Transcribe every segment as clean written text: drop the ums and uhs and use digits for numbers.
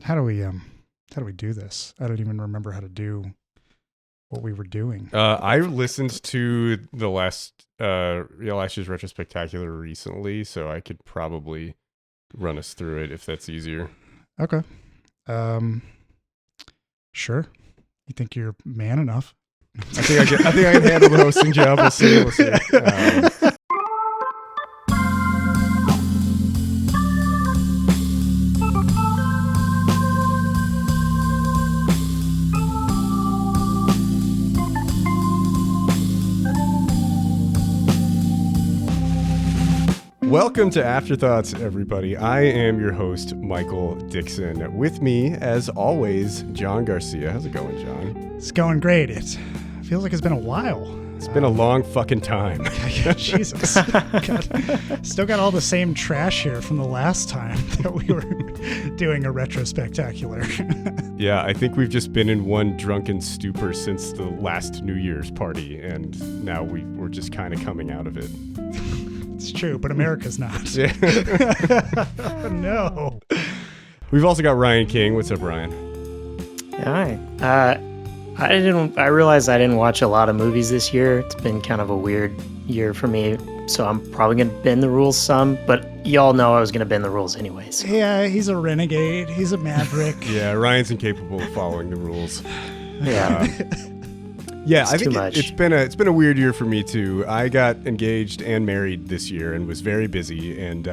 How do we do this? I don't even remember how to do what we were doing. I listened to the last year's Retrospectacular recently, so I could probably run us through it if that's easier. Okay. Sure. You think you're man enough? I think I can handle the hosting job. We'll see. Welcome to Afterthoughts, everybody. I am your host, Michael Dixon. With me, as always, John Garcia. How's it going, John? It's going great. It feels like it's been a while. It's been a long fucking time. Jesus. God. Still got all the same trash here from the last time that we were doing a Retrospectacular. Yeah, I think we've just been in one drunken stupor since the last New Year's party, and now we're just kind of coming out of it. It's true, but America's not. No. We've also got Ryan King. What's up, Ryan? Hi. I realized I didn't watch a lot of movies this year. It's been kind of a weird year for me, so I'm probably going to bend the rules some, but y'all know I was going to bend the rules anyways. Yeah, he's a renegade. He's a maverick. Yeah, Ryan's incapable of following the rules. Yeah. Yeah, I think it's been a weird year for me too. I got engaged and married this year and was very busy and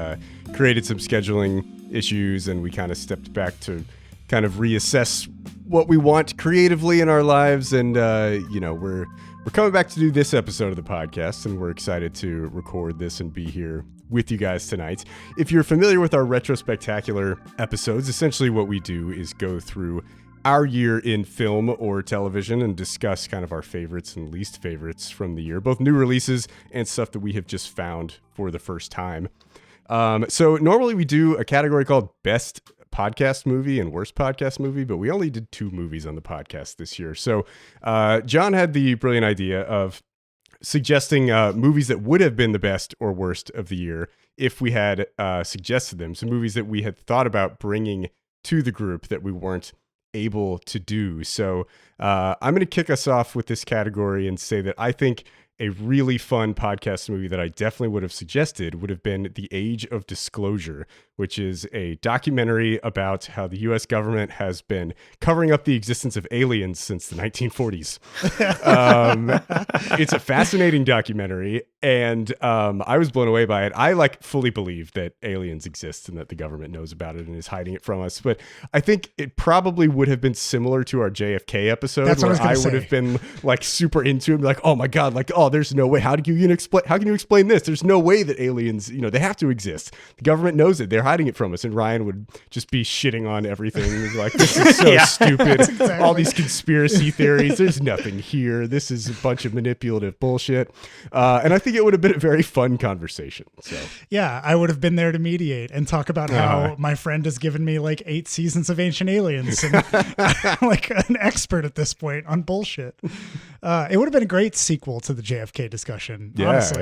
created some scheduling issues, and we kind of stepped back to kind of reassess what we want creatively in our lives. And we're coming back to do this episode of the podcast, and we're excited to record this and be here with you guys tonight. If you're familiar with our Retrospectacular episodes, essentially what we do is go through our year in film or television and discuss kind of our favorites and least favorites from the year, both new releases and stuff that we have just found for the first time. So normally we do a category called Best Podcast Movie and Worst Podcast Movie, but we only did 2 movies on the podcast this year. So John had the brilliant idea of suggesting movies that would have been the best or worst of the year if we had suggested them. So movies that we had thought about bringing to the group that we weren't able to do. So I'm going to kick us off with this category and say that I think a really fun podcast movie that I definitely would have suggested would have been The Age of Disclosure, which is a documentary about how the U.S. government has been covering up the existence of aliens since the 1940s. It's a fascinating documentary, and I was blown away by it. I fully believe that aliens exist and that the government knows about it and is hiding it from us. But I think it probably would have been similar to our JFK episode, where I would have been super into it, like, oh my God, there's no way. How can you explain this? There's no way that aliens, they have to exist. The government knows it. They're hiding it from us. And Ryan would just be shitting on everything. Like, this is so stupid. Exactly. All these conspiracy theories. There's nothing here. This is a bunch of manipulative bullshit. And I think it would have been a very fun conversation. So yeah, I would have been there to mediate and talk about how my friend has given me 8 seasons of Ancient Aliens and I'm an expert at this point on bullshit. It would have been a great sequel to the JFK discussion. Yeah, honestly.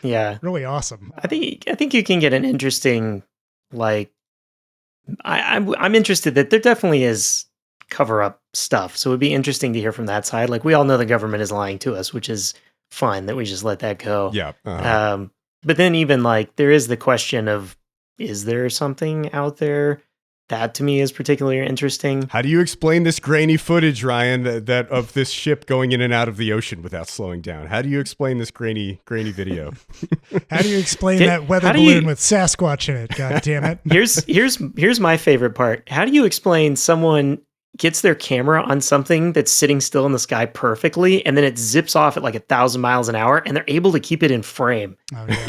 Yeah. Really awesome. I think you can get an interesting, I'm interested that there definitely is cover up stuff. So it would be interesting to hear from that side. We all know the government is lying to us, which is fine that we just let that go. Yeah. But then even there is the question of, is there something out there? That to me is particularly interesting. How do you explain this grainy footage, Ryan, that of this ship going in and out of the ocean without slowing down? How do you explain this grainy video? How do you explain that weather balloon with Sasquatch in it? God damn it. Here's my favorite part. How do you explain someone gets their camera on something that's sitting still in the sky perfectly, and then it zips off at 1,000 miles an hour, and they're able to keep it in frame,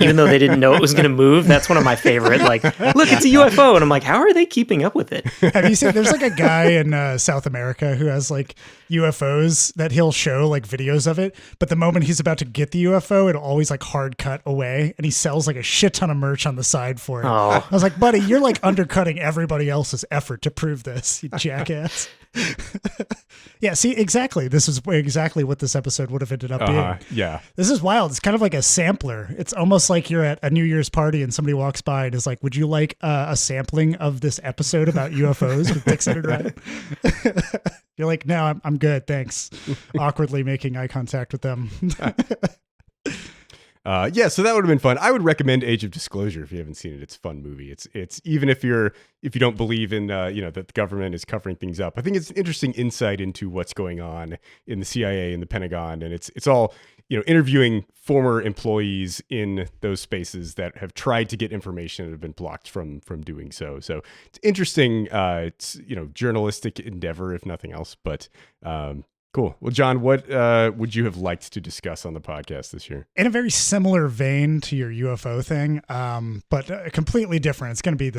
even though they didn't know it was going to move? That's one of my favorite. Look, it's a UFO, and I'm like, how are they keeping up with it? Have you seen? There's a guy in South America who has UFOs that he'll show like videos of it, but the moment he's about to get the UFO, it'll always like hard cut away, and he sells like a shit ton of merch on the side for it. I was like, buddy, you're like undercutting everybody else's effort to prove this, you jackass. Yeah, see, exactly. This is exactly what this episode would have ended up being. Yeah. This is wild. It's kind of like a sampler. It's almost like you're at a New Year's party and somebody walks by and is like, would you like a sampling of this episode about UFOs with Dixon and Ryan? You're like, no, I'm good. Thanks. Awkwardly making eye contact with them. Yeah, so that would have been fun. I would recommend Age of Disclosure if you haven't seen it. It's a fun movie. It's even if you don't believe in that the government is covering things up. I think it's an interesting insight into what's going on in the CIA and the Pentagon, and it's all interviewing former employees in those spaces that have tried to get information and have been blocked from doing so. So it's interesting. It's journalistic endeavor if nothing else, but. Cool. Well, John, what would you have liked to discuss on the podcast this year? In a very similar vein to your UFO thing, but completely different. It's going to be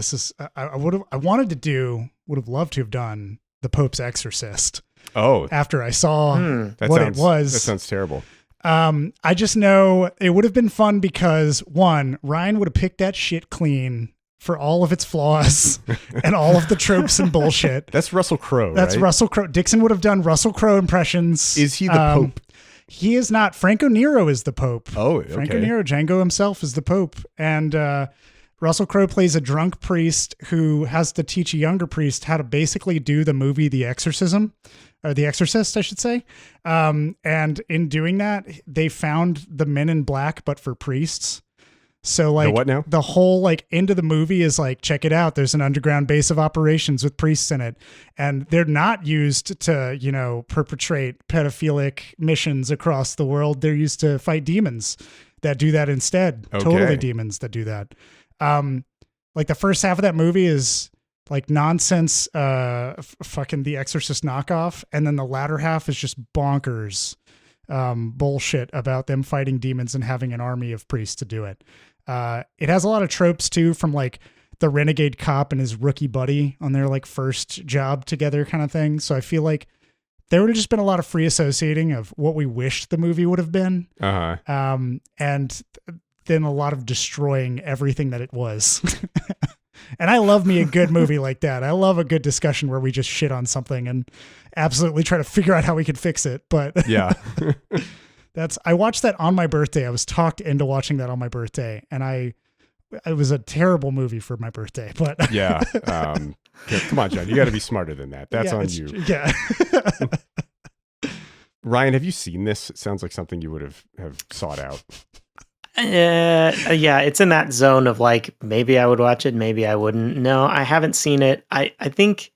I would have loved to have done The Pope's Exorcist. Oh. After I saw it was. That sounds terrible. I just know it would have been fun because, one, Ryan would have picked that shit clean for all of its flaws and all of the tropes and bullshit. That's Russell Crowe, That's right? Russell Crowe. Dixon would have done Russell Crowe impressions. Is he the Pope? He is not. Franco Nero is the Pope. Oh, okay. Franco Nero, Django himself is the Pope. And Russell Crowe plays a drunk priest who has to teach a younger priest how to basically do the movie The Exorcism, or The Exorcist, I should say. And in doing that, they found the Men in Black, but for priests. So like what now? The whole like end of the movie is like, check it out. There's an underground base of operations with priests in it. And they're not used to, perpetrate pedophilic missions across the world. They're used to fight demons that do that instead. Okay. Totally demons that do that. Like the first half of that movie is like nonsense, fucking The Exorcist knockoff. And then the latter half is just bonkers bullshit about them fighting demons and having an army of priests to do it. It has a lot of tropes too, from like the renegade cop and his rookie buddy on their like first job together kind of thing. So I feel like there would have just been a lot of free associating of what we wished the movie would have been. And then a lot of destroying everything that it was. And I love me a good movie like that. I love a good discussion where we just shit on something and absolutely try to figure out how we could fix it. But yeah, I watched that on my birthday. I was talked into watching that on my birthday, and it was a terrible movie for my birthday, but yeah. Come on, John, you got to be smarter than that. That's on you. Yeah. Ryan, have you seen this? It sounds like something you would have sought out. Yeah, it's in that zone of like, maybe I would watch it, maybe I wouldn't. No, I haven't seen it. I think,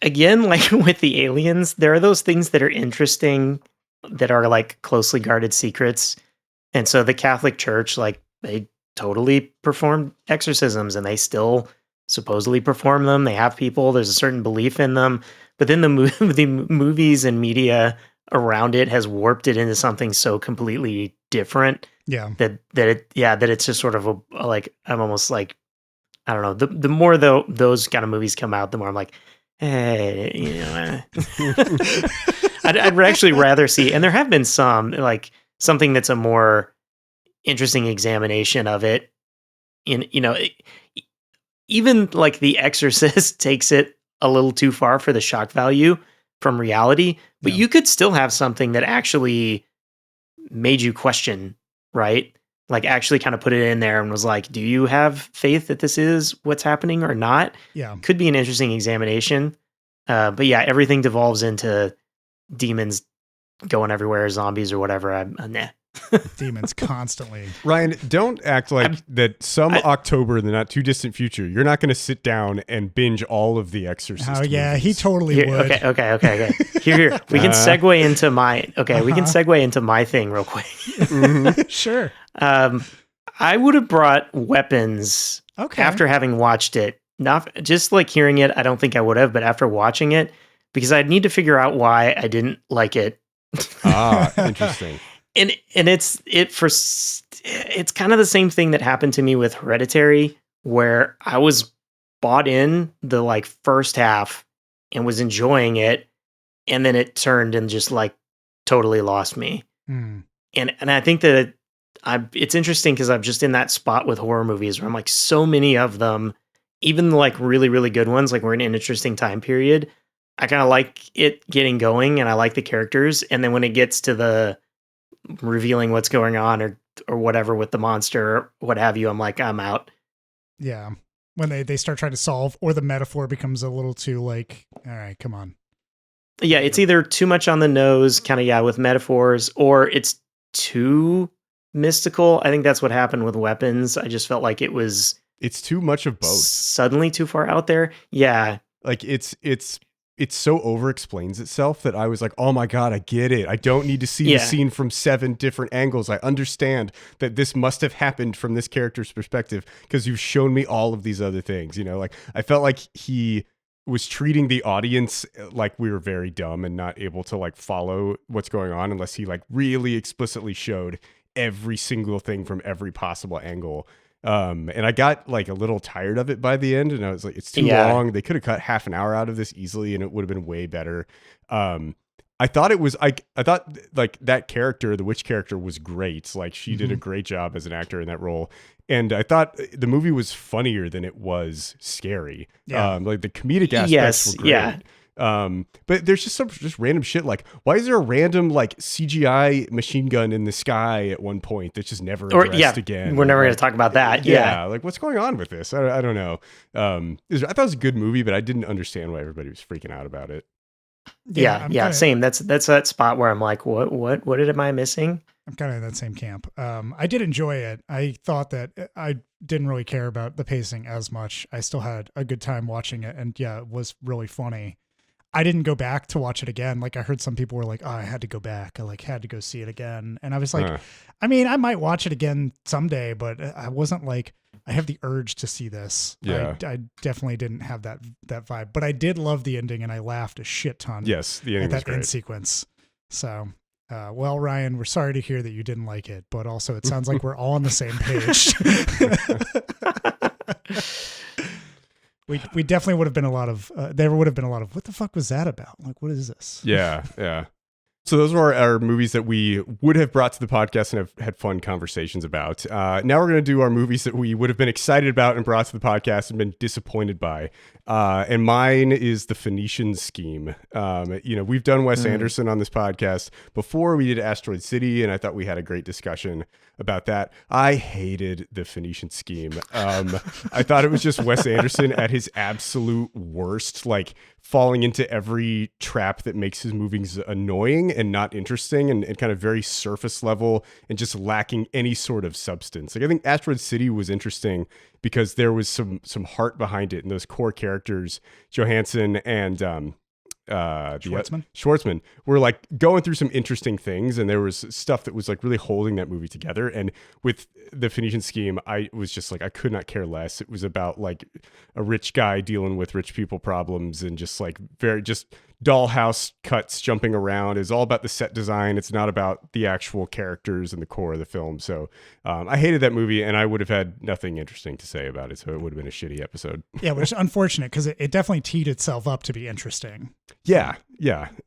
again, like with the aliens, there are those things that are interesting that are like closely guarded secrets. And so the Catholic Church, like they totally perform exorcisms and they still supposedly perform them. They have people, there's a certain belief in them, but then the movies and media around it has warped it into something so completely different. Yeah. That it's just sort of a like, I'm almost like, I don't know. The more those kind of movies come out, the more I'm like, hey, I'd actually rather see, and there have been some, like something that's a more interesting examination of it. Even like The Exorcist takes it a little too far for the shock value from reality, but you could still have something that actually made you question, right? Like actually kind of put it in there and was like, do you have faith that this is what's happening or not? Yeah. Could be an interesting examination. But yeah, everything devolves into demons going everywhere, zombies or whatever. I'm nah. Demons constantly. Ryan, don't act like that October in the not too distant future, you're not going to sit down and binge all of the Exorcist Oh yeah, movies. he totally would. Okay. Here. We can segue into we can segue into my thing real quick. Mm-hmm. Sure. I would have brought weapons after having watched it. Not just like hearing it, I don't think I would have, but after watching it, because I'd need to figure out why I didn't like it. Interesting. And it's kind of the same thing that happened to me with Hereditary, where I was bought in the like first half and was enjoying it, and then it turned and just like totally lost me. Mm. And I think that it's interesting because I'm just in that spot with horror movies where I'm like, so many of them, even like really, really good ones, like we're in an interesting time period. I kind of like it getting going and I like the characters. And then when it gets to the revealing what's going on or whatever with the monster or what have you, I'm like, I'm out. Yeah. When they start trying to solve, or the metaphor becomes a little too like, all right, come on. Yeah, it's either too much on the nose, kind of, with metaphors, or it's too mystical. I think that's what happened with Weapons. I just felt like it's too much of both. Suddenly too far out there. Yeah. Like it's so over-explains itself that I was like, oh my God, I get it. I don't need to see the scene from 7 different angles. I understand that this must have happened from this character's perspective because you've shown me all of these other things. Like I felt like he was treating the audience like we were very dumb and not able to like follow what's going on unless he like really explicitly showed every single thing from every possible angle. And I got like a little tired of it by the end, and I was like, it's too long. They could have cut half an hour out of this easily and it would have been way better. I thought like that character, the witch character, was great. Like she did a great job as an actor in that role. And I thought the movie was funnier than it was scary. Yeah. Like the comedic aspects were great. Yeah. But there's just random shit. Like, why is there a random like CGI machine gun in the sky at one point that's just never addressed again? We're never going to talk about that. Yeah. Like, what's going on with this? I don't know. I thought it was a good movie, but I didn't understand why everybody was freaking out about it. Same. That's that spot where I'm like, what am I missing? I'm kind of in that same camp. I did enjoy it. I thought that I didn't really care about the pacing as much. I still had a good time watching it, and it was really funny. I didn't go back to watch it again. Like I heard some people were like, oh, I had to go back. I like had to go see it again. And I was like, I mean, I might watch it again someday, but I wasn't like, I have the urge to see this. Yeah. I definitely didn't have that vibe, but I did love the ending and I laughed a shit ton. Yes. The ending was great. End sequence. So, well, Ryan, we're sorry to hear that you didn't like it, but also it sounds like we're all on the same page. We definitely would have been there would have been a lot of, what the fuck was that about? Like, what is this? Yeah. Yeah. So those were our movies that we would have brought to the podcast and have had fun conversations about. Now we're going to do our movies that we would have been excited about and brought to the podcast and been disappointed by. And mine is The Phoenician Scheme. We've done Wes Anderson on this podcast before. We did Asteroid City, and I thought we had a great discussion about that. I hated The Phoenician Scheme. I thought it was just Wes Anderson at his absolute worst, like falling into every trap that makes his movies annoying and not interesting and kind of very surface level and just lacking any sort of substance. Like I think Asteroid City was interesting because there was some heart behind it and those core characters, Johansson and Schwartzman were like going through some interesting things, and there was stuff that was like really holding that movie together. And with The Phoenician Scheme, I was just like, I could not care less. It was about like a rich guy dealing with rich people problems and just like very just dollhouse cuts jumping around. Is all about the set design. It's not about the actual characters and the core of the film. So I hated that movie, and I would have had nothing interesting to say about it. So it would have been a shitty episode. Yeah, which is unfortunate because it definitely teed itself up to be interesting. Yeah.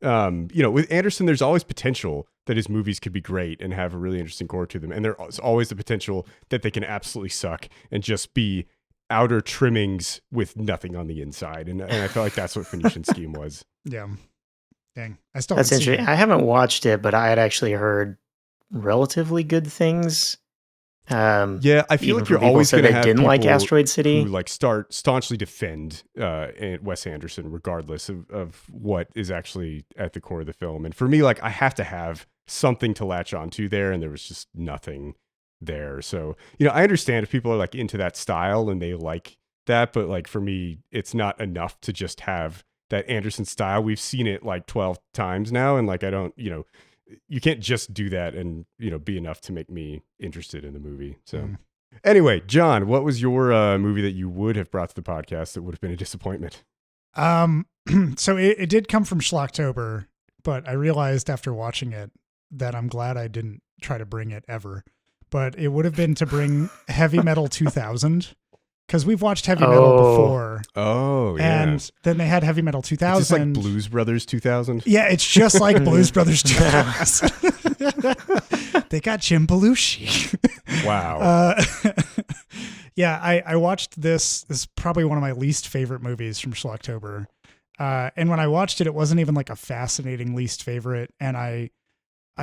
With Anderson, there's always potential that his movies could be great and have a really interesting core to them. And there's always the potential that they can absolutely suck and just be outer trimmings with nothing on the inside. And I felt like that's what Phoenician Scheme was. Yeah. Dang. That's interesting. I haven't watched it, but I had actually heard relatively good things. I feel like you're always going to have didn't people like Asteroid City who like staunchly defend Wes Anderson regardless of what is actually at the core of the film. And for me, like I have to have something to latch onto there, and there was just nothing there. So I understand if people are like into that style and they like that, but like for me, it's not enough to just have that Anderson style. We've seen it like 12 times now, and like I don't, you can't just do that and be enough to make me interested in the movie. So anyway, John, what was your movie that you would have brought to the podcast that would have been a disappointment? So it did come from Schlocktober, but I realized after watching it that I'm glad I didn't try to bring it ever. But it would have been to bring Heavy Metal 2000. because we've watched Heavy Metal before. Oh, yeah. And then they had Heavy Metal 2000. It's just like Blues Brothers 2000. Yeah, it's just like Blues Brothers 2000. They got Jim Belushi. Wow. Yeah, I watched this. This is probably one of my least favorite movies from Schlocktober. And when I watched it, it wasn't even like a fascinating least favorite. And I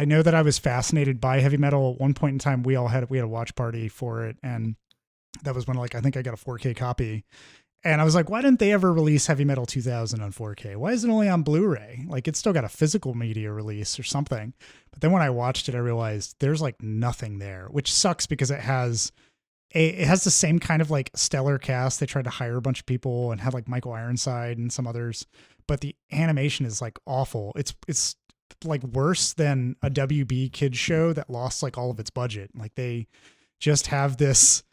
know that I was fascinated by heavy metal. At one point in time, we had a watch party for it. And that was when I think I got a 4K copy. And I was like, why didn't they ever release Heavy Metal 2000 on 4K? Why is it only on Blu-ray? Like, it's still got a physical media release or something. But then when I watched it, I realized there's like nothing there, which sucks because it has the same kind of like stellar cast. They tried to hire a bunch of people and had like Michael Ironside and some others, but the animation is like awful. It's like worse than a WB kids show that lost like all of its budget. Like they just have this,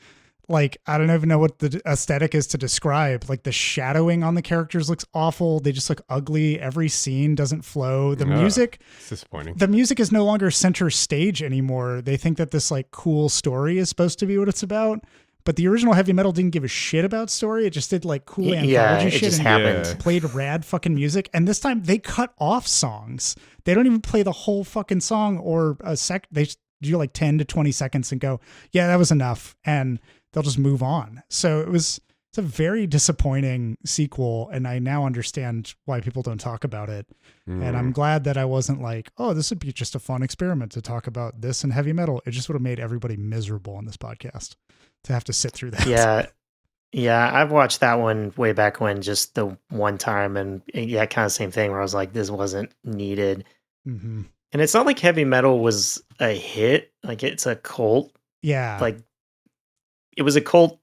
like, I don't even know what the aesthetic is to describe. Like the shadowing on the characters looks awful. They just look ugly. Every scene doesn't flow. The music, it's disappointing. The music is no longer center stage anymore. They think that this like cool story is supposed to be what it's about. But the original Heavy Metal didn't give a shit about story. It just did like cool anthology shit and happened. Played rad fucking music. And this time they cut off songs. They don't even play the whole fucking song or a sec. They do like 10 to 20 seconds and go, yeah, that was enough. And they'll just move on. So it's a very disappointing sequel. And I now understand why people don't talk about it. And I'm glad that I wasn't like, oh, this would be just a fun experiment to talk about this and heavy metal. It just would have made everybody miserable on this podcast to have to sit through that. Yeah. Yeah. I've watched that one way back when, just the one time. And yeah, kind of same thing where I was like, this wasn't needed. Mm-hmm. And it's not like heavy metal was a hit. Like it's a cult. Yeah. Like it was a cult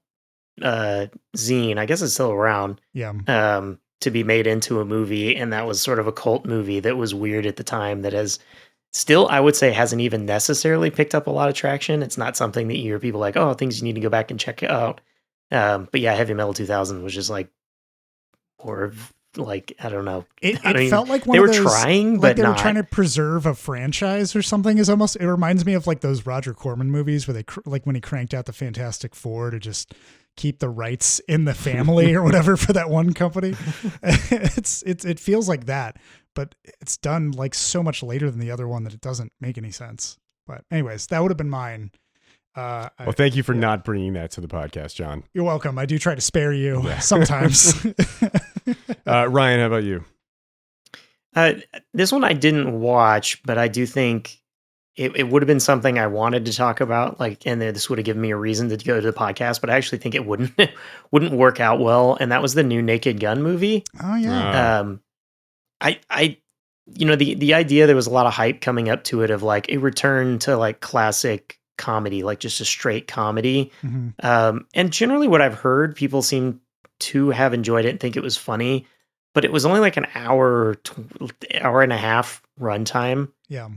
zine. I guess it's still around. Yeah. To be made into a movie. And that was sort of a cult movie that was weird at the time, that has still, I would say, hasn't even necessarily picked up a lot of traction. It's not something that you hear people like, oh, things you need to go back and check out. But yeah, Heavy Metal 2000 was just like, or like, I don't know. It felt like they were trying, but they not. were trying to preserve a franchise or something. It reminds me of like those Roger Corman movies where they like when he cranked out the Fantastic Four to just keep the rights in the family or whatever for that one company. It feels like that, but it's done like so much later than the other one that it doesn't make any sense. But anyways, that would have been mine. Well, thank you for not bringing that to the podcast, John. You're welcome. I do try to spare you sometimes. Ryan, how about you? This one I didn't watch, but I do think it would have been something I wanted to talk about. Like, and this would have given me a reason to go to the podcast, but I actually think it wouldn't work out well. And that was the new Naked Gun movie. Oh yeah. The idea, there was a lot of hype coming up to it of like a return to like classic comedy, like just a straight comedy. Mm-hmm. And generally what I've heard, people seem to have enjoyed it and think it was funny, but it was only like an hour and a half runtime. Yeah.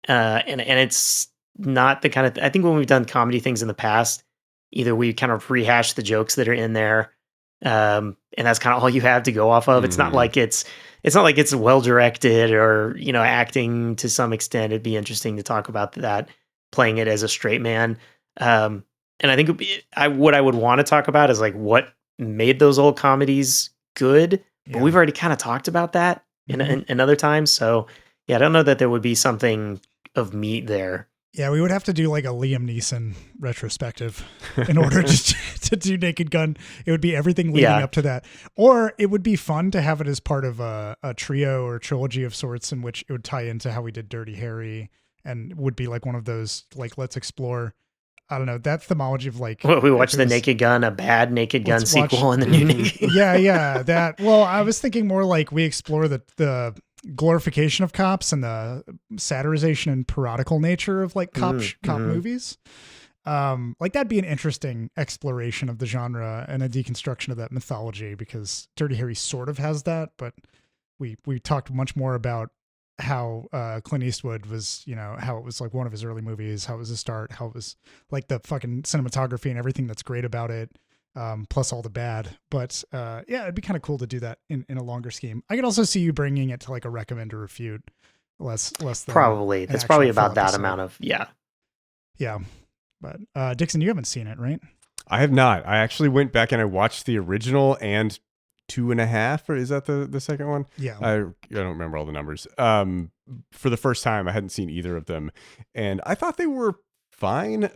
And it's not the kind of, I think when we've done comedy things in the past, either we kind of rehash the jokes that are in there. And that's kind of all you have to go off of. It's not like it's not like it's well directed or, acting to some extent. It'd be interesting to talk about that, playing it as a straight man. And I think what I would want to talk about is like what made those old comedies good, but we've already kind of talked about that in other times. So yeah, I don't know that there would be something of meat there. Yeah, we would have to do like a Liam Neeson retrospective in order to do Naked Gun. It would be everything leading up to that. Or it would be fun to have it as part of a trio or trilogy of sorts in which it would tie into how we did Dirty Harry and would be like one of those, like, let's explore, I don't know, that themology of like... Well, we watched the Naked Gun, a bad Naked Gun sequel, and the new Naked Gun. Yeah, that. Well, I was thinking more like we explore the glorification of cops and the satirization and parodical nature of like cop movies. Like that'd be an interesting exploration of the genre and a deconstruction of that mythology, because Dirty Harry sort of has that, but we talked much more about how Clint Eastwood was, how it was like one of his early movies, how it was a start, how it was like the fucking cinematography and everything that's great about it. Plus all the bad, but yeah, it'd be kind of cool to do that in a longer scheme. I could also see you bringing it to like a recommend or refute, less than probably. That's probably about that amount of yeah. But Dixon, you haven't seen it, right? I have not. I actually went back and I watched the original and 2.5, or is that the second one? Yeah. I don't remember all the numbers. For the first time, I hadn't seen either of them, and I thought they were fine.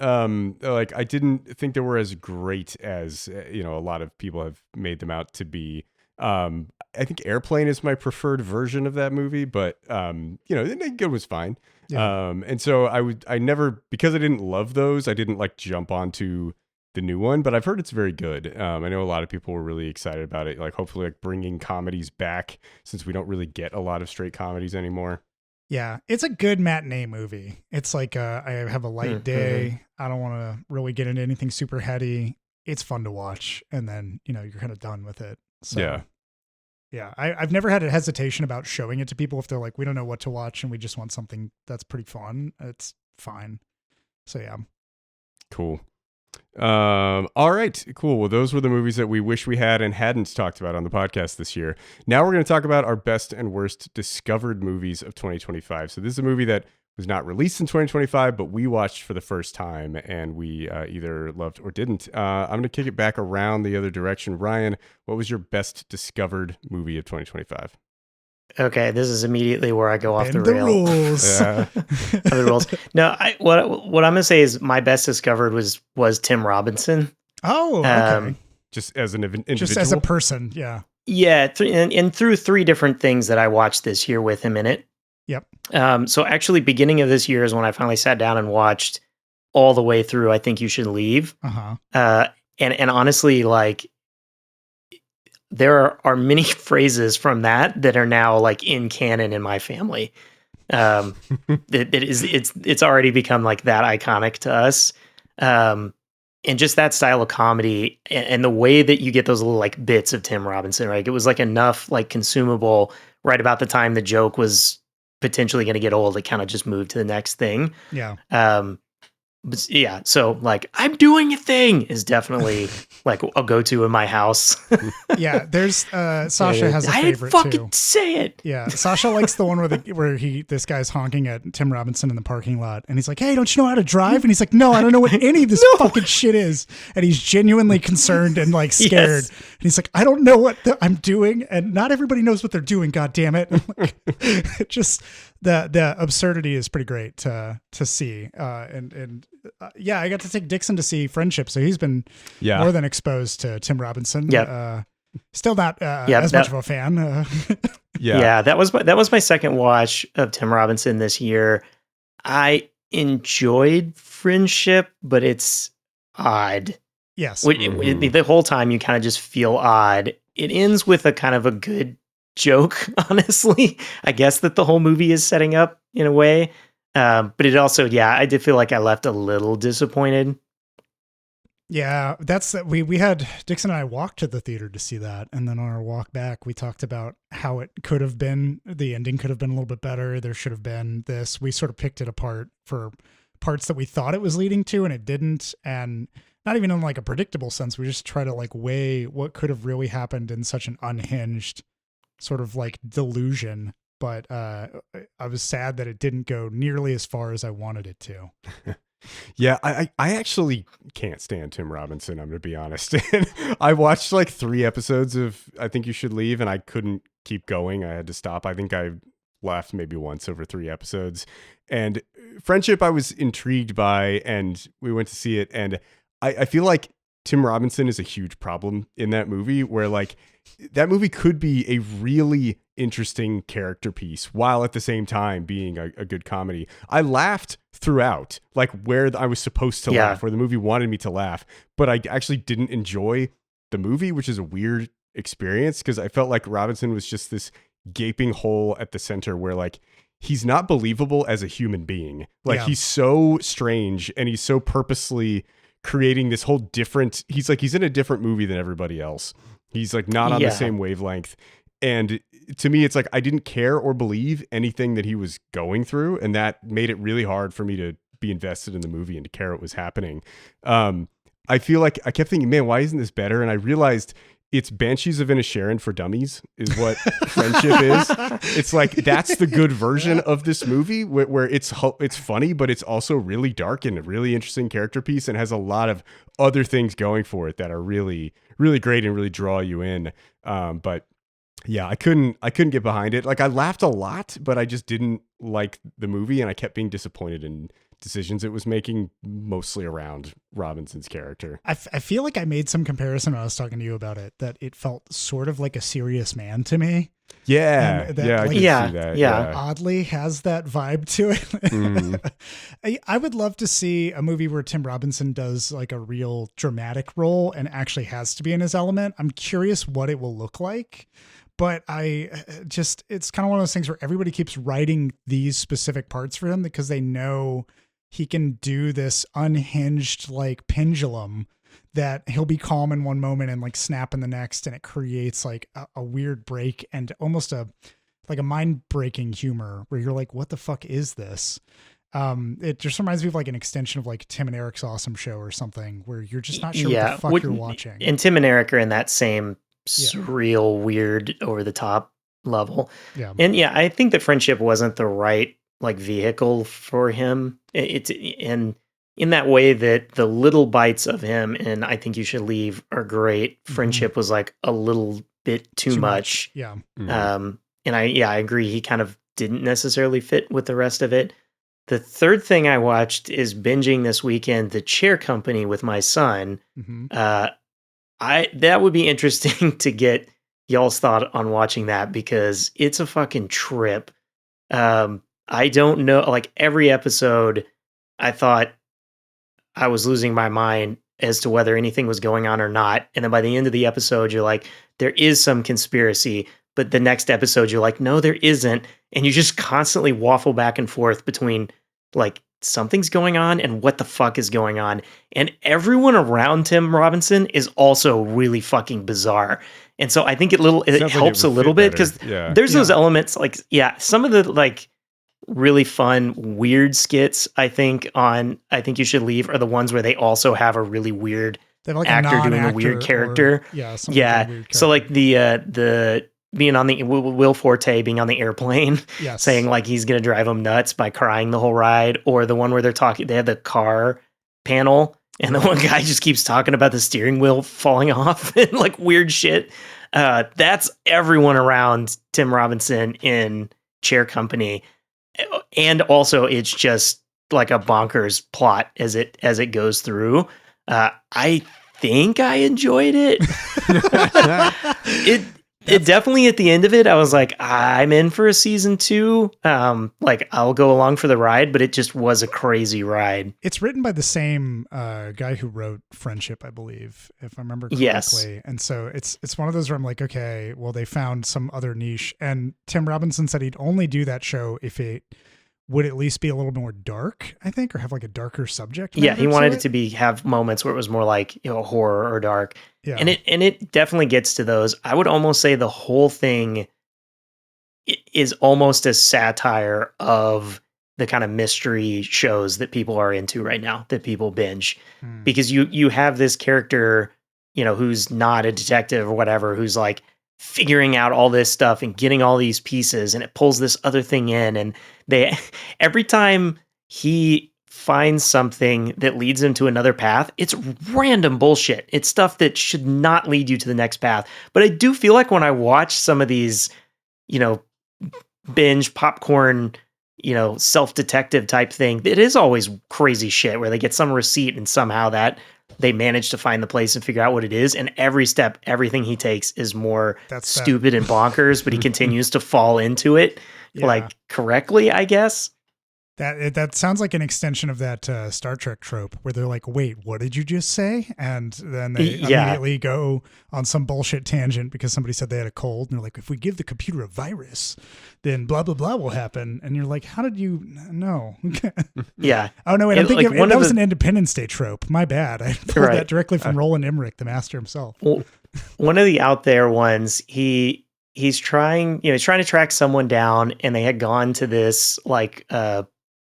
Like I didn't think they were as great as a lot of people have made them out to be. I think Airplane is my preferred version of that movie, but Naked Gun was fine. Yeah. And so I never, because I didn't love those, I didn't like jump onto the new one, but I've heard it's very good. I know a lot of people were really excited about it, like hopefully like bringing comedies back, since we don't really get a lot of straight comedies anymore. Yeah, it's a good matinee movie. It's like I have a light day. I don't want to really get into anything super heady. It's fun to watch, and then you're kind of done with it. So, yeah. I've never had a hesitation about showing it to people if they're like, we don't know what to watch and we just want something that's pretty fun. It's fine. So yeah, cool. All right, cool. Well, those were the movies that we wish we had and hadn't talked about on the podcast this year. Now we're going to talk about our best and worst discovered movies of 2025. So this is a movie that was not released in 2025, but we watched for the first time and we either loved or didn't. I'm going to kick it back around the other direction. Ryan, what was your best discovered movie of 2025? Okay, this is immediately where I go off the rail. Rules. The rules. No, what I'm gonna say is my best discovered was Tim Robinson. Oh, okay. Just as an individual, just as a person, yeah. Yeah, and through 3 different things that I watched this year with him in it. Yep. So actually, beginning of this year is when I finally sat down and watched all the way through I Think You Should Leave. And honestly, like, there are many phrases from that are now like in canon in my family. It's already become like that iconic to us. And just that style of comedy and the way that you get those little like bits of Tim Robinson, right? It was like enough like consumable right about the time the joke was potentially going to get old. It kind of just moved to the next thing. Yeah. But yeah, so like I'm doing a thing is definitely like a go-to in my house. Yeah, there's Sasha has a favorite I fucking too. Say it. Yeah, Sasha likes the one where this guy's honking at Tim Robinson in the parking lot, and he's like, "Hey, don't you know how to drive?" And he's like, "No, I don't know what any of this fucking shit is." And he's genuinely concerned and like scared. Yes. And he's like, "I don't know what I'm doing, and not everybody knows what they're doing. God damn it!" Like, just the absurdity is pretty great to see, and yeah, I got to take Dixon to see Friendship, so he's been more than exposed to Tim Robinson. Yeah, still not as much of a fan. Yeah, that was my second watch of Tim Robinson this year. I enjoyed Friendship, but it's odd. Yes, the whole time you kind of just feel odd. It ends with a kind of a good joke, honestly. I guess that the whole movie is setting up in a way. But it also, I did feel like I left a little disappointed. Yeah, that's we had Dixon and I walked to the theater to see that, and then on our walk back, we talked about how it could have been. The ending could have been a little bit better. There should have been this. We sort of picked it apart for parts that we thought it was leading to, and it didn't. And not even in like a predictable sense. We just try to like weigh what could have really happened in such an unhinged sort of like delusion. But I was sad that it didn't go nearly as far as I wanted it to. Yeah, I actually can't stand Tim Robinson, I'm going to be honest. I watched like 3 episodes of I Think You Should Leave, and I couldn't keep going. I had to stop. I think I laughed maybe once over 3 episodes. And Friendship I was intrigued by, and we went to see it. And I feel like Tim Robinson is a huge problem in that movie, where like that movie could be a really interesting character piece while at the same time being a good comedy. I laughed throughout, like where I was supposed to laugh, where the movie wanted me to laugh, but I actually didn't enjoy the movie, which is a weird experience because I felt like Robinson was just this gaping hole at the center where like he's not believable as a human being. Like he's so strange and he's so purposely creating this whole different, he's in a different movie than everybody else. He's like not on the same wavelength. And to me, it's like I didn't care or believe anything that he was going through. And that made it really hard for me to be invested in the movie and to care what was happening. I feel like I kept thinking, man, why isn't this better? And I realized it's Banshees of Inisherin for dummies is what friendship is. It's like, that's the good version of this movie where it's funny, but it's also really dark and a really interesting character piece and has a lot of other things going for it that are really, really great and really draw you in. But yeah, I couldn't get behind it. Like, I laughed a lot, but I just didn't like the movie, and I kept being disappointed in decisions it was making, mostly around Robinson's character. I feel like I made some comparison when I was talking to you about it, that it felt sort of like A Serious Man to me. Yeah, that, yeah, like, I can see that. Yeah, oddly has that vibe to it. I would love to see a movie where Tim Robinson does like a real dramatic role and actually has to be in his element. I'm curious what it will look like. But it's kind of one of those things where everybody keeps writing these specific parts for him because they know he can do this unhinged like pendulum that he'll be calm in one moment and like snap in the next. And it creates like a weird break and almost a mind breaking humor where you're like, what the fuck is this? It just reminds me of like an extension of like Tim and Eric's Awesome Show or something where you're just not sure what the fuck you're watching. And Tim and Eric are in that same surreal, weird, over the top level. Yeah. And yeah, I think that Friendship wasn't the right like vehicle for him. It's in that way that the little bites of him and I Think You Should Leave are great. Friendship was like a little bit too much. Yeah. And I agree. He kind of didn't necessarily fit with the rest of it. The third thing I watched is binging this weekend, The Chair Company with my son. That would be interesting to get y'all's thought on watching that because it's a fucking trip. I don't know, like every episode, I thought I was losing my mind as to whether anything was going on or not. And then by the end of the episode, you're like, there is some conspiracy. But the next episode, you're like, no, there isn't. And you just constantly waffle back and forth between like, something's going on and what the fuck is going on. And everyone around Tim Robinson is also really fucking bizarre. And so I think it helps a little bit because there's those elements like, some of the like really fun, weird skits, I think You Should Leave are the ones where they also have a really weird like actor doing a weird character. So like the being on the Will Forte being on the airplane, saying like he's going to drive him nuts by crying the whole ride, or the one where they have the car panel and the one guy just keeps talking about the steering wheel falling off and like weird shit. That's everyone around Tim Robinson in Chair Company. And also it's just like a bonkers plot as it goes through. I think I enjoyed it. It definitely at the end of it, I was like, I'm in for a season 2. Like I'll go along for the ride, but it just was a crazy ride. It's written by the same guy who wrote Friendship, I believe, if I remember correctly. Yes. And so it's one of those where I'm like, okay, well, they found some other niche. And Tim Robinson said he'd only do that show if it would at least be a little more dark, I think, or have like a darker subject. Yeah, he wanted it to have moments where it was more like, horror or dark. Yeah. And it definitely gets to those. I would almost say the whole thing is almost a satire of the kind of mystery shows that people are into right now, that people binge. Because you have this character, who's not a detective or whatever, who's like figuring out all this stuff and getting all these pieces, and it pulls this other thing in, and every time he finds something that leads him to another path, it's random bullshit. It's stuff that should not lead you to the next path. But I do feel like when I watch some of these, binge popcorn, self-detective type thing, it is always crazy shit where they get some receipt and somehow that they manage to find the place and figure out what it is. And every step, everything he takes is more stupid and bonkers, but he continues to fall into it like correctly, I guess. That sounds like an extension of that Star Trek trope where they're like, wait, what did you just say? And then they immediately go on some bullshit tangent because somebody said they had a cold. And they're like, if we give the computer a virus, then blah, blah, blah will happen. And you're like, how did you know? Yeah. Oh, no, wait, I'm thinking that was an Independence Day trope. My bad. I pulled that directly from Roland Emmerich, the master himself. Well, one of the out there ones, he's trying to track someone down, and they had gone to this like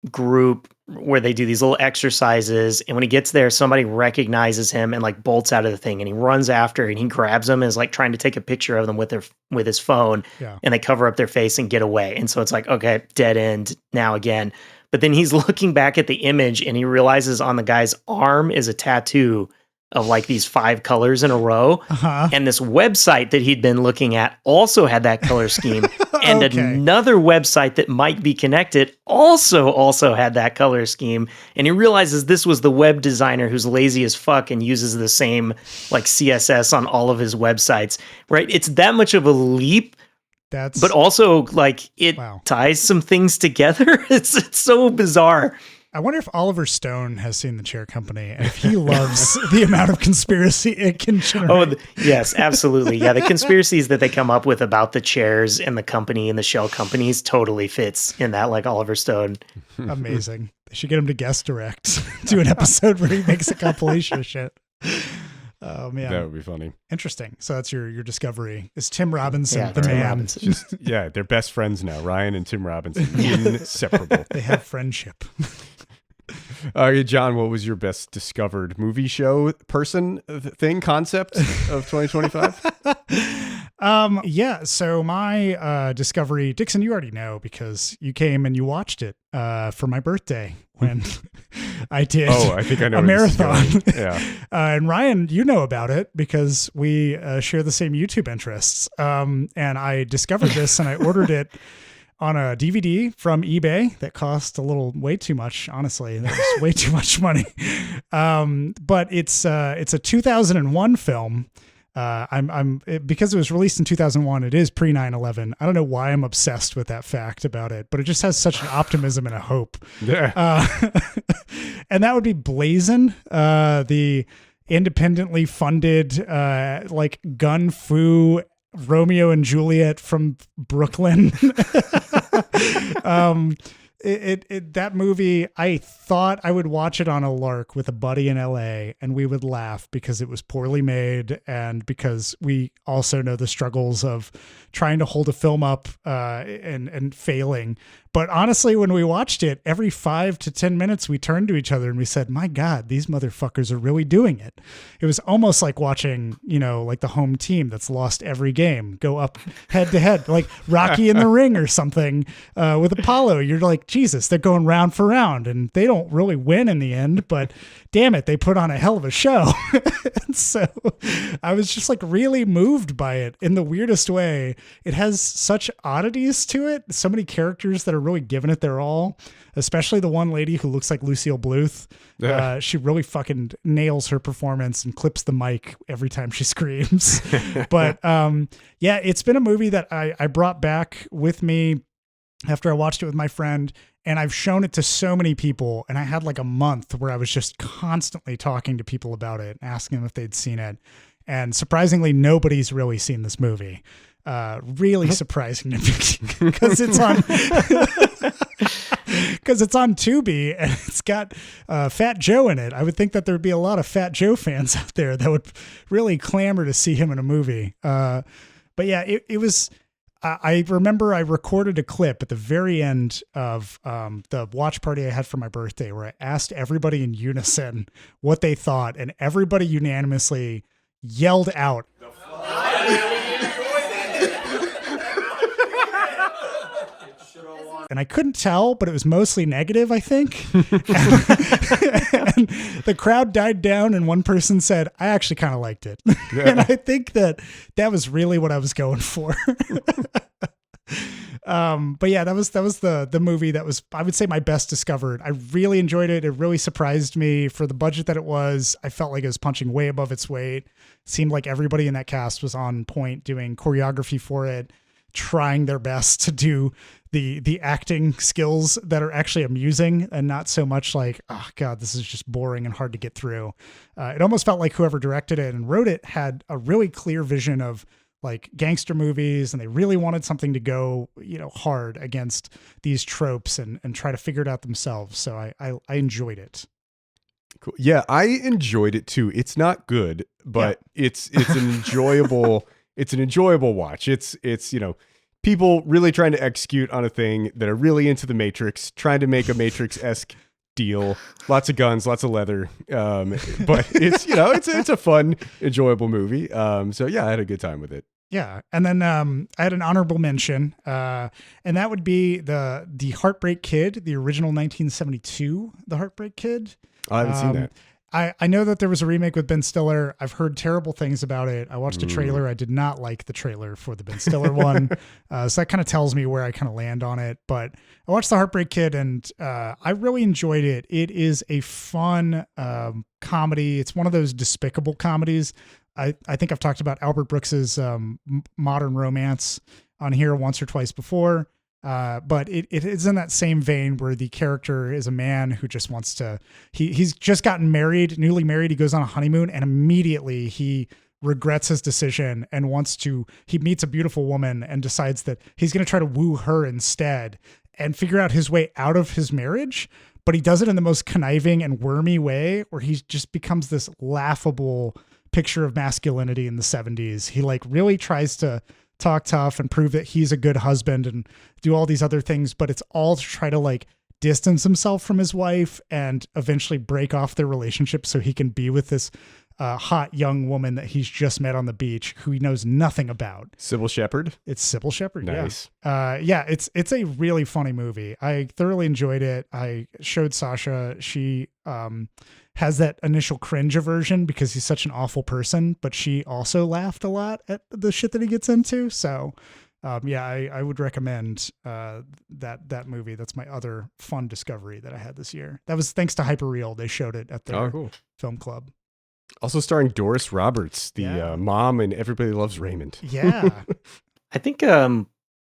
group where they do these little exercises, and when he gets there, somebody recognizes him and like bolts out of the thing, and he runs after and he grabs them and is like trying to take a picture of them with his phone, and they cover up their face and get away. And so it's like, okay, dead end now again. But then he's looking back at the image and he realizes on the guy's arm is a tattoo of like these 5 colors in a row. And this website that he'd been looking at also had that color scheme. And another website that might be connected also had that color scheme. And he realizes this was the web designer who's lazy as fuck and uses the same like CSS on all of his websites, right? It's that much of a leap. But also like it ties some things together. It's so bizarre. I wonder if Oliver Stone has seen The Chair Company and if he loves the amount of conspiracy it can generate. Yes, absolutely. Yeah, the conspiracies that they come up with about the chairs and the company and the shell companies totally fits in that, like Oliver Stone. Amazing. They should get him to guest direct, do an episode where he makes a compilation of shit. Oh man, that would be funny. Interesting. So that's your discovery. Is Tim Robinson the man? They're best friends now. Ryan and Tim Robinson, inseparable. They have friendship. John, what was your best discovered movie, show, person, concept of 2025? So my discovery, Dixon, you already know because you came and you watched it for my birthday when I did I think I know a marathon. Yeah. And Ryan, you know about it because we share the same YouTube interests. And I discovered this and I ordered it on a DVD from eBay that cost way too much. Honestly, that was way too much money. But it's a 2001 film. Because it was released in 2001, it is pre 9/11. I don't know why I'm obsessed with that fact about it, but it just has such an optimism and a hope. Yeah. And that would be Blazin', the independently funded, like gun fu Romeo and Juliet from Brooklyn. That movie, I thought I would watch it on a lark with a buddy in LA and we would laugh because it was poorly made and because we also know the struggles of trying to hold a film up and failing. But honestly, when we watched it, every 5 to 10 minutes, we turned to each other and we said, my God, these motherfuckers are really doing it. It was almost like watching, like the home team that's lost every game go up head to head, like Rocky in the Ring or something with Apollo. You're like, Jesus, they're going round for round and they don't really win in the end, but damn it, they put on a hell of a show. And so I was just like really moved by it in the weirdest way. It has such oddities to it. So many characters that are really giving it their all, especially the one lady who looks like Lucille Bluth. Yeah. She really fucking nails her performance and clips the mic every time she screams. But it's been a movie that I brought back with me after I watched it with my friend, and I've shown it to so many people, and I had like a month where I was just constantly talking to people about it, asking them if they'd seen it. And surprisingly, nobody's really seen this movie. Really surprising to me because it's on Tubi and it's got Fat Joe in it. I would think that there'd be a lot of Fat Joe fans out there that would really clamor to see him in a movie. But yeah, it was. I remember I recorded a clip at the very end of the watch party I had for my birthday where I asked everybody in unison what they thought, and everybody unanimously yelled out. And I couldn't tell, but it was mostly negative, I think. And the crowd died down and one person said, I actually kind of liked it. Yeah. And I think that was really what I was going for. But yeah, that was the movie that was, I would say, my best discovered. I really enjoyed it. It really surprised me for the budget that it was. I felt like it was punching way above its weight. It seemed like everybody in that cast was on point doing choreography for it, trying their best to do the acting skills that are actually amusing and not so much like, oh God, this is just boring and hard to get through. It almost felt like whoever directed it and wrote it had a really clear vision of like gangster movies, and they really wanted something to go, hard against these tropes and try to figure it out themselves. So I enjoyed it. Cool. Yeah, I enjoyed it too. It's not good, but it's an enjoyable watch. It's people really trying to execute on a thing that are really into the Matrix, trying to make a Matrix-esque deal. Lots of guns, lots of leather. But it's, it's a fun, enjoyable movie. So yeah, I had a good time with it. Yeah. And then I had an honorable mention, and that would be the Heartbreak Kid, the original 1972, The Heartbreak Kid. I haven't seen that. I know that there was a remake with Ben Stiller. I've heard terrible things about it. I watched a trailer. I did not like the trailer for the Ben Stiller one. So that kind of tells me where I kind of land on it. But I watched The Heartbreak Kid, and I really enjoyed it. It is a fun comedy. It's one of those despicable comedies. I think I've talked about Albert Brooks's Modern Romance on here once or twice before. But it is in that same vein where the character is a man who just wants to, he's just gotten married, newly married. He goes on a honeymoon and immediately he regrets his decision and he meets a beautiful woman and decides that he's going to try to woo her instead and figure out his way out of his marriage. But he does it in the most conniving and wormy way where he just becomes this laughable picture of masculinity in the 70s. He really tries to talk tough and prove that he's a good husband and do all these other things, but it's all to try to distance himself from his wife and eventually break off their relationship so he can be with this hot young woman that he's just met on the beach who he knows nothing about. Sybil Shepherd. It's Sybil Shepherd. Nice. Yeah. It's a really funny movie. I thoroughly enjoyed it. I showed Sasha. She has that initial cringe aversion because he's such an awful person, but she also laughed a lot at the shit that he gets into. So I would recommend that movie. That's my other fun discovery that I had this year. That was thanks to Hyperreal. They showed it at their film club. Also starring Doris Roberts, the mom in Everybody Loves Raymond. Yeah. I think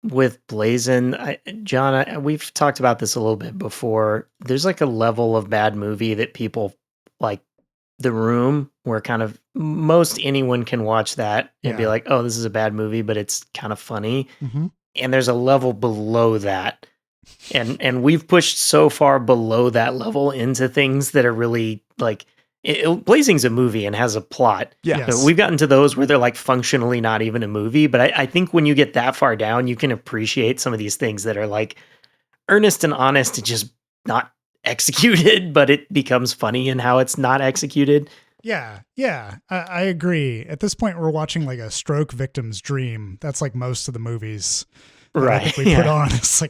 with Blazin, John, we've talked about this a little bit before. There's a level of bad movie that people like The Room, where kind of most anyone can watch that and be like, oh, this is a bad movie, but it's kind of funny. Mm-hmm. And there's a level below that. And we've pushed so far below that level into things that are really Blazing's a movie and has a plot. Yeah. So we've gotten to those where they're functionally not even a movie. But I think when you get that far down, you can appreciate some of these things that are earnest and honest and just not executed, but it becomes funny in how it's not executed. Yeah. I agree. At this point, we're watching a stroke victim's dream. That's most of the movies right we put on. It's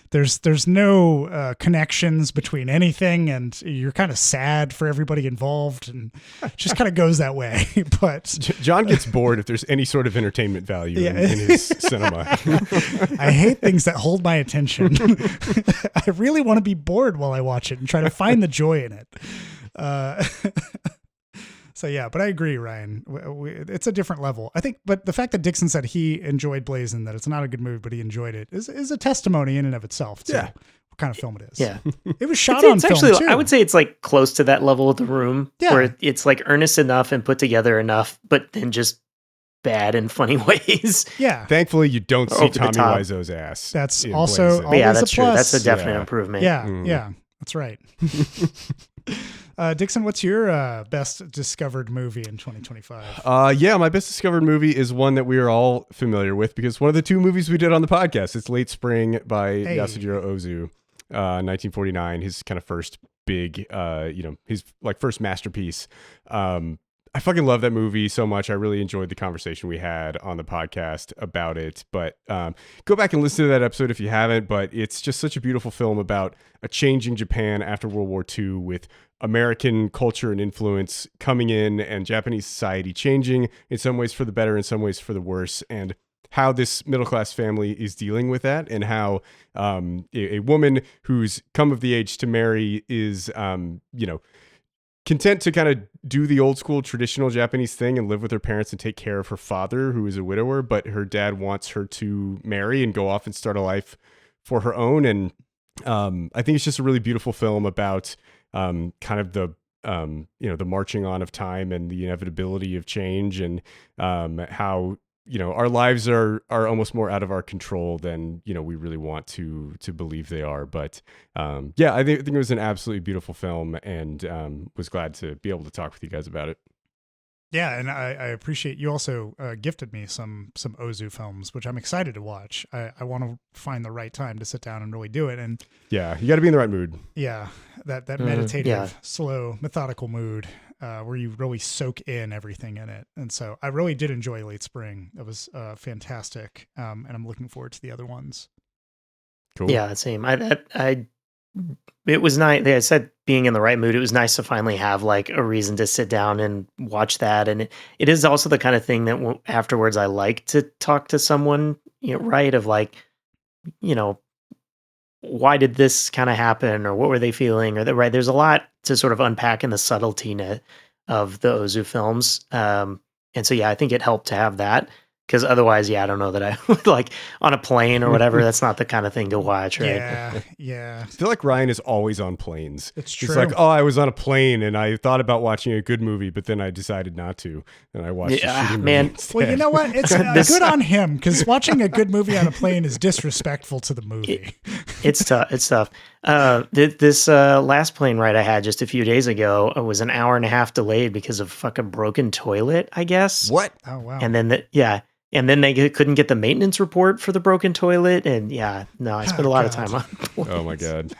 there's no connections between anything, and you're kind of sad for everybody involved, and it just kind of goes that way. But John gets bored if there's any sort of entertainment value in his cinema. I hate things that hold my attention. I really want to be bored while I watch it and try to find the joy in it. So yeah, but I agree, Ryan. It's a different level, I think. But the fact that Dixon said he enjoyed Blazin', that it's not a good movie, but he enjoyed it, is a testimony in and of itself to what kind of film it is. Yeah, it was shot on film actually, too. I would say it's close to that level of The Room, where it's earnest enough and put together enough, but then just bad in funny ways. Yeah. Thankfully, you don't see Tommy Wiseau's ass. That's also always that's a true. plus. That's a definite improvement. Yeah, that's right. Dixon, what's your best discovered movie in 2025? My best discovered movie is one that we are all familiar with because one of the two movies we did on the podcast. It's Late Spring by Yasujiro Ozu, 1949. His kind of first big, his first masterpiece. I fucking love that movie so much. I really enjoyed the conversation we had on the podcast about it. But go back and listen to that episode if you haven't. But it's just such a beautiful film about a changing Japan after World War II with American culture and influence coming in and Japanese society changing in some ways for the better, in some ways for the worse. And how this middle-class family is dealing with that, and how a woman who's come of the age to marry is, content to kind of do the old school traditional Japanese thing and live with her parents and take care of her father, who is a widower, but her dad wants her to marry and go off and start a life for her own. And I think it's just a really beautiful film about kind of the marching on of time and the inevitability of change, and how our lives are almost more out of our control than we really want to believe they are. But I think it was an absolutely beautiful film, and was glad to be able to talk with you guys about it. Yeah, and I appreciate you also gifted me some Ozu films, which I'm excited to watch. I want to find the right time to sit down and really do it. And yeah, you got to be in the right mood. Yeah, that meditative, yeah. slow, methodical mood where you really soak in everything in it. And so I really did enjoy Late Spring. It was fantastic, and I'm looking forward to the other ones. Cool. Yeah, same. It was nice. Like I said, being in the right mood, it was nice to finally have like a reason to sit down and watch that. And it is also the kind of thing that afterwards I like to talk to someone, right? Of like, you know, why did this kind of happen, or what were they feeling, or that, right? There's a lot to sort of unpack in the subtlety of the Ozu films. And so, yeah, I think it helped to have that. Because otherwise, yeah, I don't know that I would like on a plane or whatever. That's not the kind of thing to watch, right? Yeah. I feel like Ryan is always on planes. It's true. It's like, oh, I was on a plane and I thought about watching a good movie, but then I decided not to, and I watched a shitty movie instead. Well, you know what? It's good on him, because watching a good movie on a plane is disrespectful to the movie. It's tough. It's tough. This last plane ride I had just a few days ago was an hour and a half delayed because of fucking broken toilet, I guess. What? Oh, wow. And then and then they couldn't get the maintenance report for the broken toilet. And I spent a lot of time on planes. Oh my God.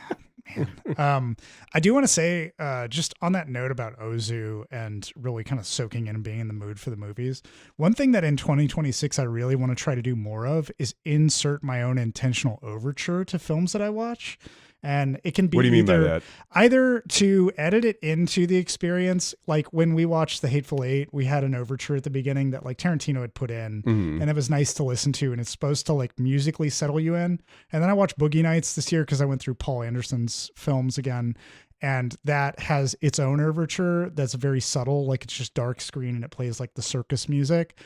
I do want to say, just on that note about Ozu and really kind of soaking in and being in the mood for the movies, one thing that in 2026 I really want to try to do more of is insert my own intentional overture to films that I watch. And it can be what do you mean by that? Either to edit it into the experience, like when we watched The Hateful Eight, we had an overture at the beginning that like Tarantino had put in, and it was nice to listen to, and it's supposed to like musically settle you in. And then I watched Boogie Nights this year because I went through Paul Anderson's films again, and that has its own overture that's very subtle, like it's just dark screen and it plays like the circus music.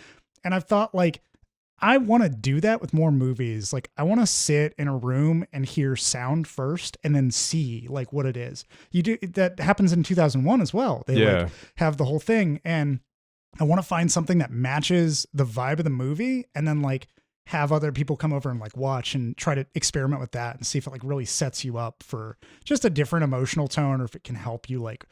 And I've thought like, I want to do that with more movies. Like I want to sit in a room and hear sound first and then see like what it is. That happens in 2001 as well. They like have the whole thing, and I want to find something that matches the vibe of the movie and then like have other people come over and like watch and try to experiment with that and see if it like really sets you up for just a different emotional tone, or if it can help you like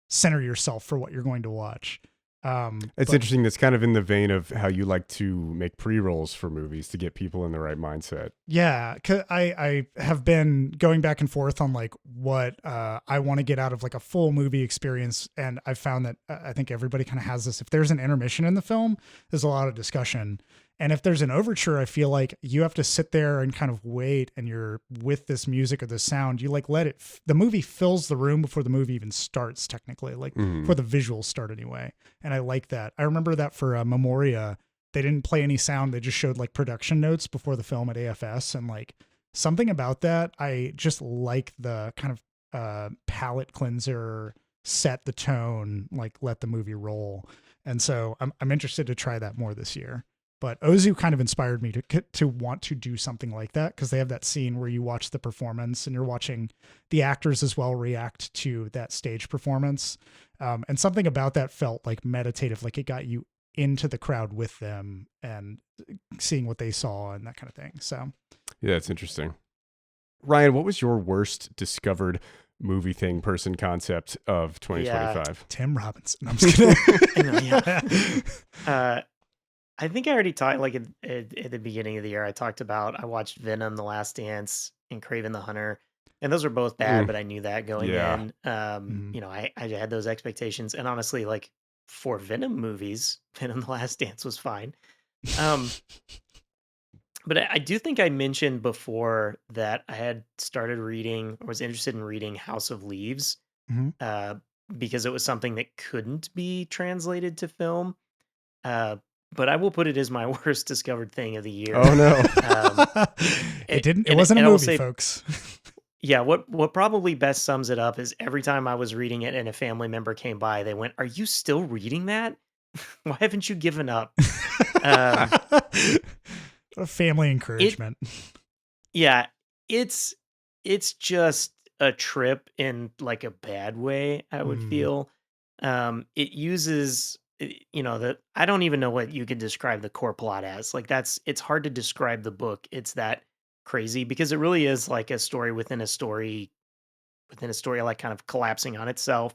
center yourself for what you're going to watch. It's interesting. That's kind of in the vein of how you like to make pre-rolls for movies to get people in the right mindset. Yeah, cause I have been going back and forth on like what I want to get out of like a full movie experience, and I've found that I think everybody kind of has this. If there's an intermission in the film, there's a lot of discussion. And if there's an overture, I feel like you have to sit there and kind of wait, and you're with this music or this sound. You like let it, the movie fills the room before the movie even starts, technically, like before the visuals start anyway. And I like that. I remember that for Memoria, they didn't play any sound. They just showed like production notes before the film at AFS. And like something about that, I just like the kind of palate cleanser, set the tone, like let the movie roll. And so I'm interested to try that more this year. But Ozu kind of inspired me to want to do something like that, because they have that scene where you watch the performance and you're watching the actors as well react to that stage performance. And something about that felt like meditative, like it got you into the crowd with them and seeing what they saw and that kind of thing. So, yeah, it's interesting. Ryan, what was your worst discovered movie thing person concept of 2025? Yeah. Tim Robinson. I'm just kidding. I think I already talked, like at the beginning of the year, I watched Venom, The Last Dance, and Kraven the Hunter. And those were both bad, but I knew that going in. I had those expectations. And honestly, like for Venom movies, Venom, The Last Dance was fine. But I do think I mentioned before that I had started reading, or was interested in reading, House of Leaves, because it was something that couldn't be translated to film. But I will put it as my worst discovered thing of the year. Oh no! It wasn't a movie, folks. Yeah, what probably best sums it up is every time I was reading it and a family member came by, they went, "Are you still reading that? Why haven't you given up?" A family encouragement. It's just a trip in like a bad way, I would feel. It uses, that I don't even know what you could describe the core plot as. Like it's hard to describe the book. It's that crazy because it really is like a story within a story, like kind of collapsing on itself.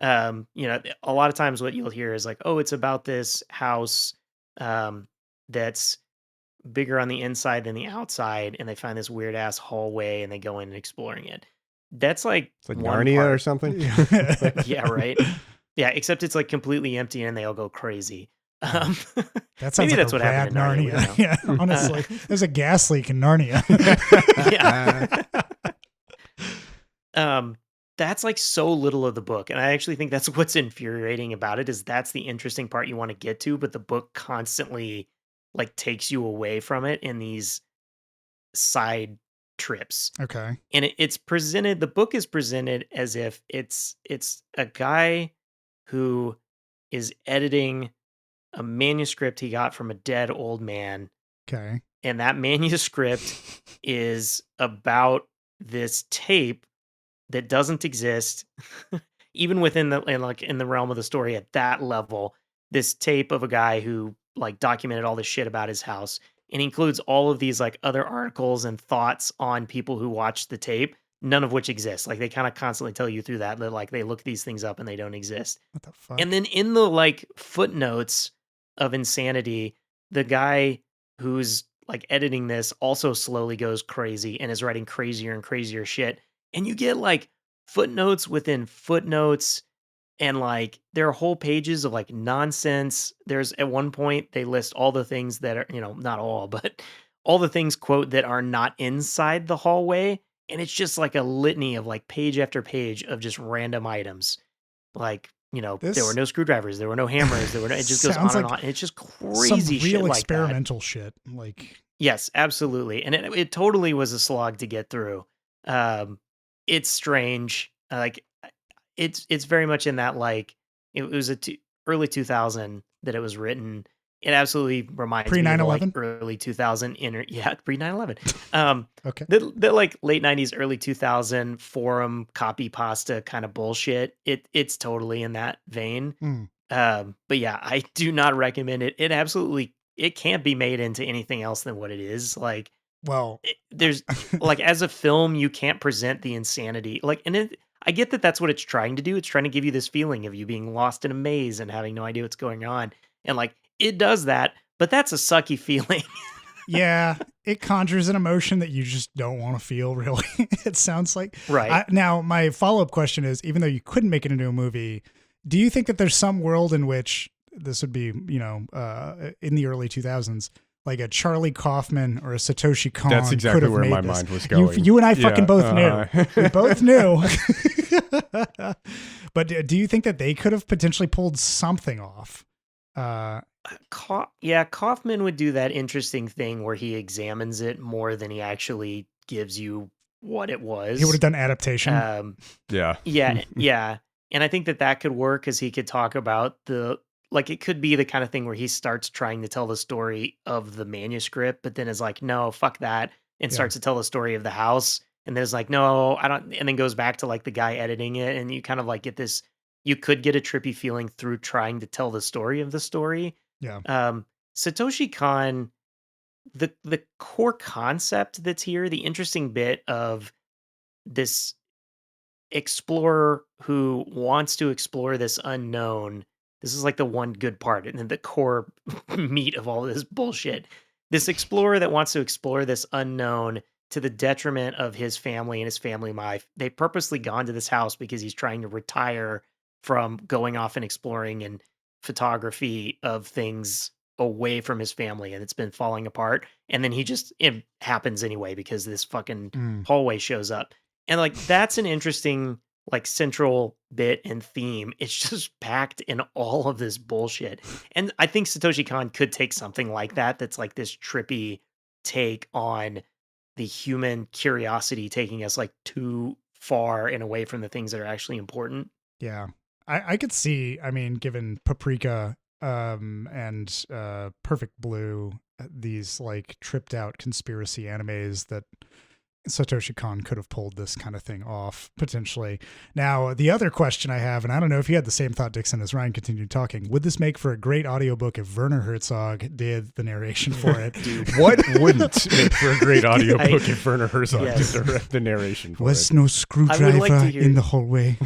You know, a lot of times what you'll hear is like, oh, it's about this house that's bigger on the inside than the outside, and they find this weird ass hallway and they go in and exploring it. That's like It's like one Narnia part. or something. Yeah, right. Yeah, except it's like completely empty and they all go crazy. Um, That sounds maybe like that's a what rad happened in Narnia. We don't Narnia. know. Yeah, honestly, there's a gas leak in Narnia. Yeah. That's like so little of the book, and I actually think that's what's infuriating about it is that's the interesting part you want to get to, but the book constantly like takes you away from it in these side trips. Okay. And it's presented, the book is presented as if it's a guy who is editing a manuscript he got from a dead old man, Okay. and that manuscript is about this tape that doesn't exist even within the in the realm of the story at that level. This tape of a guy who like documented all this shit about his house, and includes all of these like other articles and thoughts on people who watched the tape, none of which exist. Like they kind of constantly tell you through that like they look these things up and they don't exist. What the fuck? And then in the like footnotes of Insanity, the guy who's like editing this also slowly goes crazy and is writing crazier and crazier shit. And you get like footnotes within footnotes, and like there are whole pages of like nonsense. There's at one point they list all the things that are, you know, not all, but all the things quote that are not inside the hallway. And it's just like a litany of like page after page of just random items. Like, you know, there were no screwdrivers, there were no hammers, there were no, it just goes on and on. And it's just crazy some shit real like experimental shit. Like, yes, absolutely. And it totally was a slog to get through. It's strange. Like it's very much in that like it was early 2000 that it was written. It absolutely reminds pre me of the, 9/11. like early 2000 pre 9/11. Okay. The like late 90s, early 2000 forum copy pasta kind of bullshit. It's totally in that vein. But yeah, I do not recommend it. It absolutely it can't be made into anything else than what it is. Like, Well, there's like as a film, you can't present the insanity. Like, and I get that that's what it's trying to do. It's trying to give you this feeling of you being lost in a maze and having no idea what's going on. And like it does that, but that's a sucky feeling. yeah, it conjures an emotion that you just don't want to feel, really. It sounds like. Right. Now, my follow-up question is, even though you couldn't make it into a movie, do you think that there's some world in which this would be, you know, in the early 2000s, like a Charlie Kaufman or a Satoshi Kon? That's exactly where my mind was going. You and I fucking both knew. We both knew. But do you think that they could have potentially pulled something off? Yeah, Kaufman would do that interesting thing where he examines it more than he actually gives you what it was. He would have done adaptation. Yeah. And I think that could work because he could talk about it could be the kind of thing where he starts trying to tell the story of the manuscript, but then is like, no, fuck that, and starts to tell the story of the house. And then is like, no, I don't, and then goes back to like the guy editing it. And you kind of like get this, you could get a trippy feeling through trying to tell the story of the story. Yeah. Satoshi Kon, the core concept that's here, the interesting bit of this explorer who wants to explore this unknown. This is like the one good part and then the core meat of all this bullshit. This explorer that wants to explore this unknown to the detriment of his family and his family life. They've purposely gone to this house because he's trying to retire from going off and exploring and photography of things away from his family, and it's been falling apart. And then it happens anyway because this fucking hallway shows up. And like that's an interesting like central bit and theme. It's just packed in all of this bullshit. And I think Satoshi Kon could take something like that that's like this trippy take on the human curiosity taking us like too far and away from the things that are actually important. Yeah. I could see, I mean, given Paprika and Perfect Blue, these like tripped out conspiracy animes that Satoshi Kon could have pulled this kind of thing off, potentially. Now, the other question I have, and I don't know if you had the same thought, Dixon, as Ryan continued talking, would this make for a great audiobook if Werner Herzog did the narration for it? Dude, what wouldn't make for a great audiobook if Werner Herzog did the narration for it? Was no screwdriver in the hallway?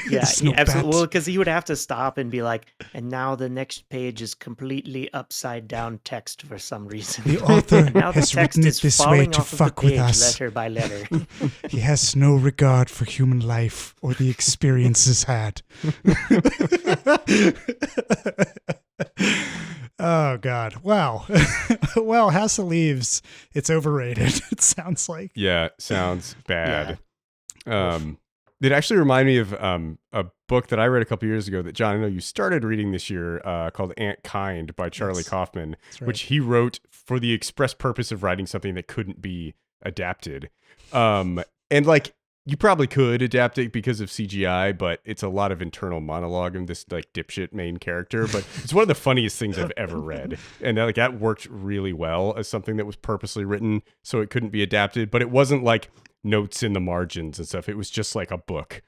Yeah, absolutely. Well, because he would have to stop and be like, and now the next page is completely upside down text for some reason. The author has written it this way to fuck with us. Letter by letter. He has no regard for human life or the experiences had. Oh, God. Wow. Well, House of Leaves, it's overrated, it sounds like. Yeah, sounds bad. Yeah. It actually reminded me of a book that I read a couple years ago that, John, I know you started reading this year called Ant Kind by Charlie Kaufman, which he wrote for the express purpose of writing something that couldn't be adapted. And like, you probably could adapt it because of CGI, but it's a lot of internal monologue in this like dipshit main character. But it's one of the funniest things I've ever read. And that worked really well as something that was purposely written so it couldn't be adapted. But it wasn't like notes in the margins and stuff. It was just like a book,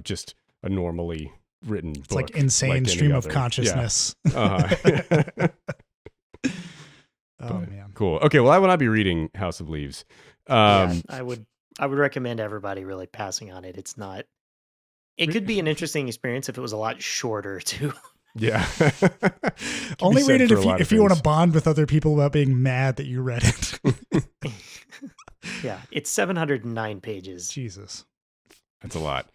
just a normally written book. It's like insane stream of consciousness. Yeah. Oh, man. Cool. Okay, well, I will not be reading House of Leaves. I would recommend everybody really passing on it. It's not. It could be an interesting experience if it was a lot shorter too. Yeah. Only read it if you want to bond with other people about being mad that you read it. Yeah, it's 709 pages. Jesus, that's a lot.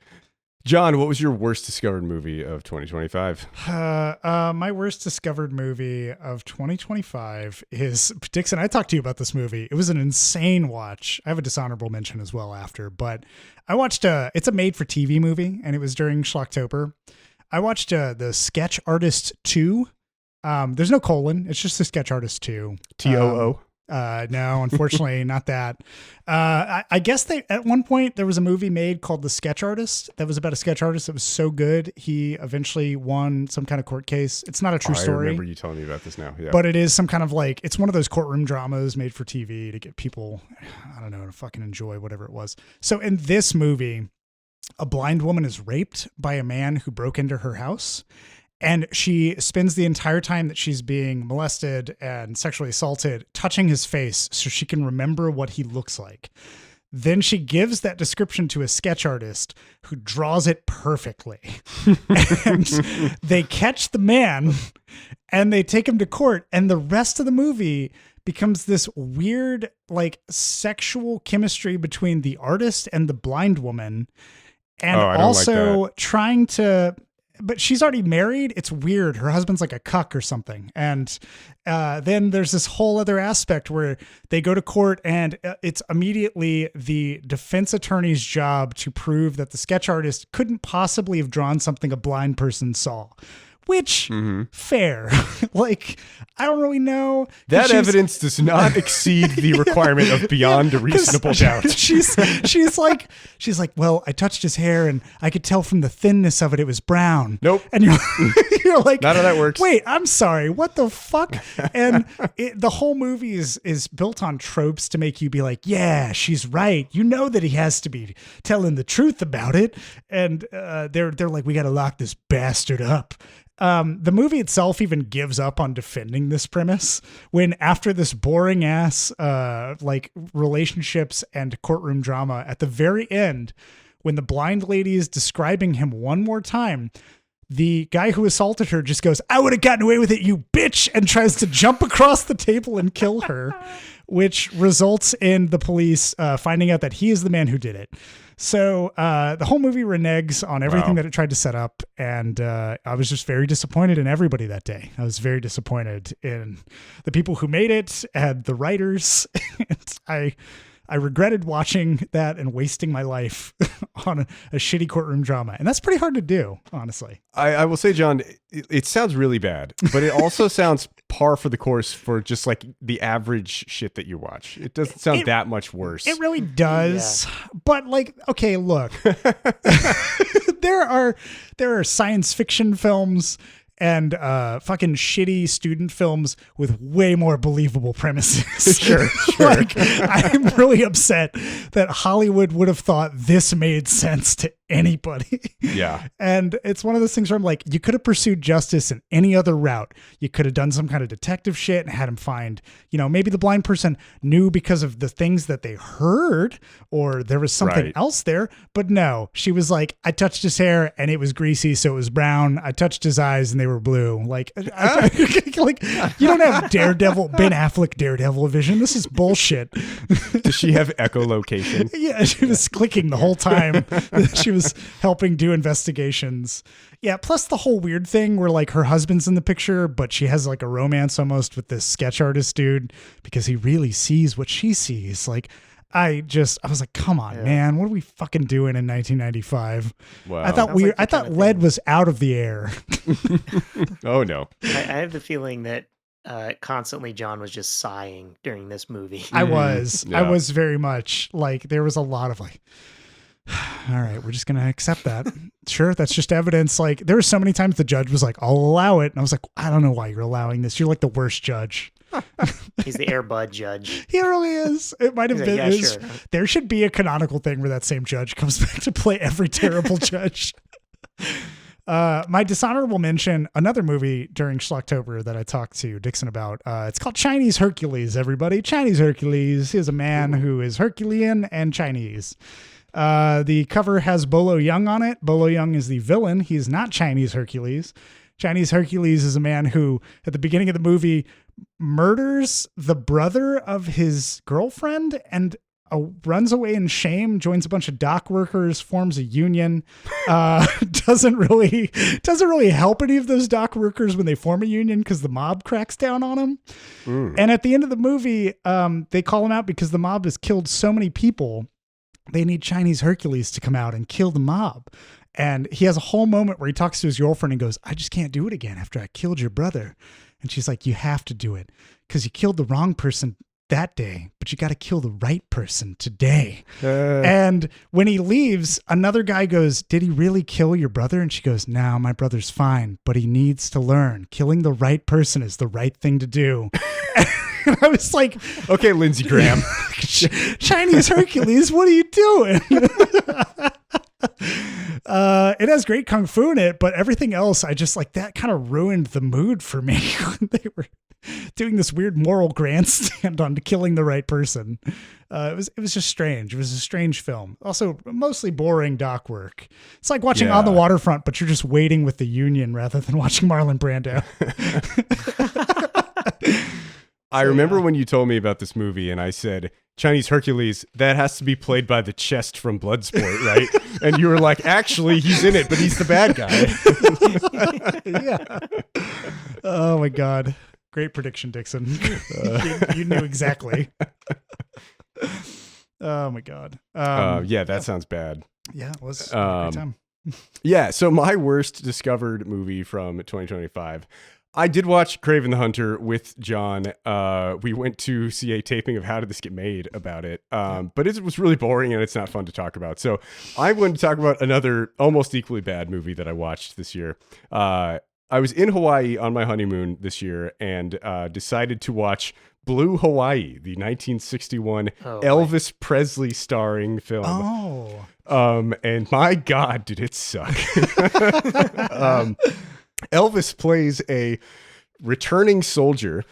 John, what was your worst discovered movie of 2025? My worst discovered movie of 2025 is Dixon. I talked to you about this movie. It was an insane watch. I have a dishonorable mention as well after, but I watched it's a made for TV movie and it was during Schlocktober. I watched the Sketch Artist 2. There's no colon. It's just the Sketch Artist 2. TOO. No, unfortunately not that. I guess at one point there was a movie made called The Sketch Artist that was about a sketch artist that was so good he eventually won some kind of court case. It's not a true story. I remember you telling me about this now. Yeah. But it is some kind of like, it's one of those courtroom dramas made for TV to get people, I don't know, to fucking enjoy whatever it was. So in this movie, a blind woman is raped by a man who broke into her house. And she spends the entire time that she's being molested and sexually assaulted touching his face so she can remember what he looks like. Then she gives that description to a sketch artist who draws it perfectly. And they catch the man and they take him to court. And the rest of the movie becomes this weird, like, sexual chemistry between the artist and the blind woman. And also like trying to... But she's already married. It's weird. Her husband's like a cuck or something. And then there's this whole other aspect where they go to court and it's immediately the defense attorney's job to prove that the sketch artist couldn't possibly have drawn something a blind person saw. Which, fair. Like, I don't really know. That evidence does not exceed the requirement of beyond a reasonable doubt. She's like, well, I touched his hair and I could tell from the thinness of it, it was brown. Nope. And you're like, not how that works. Wait, I'm sorry. What the fuck? And the whole movie is built on tropes to make you be like, yeah, she's right. You know that he has to be telling the truth about it. And they're like, we got to lock this bastard up. The movie itself even gives up on defending this premise when after this boring ass, like relationships and courtroom drama at the very end, when the blind lady is describing him one more time, the guy who assaulted her just goes, I would have gotten away with it, you bitch, and tries to jump across the table and kill her, which results in the police finding out that he is the man who did it. So the whole movie reneges on everything that it tried to set up. And I was just very disappointed in everybody that day. I was very disappointed in the people who made it and the writers. I regretted watching that and wasting my life on a shitty courtroom drama. And that's pretty hard to do, honestly. I will say, John, it sounds really bad, but it also sounds par for the course for just like the average shit that you watch. It doesn't sound that much worse. It really does. Yeah. But like, okay, look, there are science fiction films and fucking shitty student films with way more believable premises. Sure. Like, I'm really upset that Hollywood would have thought this made sense to anybody. Yeah. And it's one of those things where I'm like, you could have pursued justice in any other route. You could have done some kind of detective shit and had him find, maybe the blind person knew because of the things that they heard, or there was something else there. But no, she was like, I touched his hair and it was greasy, so it was brown. I touched his eyes and they were blue. Like, like, you don't have Ben Affleck Daredevil vision. This is bullshit. Does she have echolocation? Yeah, she was clicking the whole time. She was helping do investigations. Yeah, plus the whole weird thing where like her husband's in the picture, but she has like a romance almost with this sketch artist dude because he really sees what she sees. Like, I was like, come on, man, what are we fucking doing in 1995? Wow. I thought lead was out of the air. Oh no. I have the feeling that constantly John was just sighing during this movie. I was very much like, there was a lot of like, all right, we're just going to accept that. Sure, that's just evidence. Like, there were so many times the judge was like, I'll allow it. And I was like, I don't know why you're allowing this. You're like the worst judge. He's the Air Bud judge. He really is. It might have been. Like, yeah, sure. There should be a canonical thing where that same judge comes back to play every terrible judge. My dishonorable mention, another movie during Schlocktober that I talked to Dixon about. It's called Chinese Hercules, everybody. Chinese Hercules is a man who is Herculean and Chinese. The cover has Bolo Young on it. Bolo Young is the villain. He is not Chinese Hercules. Chinese Hercules is a man who, at the beginning of the movie, murders the brother of his girlfriend and runs away in shame, joins a bunch of dock workers, forms a union. Doesn't really help any of those dock workers when they form a union because the mob cracks down on them. And at the end of the movie, they call him out because the mob has killed so many people. They need Chinese Hercules to come out and kill the mob. And he has a whole moment where he talks to his girlfriend and goes, I just can't do it again after I killed your brother. And she's like, you have to do it because you killed the wrong person that day, but you got to kill the right person today. And when he leaves, another guy goes, did he really kill your brother? And she goes, no, my brother's fine, but he needs to learn. Killing the right person is the right thing to do. And I was like, okay, Lindsey Graham. Chinese Hercules, what are you doing? It has great kung fu in it, but everything else, I just like that kind of ruined the mood for me when they were doing this weird moral grandstand on killing the right person. It was just strange. It was a strange film. Also, mostly boring dock work. It's like watching On the Waterfront, but you're just waiting with the union rather than watching Marlon Brando. I remember when you told me about this movie and I said, Chinese Hercules, that has to be played by the chest from Bloodsport, right? And you were like, actually, he's in it, but he's the bad guy. Yeah. Oh, my God. Great prediction, Dixon. You knew exactly. Oh, my God. Yeah, that sounds bad. Yeah, it was a great time. Yeah, so my worst discovered movie from 2025. I did watch Kraven the Hunter with John. We went to see a taping of How Did This Get Made about it. But it was really boring and it's not fun to talk about. So I'm going to talk about another almost equally bad movie that I watched this year. I was in Hawaii on my honeymoon this year and decided to watch Blue Hawaii, the 1961 Elvis Presley starring film. Oh. And my God, did it suck. Elvis plays a returning soldier.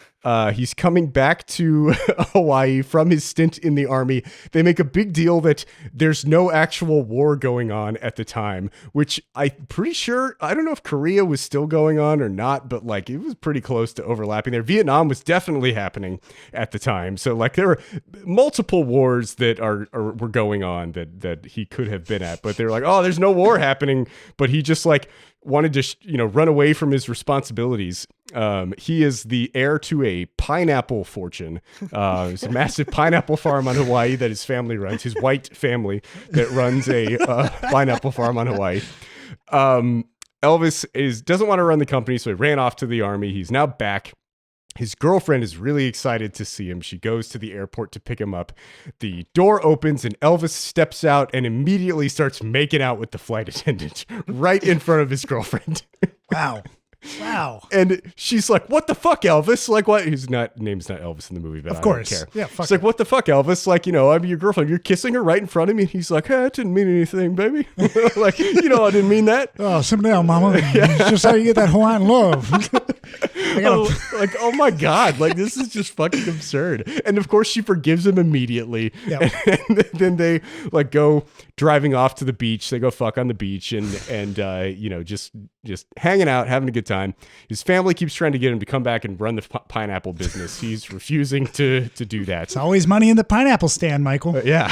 He's coming back to Hawaii from his stint in the army. They make a big deal that there's no actual war going on at the time, which I'm pretty sure, I don't know if Korea was still going on or not, but like it was pretty close to overlapping there. Vietnam was definitely happening at the time. So like there were multiple wars that were going on that he could have been at, but they're like, oh, there's no war happening. But he just like wanted to, run away from his responsibilities. He is the heir to a pineapple fortune. It's a massive pineapple farm on Hawaii that his family runs, his white family that runs a pineapple farm on Hawaii. Elvis doesn't want to run the company, so he ran off to the army. He's now back. His girlfriend is really excited to see him. She goes to the airport to pick him up. The door opens and Elvis steps out and immediately starts making out with the flight attendant right in front of his girlfriend. Wow. Wow. And she's like, what the fuck, Elvis? Like, what? His name's not Elvis in the movie, but of course. I don't care. Yeah, fuck She's like, what the fuck, Elvis? Like, I'm your girlfriend. You're kissing her right in front of me. And he's like, hey, I didn't mean anything, baby. Like, I didn't mean that. Oh, simmer down, mama. It's just how you get that Hawaiian love. Oh my God. Like, this is just fucking absurd. And of course she forgives him immediately. Yep. And then they like go driving off to the beach. They go fuck on the beach and just hanging out, having a good time. His family keeps trying to get him to come back and run the pineapple business. He's refusing to do that. It's always money in the pineapple stand, Michael. Yeah.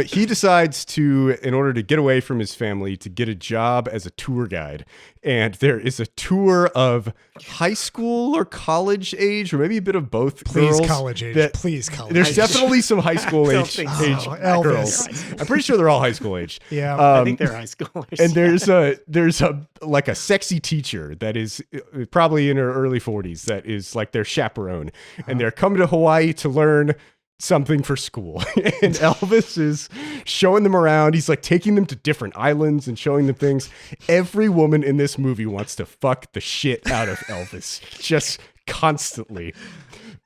He decides to, in order to get away from his family, to get a job as a tour guide. And there is a tour of high school or college age, or maybe a bit of both. Please, girls college age. Please, college There's age. definitely some high school age girls. I'm pretty sure they're all high school age. Yeah, I think they're high schoolers. And there's a sexy teacher that is probably in her early 40s that is like their chaperone, and they're coming to Hawaii to learn something for school. And Elvis is showing them around. He's like taking them to different islands and showing them things. Every woman in this movie wants to fuck the shit out of Elvis, just constantly.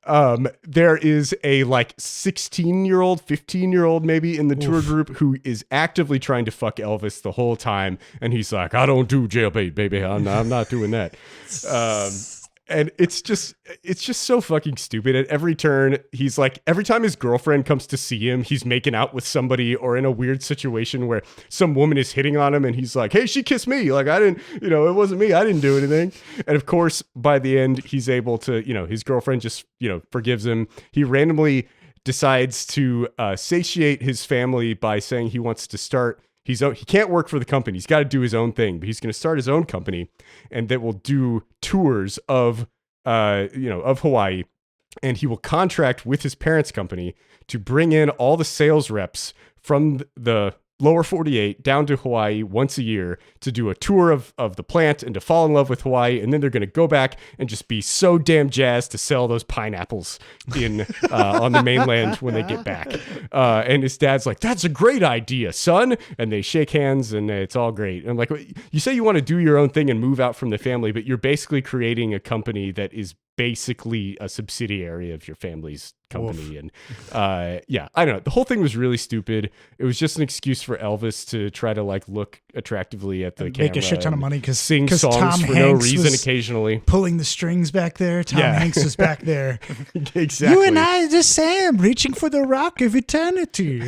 There is a like 16-year-old, 15-year-old maybe in the tour group who is actively trying to fuck Elvis the whole time. And he's like, I don't do jailbait, baby. I'm not doing that. And it's just so fucking stupid. At every turn, he's like, every time his girlfriend comes to see him, he's making out with somebody or in a weird situation where some woman is hitting on him and he's like, hey, she kissed me. Like, I didn't, it wasn't me. I didn't do anything. And of course, by the end, he's able to, his girlfriend just, forgives him. He randomly decides to satiate his family by saying he wants to start he can't work for the company. He's got to do his own thing, but he's going to start his own company, and that will do tours of Hawaii, and he will contract with his parents' company to bring in all the sales reps from the lower 48 down to Hawaii once a year to do a tour of the plant and to fall in love with Hawaii. And then they're going to go back and just be so damn jazzed to sell those pineapples in on the mainland when they get back. And his dad's like, that's a great idea, son. And they shake hands and it's all great. And I'm like, you say you want to do your own thing and move out from the family, but you're basically creating a company that is basically a subsidiary of your family's company. Oof. And I don't know. The whole thing was really stupid. It was just an excuse for Elvis to try to like look attractively at the camera, make a shit ton of money because sing songs Tom for Hanks no reason occasionally. Pulling the strings back there. Tom Hanks was back there. Exactly. You and I, the Sam, reaching for the rock of eternity.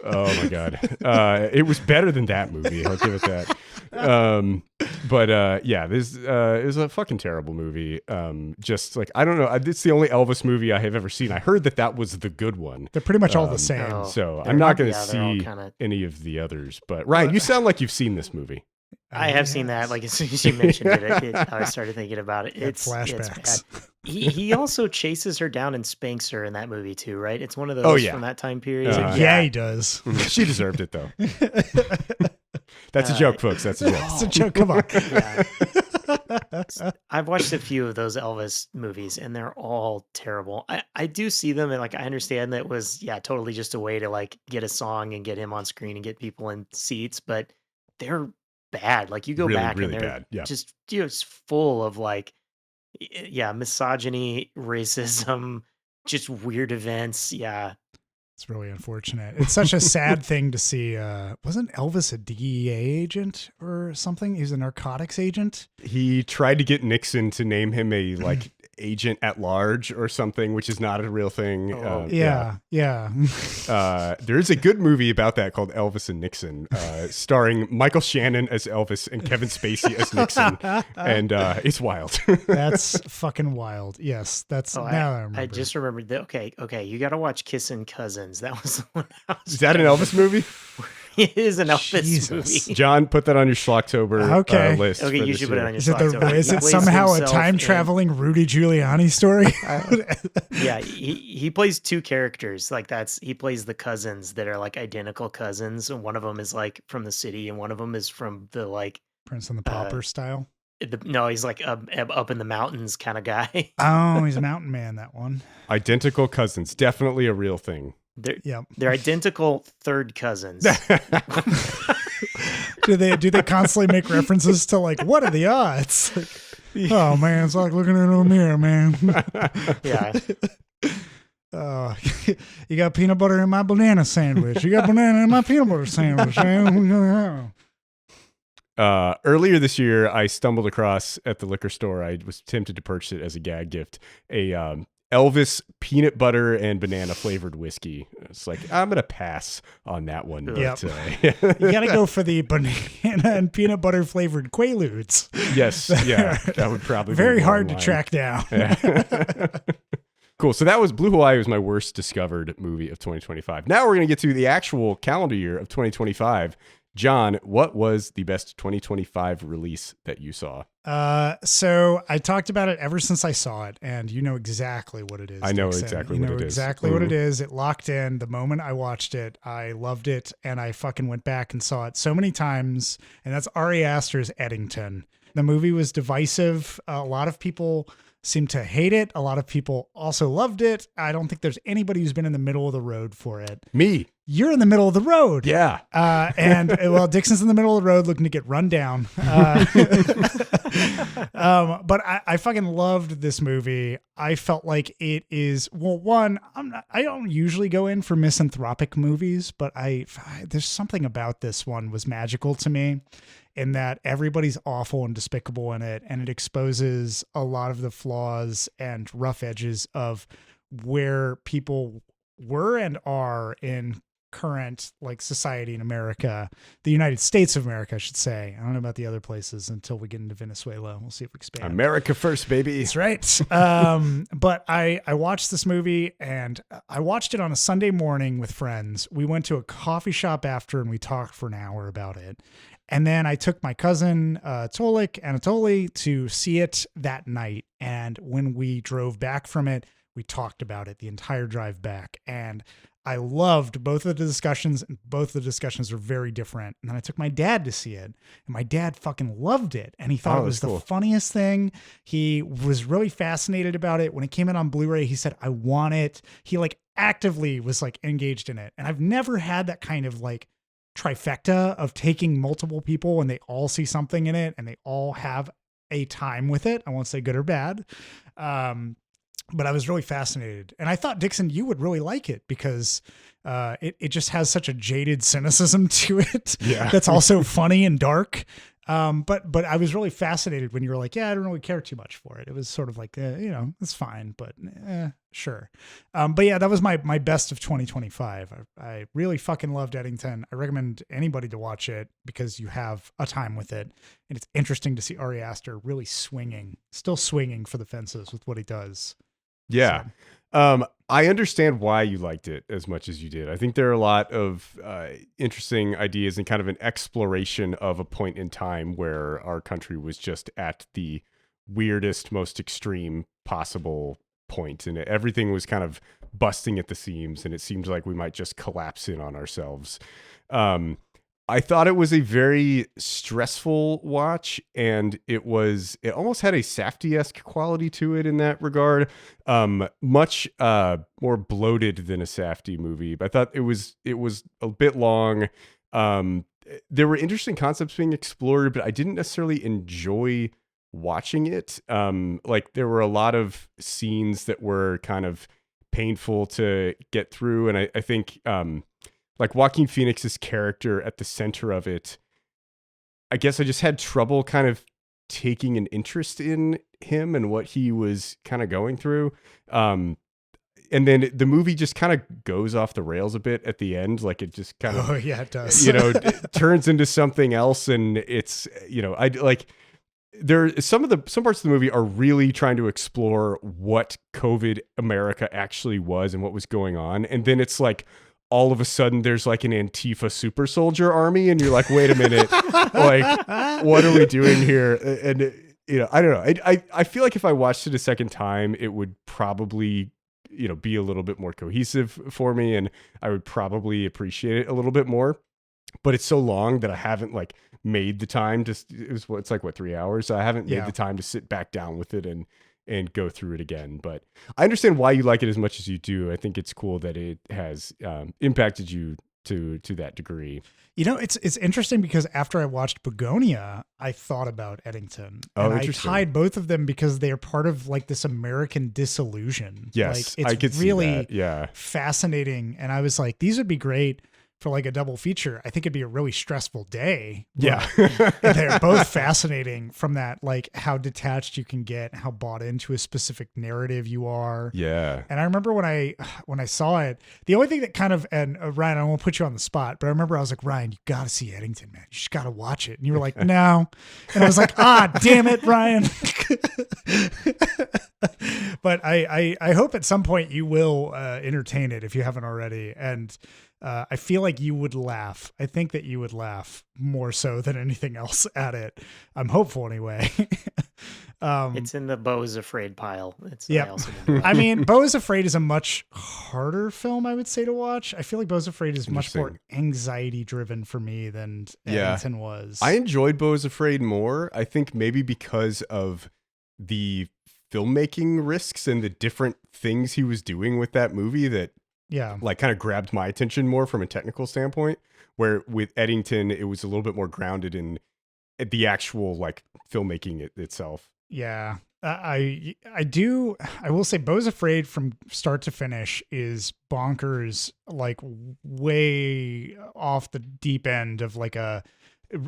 Oh my God. It was better than that movie. I'll give it that. This is a fucking terrible movie. Just like, I don't know. It's the only Elvis movie I have ever seen. I heard that was the good one. They're pretty much all the same. So I'm not going to see any of the others. But Ryan, you sound like you've seen this movie. I have seen that. Like, as soon as you mentioned it, I started thinking about it. It's flashbacks. It's bad. He also chases her down and spanks her in that movie too, right? It's one of those from that time period. Yeah, he does. She deserved it though. That's a joke, folks. That's a joke. That's a joke. Come on. Yeah. I've watched a few of those Elvis movies, and they're all terrible. I do see them, and like I understand that was totally just a way to like get a song and get him on screen and get people in seats, but they're bad. Like you go really, back really and they're bad. just just full of like misogyny, racism, just weird events. Yeah. It's really unfortunate. It's such a sad thing to see. Wasn't Elvis a DEA agent or something? He was a narcotics agent. He tried to get Nixon to name him a like agent at large or something, which is not a real thing. Yeah. There is a good movie about that called Elvis and Nixon, starring Michael Shannon as Elvis and Kevin Spacey as Nixon, and it's wild. That's fucking wild. Yes, that's now I remember. I just remembered that. Okay, you got to watch Kissin' Cousins. That was the one. Is that an Elvis movie? It is an Elvis movie. John, put that on your Schlocktober list. Okay, you should put it on your Schlocktober. Is it somehow a time-traveling Rudy Giuliani story? Yeah, he plays two characters. Like he plays the cousins that are like identical cousins, and one of them is like from the city, and one of them is from the like Prince and the Pauper style. No, he's like up in the mountains kind of guy. Oh, he's a mountain man. That one. Identical cousins, definitely a real thing. They're identical third cousins. do they constantly make references to like, what are the odds? Like, oh man, it's like looking into a mirror, man. Yeah. You got peanut butter in my banana sandwich. You got banana in my peanut butter sandwich. Earlier this year, I stumbled across at the liquor store. I was tempted to purchase it as a gag gift. A Elvis peanut butter and banana flavored whiskey. It's like, I'm gonna pass on that one. Yep. But, You gotta go for the banana and peanut butter flavored Quaaludes. Yes, yeah, that would probably very be hard to line. track down. Yeah. Cool. So that was Blue Hawaii was my worst discovered movie of 2025. Now we're gonna get to the actual calendar year of 2025. John, what was the best 2025 release that you saw? So I talked about it ever since I saw it, and you know exactly what it is. I know Dixon. exactly you what know it is. exactly what it is. It locked in the moment I watched it. I loved it, and I fucking went back and saw it so many times. And that's Ari Aster's Eddington. The movie was divisive. A lot of people seemed to hate it. A lot of people also loved it. I don't think there's anybody who's been in the middle of the road for it. Me. You're in the middle of the road. Yeah. And well, Dixon's in the middle of the road looking to get run down. But I fucking loved this movie. I felt like it is, well, one, I don't usually go in for misanthropic movies, but there's something about this one was magical to me in that everybody's awful and despicable in it. And it exposes a lot of the flaws and rough edges of where people were and are in current like society in America, the United States of America, I should say. I don't know about the other places until we get into Venezuela. We'll see if we expand. America first, baby. That's right. But I watched this movie and I watched it on a Sunday morning with friends. We went to a coffee shop after and we talked for an hour about it. And then I took my cousin, Anatoly, to see it that night. And when we drove back from it, we talked about it the entire drive back. And I loved both of the discussions, and both of the discussions were very different. And then I took my dad to see it, and my dad fucking loved it. And he thought it was the funniest thing. He was really fascinated about it. When it came out on Blu-ray, he said, I want it. He like actively was like engaged in it. And I've never had that kind of like trifecta of taking multiple people and they all see something in it and they all have a time with it. I won't say good or bad. But I was really fascinated. And I thought, Dixon, you would really like it because it just has such a jaded cynicism to it. Yeah. That's also funny and dark. But I was really fascinated when you were like, yeah, I don't really care too much for it. It was sort of like, it's fine, but sure. But yeah, that was my best of 2025. I really fucking loved Eddington. I recommend anybody to watch it because you have a time with it. And it's interesting to see Ari Aster really still swinging for the fences with what he does. Yeah. So. I understand why you liked it as much as you did. I think there are a lot of interesting ideas and kind of an exploration of a point in time where our country was just at the weirdest, most extreme possible point, and everything was kind of busting at the seams, and it seemed like we might just collapse in on ourselves. I thought it was a very stressful watch, and it almost had a Safdie-esque quality to it in that regard. Much more bloated than a Safdie movie, but I thought it was a bit long. There were interesting concepts being explored, but I didn't necessarily enjoy watching it. Like there were a lot of scenes that were kind of painful to get through, and I think like Joaquin Phoenix's character at the center of it, I guess I just had trouble kind of taking an interest in him and what he was kind of going through. And then the movie just kind of goes off the rails a bit at the end. Like it just kind of, oh yeah, it does, turns into something else. And it's, I like some parts of the movie are really trying to explore what COVID America actually was and what was going on. And then it's like, all of a sudden there's like an Antifa super soldier army and you're like, wait a minute, like what are we doing here? And I don't know. I feel like if I watched it a second time, it would probably, be a little bit more cohesive for me and I would probably appreciate it a little bit more, but it's so long that I haven't like made the time to, it's like what, 3 hours. So I haven't made the time to sit back down with it and go through it again. But I understand why you like it as much as you do. I think it's cool that it has impacted you to that degree. You know, it's interesting because after I watched Begonia, I thought about Eddington. And I tied both of them because they are part of like this American disillusion. Yes, like, I could really see that. Yeah. fascinating. And I was like, these would be great for like a double feature. I think it'd be a really stressful day. Yeah. They're both fascinating from that, like how detached you can get, how bought into a specific narrative you are. Yeah. And I remember when I saw it, the only thing that kind of, and Ryan, I won't put you on the spot, but I remember I was like, Ryan, you got to see Eddington, man. You just got to watch it. And you were like, no. And I was like, damn it, Ryan. But I hope at some point you will entertain it if you haven't already. And I feel like you would laugh. I think that you would laugh more so than anything else at it. I'm hopeful anyway. It's in the Beau is Afraid pile. Yeah. I mean, Beau is Afraid is a much harder film, I would say, to watch. I feel like Beau is Afraid is much more anxiety driven for me than Eddington was. I enjoyed Beau is Afraid more. I think maybe because of the filmmaking risks and the different things he was doing with that movie that like kind of grabbed my attention more from a technical standpoint, where with Eddington, it was a little bit more grounded in the actual like filmmaking itself. Yeah. I will say Beau's Afraid from start to finish is bonkers, like way off the deep end of like a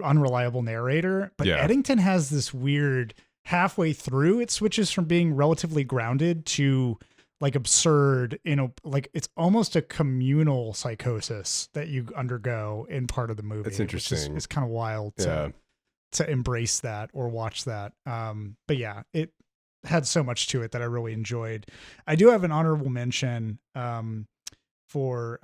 unreliable narrator. But Eddington has this weird halfway through, it switches from being relatively grounded to like absurd, like it's almost a communal psychosis that you undergo in part of the movie. That's interesting. It's kind of wild to embrace that or watch that. But yeah, it had so much to it that I really enjoyed. I do have an honorable mention for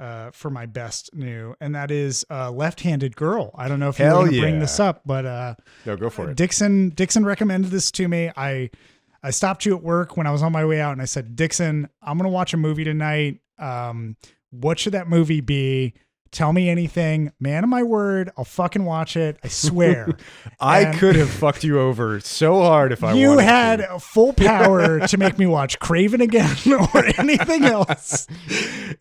my best new, and that is Left-Handed Girl. I don't know if you want to bring this up, but no, go for it. Dixon recommended this to me. I stopped you at work when I was on my way out and I said, Dixon, I'm going to watch a movie tonight. What should that movie be? Tell me anything. Man of my word, I'll fucking watch it. I swear. I could have fucked you over so hard if I wanted to. You had full power to make me watch Craven again or anything else.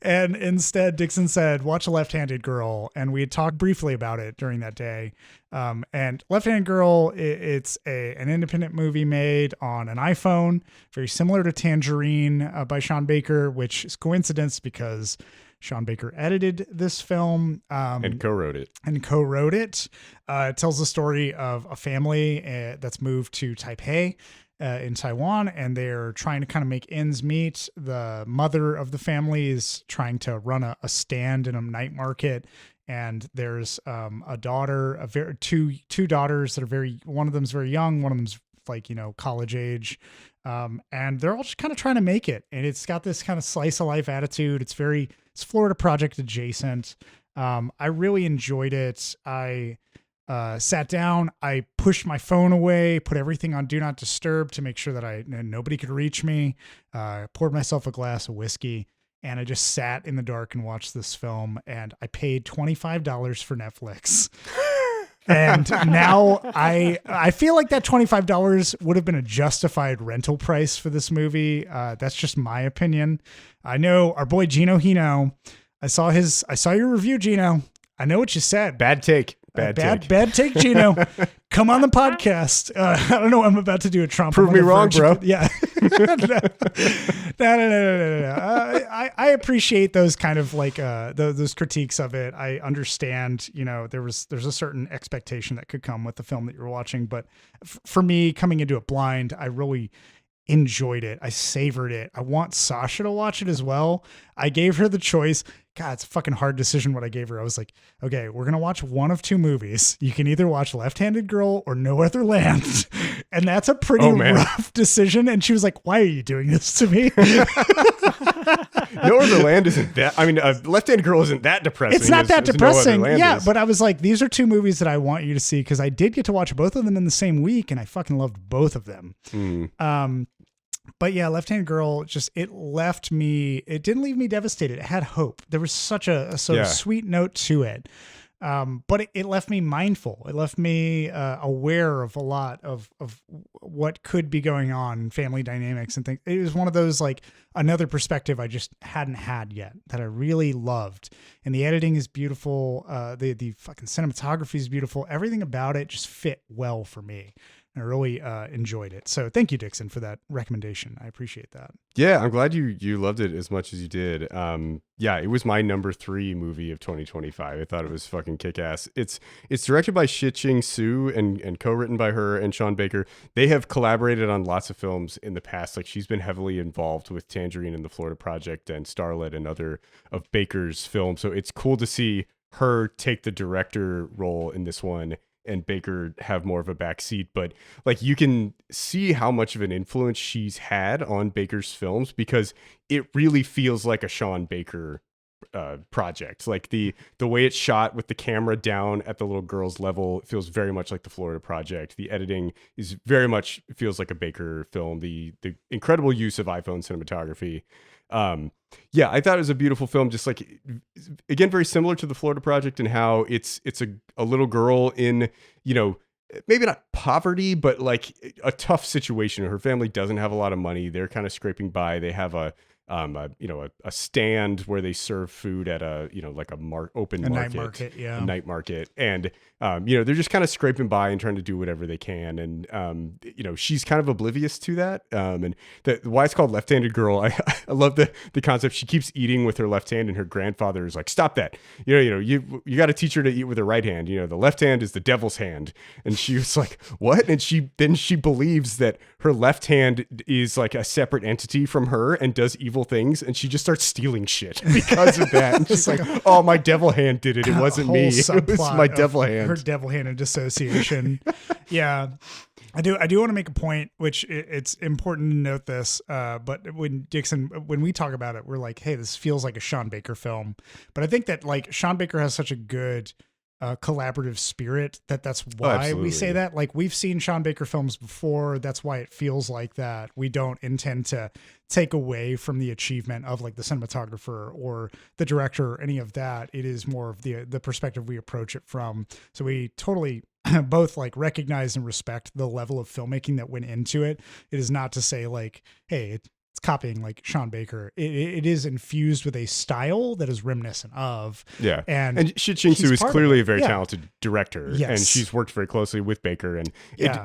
And instead, Dixon said, watch A Left-Handed Girl. And we had talked briefly about it during that day. And Left-Handed Girl, it's an independent movie made on an iPhone, very similar to Tangerine by Sean Baker, which is coincidence because Sean Baker edited this film and co-wrote it. It tells the story of a family that's moved to Taipei in Taiwan, and they're trying to kind of make ends meet. The mother of the family is trying to run a stand in a night market, and there's a daughter, two daughters that are one of them's very young, one of them's like, college age. And they're all just kind of trying to make it. And it's got this kind of slice of life attitude. It's Florida Project adjacent. I really enjoyed it. I sat down, I pushed my phone away, put everything on Do Not Disturb to make sure that nobody could reach me, poured myself a glass of whiskey, and I just sat in the dark and watched this film. And I paid $25 for Netflix. And now I feel like that $25 would have been a justified rental price for this movie. That's just my opinion. I know our boy Gino Hino. I saw your review, Gino. I know what you said. Bad take. Bad take, Gino. Come on the podcast. I don't know. I'm about to do a Trump. Prove me wrong, bro. Yeah. No. I appreciate those kind of like those critiques of it. I understand. There's a certain expectation that could come with the film that you're watching, but for me, coming into it blind, I really enjoyed it. I savored it. I want Sasha to watch it as well. I gave her the choice. God, it's a fucking hard decision what I gave her. I was like, okay, we're going to watch one of two movies. You can either watch Left-Handed Girl or No Other Land. And that's a pretty rough decision. And she was like, why are you doing this to me? No Other Land isn't that, Left-Handed Girl isn't that depressing. It's not that depressing. Yeah, but I was like, these are two movies that I want you to see because I did get to watch both of them in the same week and I fucking loved both of them. But yeah, Left-Handed Girl, it didn't leave me devastated. It had hope. There was such a sort of sweet note to it. But it left me mindful. It left me aware of a lot of what could be going on, family dynamics and things. It was one of those, like, another perspective I just hadn't had yet that I really loved. And the editing is beautiful. The fucking cinematography is beautiful. Everything about it just fit well for me. I really enjoyed it. So thank you, Dixon, for that recommendation. I appreciate that. Yeah, I'm glad you loved it as much as you did. Yeah, it was my number 3 movie of 2025. I thought it was fucking kick-ass. It's directed by Shih-Ching Su and co-written by her and Sean Baker. They have collaborated on lots of films in the past. Like, she's been heavily involved with Tangerine and the Florida Project and Starlet and other of Baker's films. So it's cool to see her take the director role in this one and Baker have more of a back seat. But like, you can see how much of an influence she's had on Baker's films, because it really feels like a Sean Baker project. Like the way it's shot with the camera down at the little girl's level, it feels very much like the Florida Project. The editing is very much feels like a Baker film. The incredible use of iPhone cinematography. Yeah, I thought it was a beautiful film, just like, again, very similar to the Florida Project in how it's a little girl in, you know, maybe not poverty, but like a tough situation. Her family doesn't have a lot of money. They're kind of scraping by. They have a stand where they serve food at a, you know, like open market, night market, yeah, a night market. And, they're just kind of scraping by and trying to do whatever they can. And, she's kind of oblivious to that. And why it's called Left-Handed Girl. I love the concept. She keeps eating with her left hand and her grandfather is like, stop that. You got to teach her to eat with her right hand. The left hand is the devil's hand. And she was like, what? And she believes that her left hand is like a separate entity from her and does evil things, and she just starts stealing shit because of that. And she's like, oh, my devil hand did it. It wasn't me. It was my devil hand. Her devil hand and dissociation. Yeah. I do want to make a point, which it's important to note this, but when we talk about it, we're like, hey, this feels like a Sean Baker film. But I think that, like, Sean Baker has such a good collaborative spirit that's why we say that. Like, we've seen Sean Baker films before. That's why it feels like that. We don't intend to take away from the achievement of, like, the cinematographer or the director or any of that. It is more of the perspective we approach it from. So we totally both, like, recognize and respect the level of filmmaking that went into it. It is not to say, like, hey, it's copying, like, Sean Baker. It is infused with a style that is reminiscent of. Yeah. And Shih-Ching Su is clearly a very talented director. Yes. And she's worked very closely with Baker. And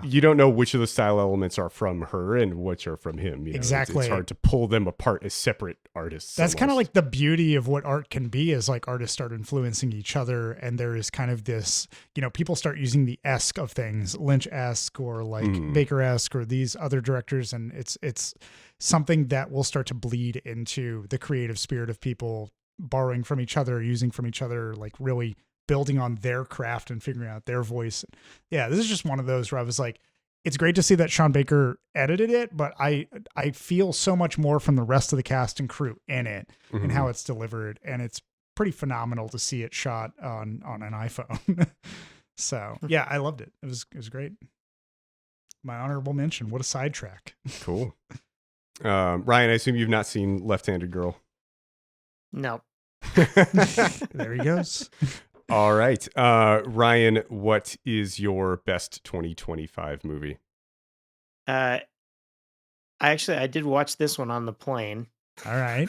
you don't know which of the style elements are from her and which are from him. Exactly. It's hard to pull them apart as separate artists. That's kind of like the beauty of what art can be, is like artists start influencing each other. And there is kind of this, people start using the esque of things, Lynch-esque or like Baker-esque or these other directors. And it's something that will start to bleed into the creative spirit of people borrowing from each other, using from each other, like really building on their craft and figuring out their voice. Yeah, this is just one of those where I was like, it's great to see that Sean Baker edited it, but I feel so much more from the rest of the cast and crew in it and how it's delivered. And it's pretty phenomenal to see it shot on an iPhone. So yeah, I loved it. It was great. My honorable mention. What a sidetrack. Cool. Ryan, I assume you've not seen Left-Handed Girl. No. There he goes. All right. Ryan, what is your best 2025 movie? I did watch this one on the plane. All right.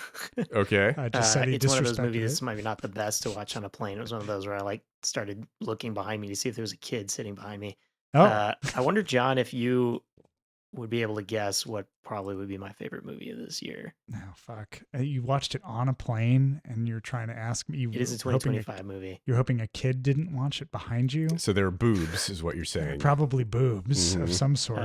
Okay. I just said it's one of those movies that's maybe not the best to watch on a plane. It was one of those where I started looking behind me to see if there was a kid sitting behind me. Oh. I wonder, John, if you would be able to guess what probably would be my favorite movie of this year. Oh, fuck. You watched it on a plane and you're trying to ask me. It is a 2025 movie. You're hoping a kid didn't watch it behind you? So there are boobs, is what you're saying. Probably boobs of some sort.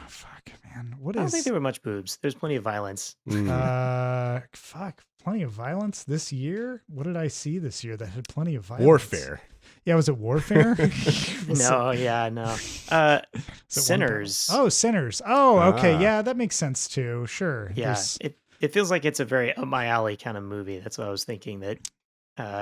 Fuck, man. I don't think there were much boobs. There's plenty of violence. Fuck. Plenty of violence this year? What did I see this year that had plenty of violence? Warfare. Yeah, was it Warfare? No. Sinners. Oh, Sinners. Oh, okay. Yeah, that makes sense too. Sure. Yeah, it feels like it's a very up my alley kind of movie. That's what I was thinking. That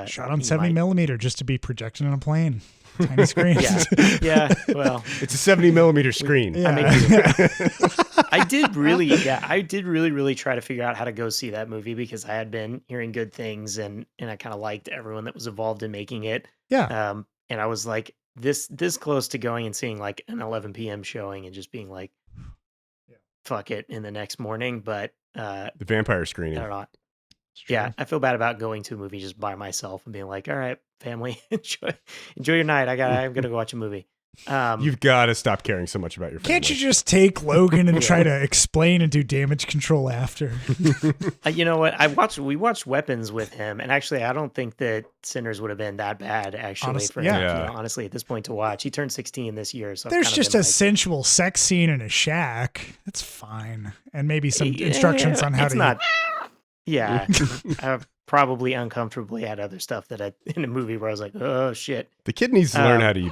shot on 70 millimeter just to be projected on a plane. tiny screens. Yeah. Well, it's a 70 millimeter screen. I did really try to figure out how to go see that movie because I had been hearing good things and I kind of liked everyone that was involved in making it. Yeah. And I was like this close to going and seeing like an 11 p.m. showing and just being like, fuck it in the next morning. But the vampire screening. I don't know. Yeah, I feel bad about going to a movie just by myself and being like, all right, family, enjoy your night. I'm gonna go watch a movie. You've got to stop caring so much about your family. Can't you just take Logan and try to explain and do damage control after? You know what? We watched Weapons with him, and actually, I don't think that Sinners would have been that bad. Actually, for him, honestly, at this point to watch, he turned 16 this year, so there's just a sensual sex scene in a shack. That's fine, and maybe some instructions on how to. Yeah, I've probably uncomfortably had other stuff that in a movie where I was like, oh shit. The kid needs to learn how to eat.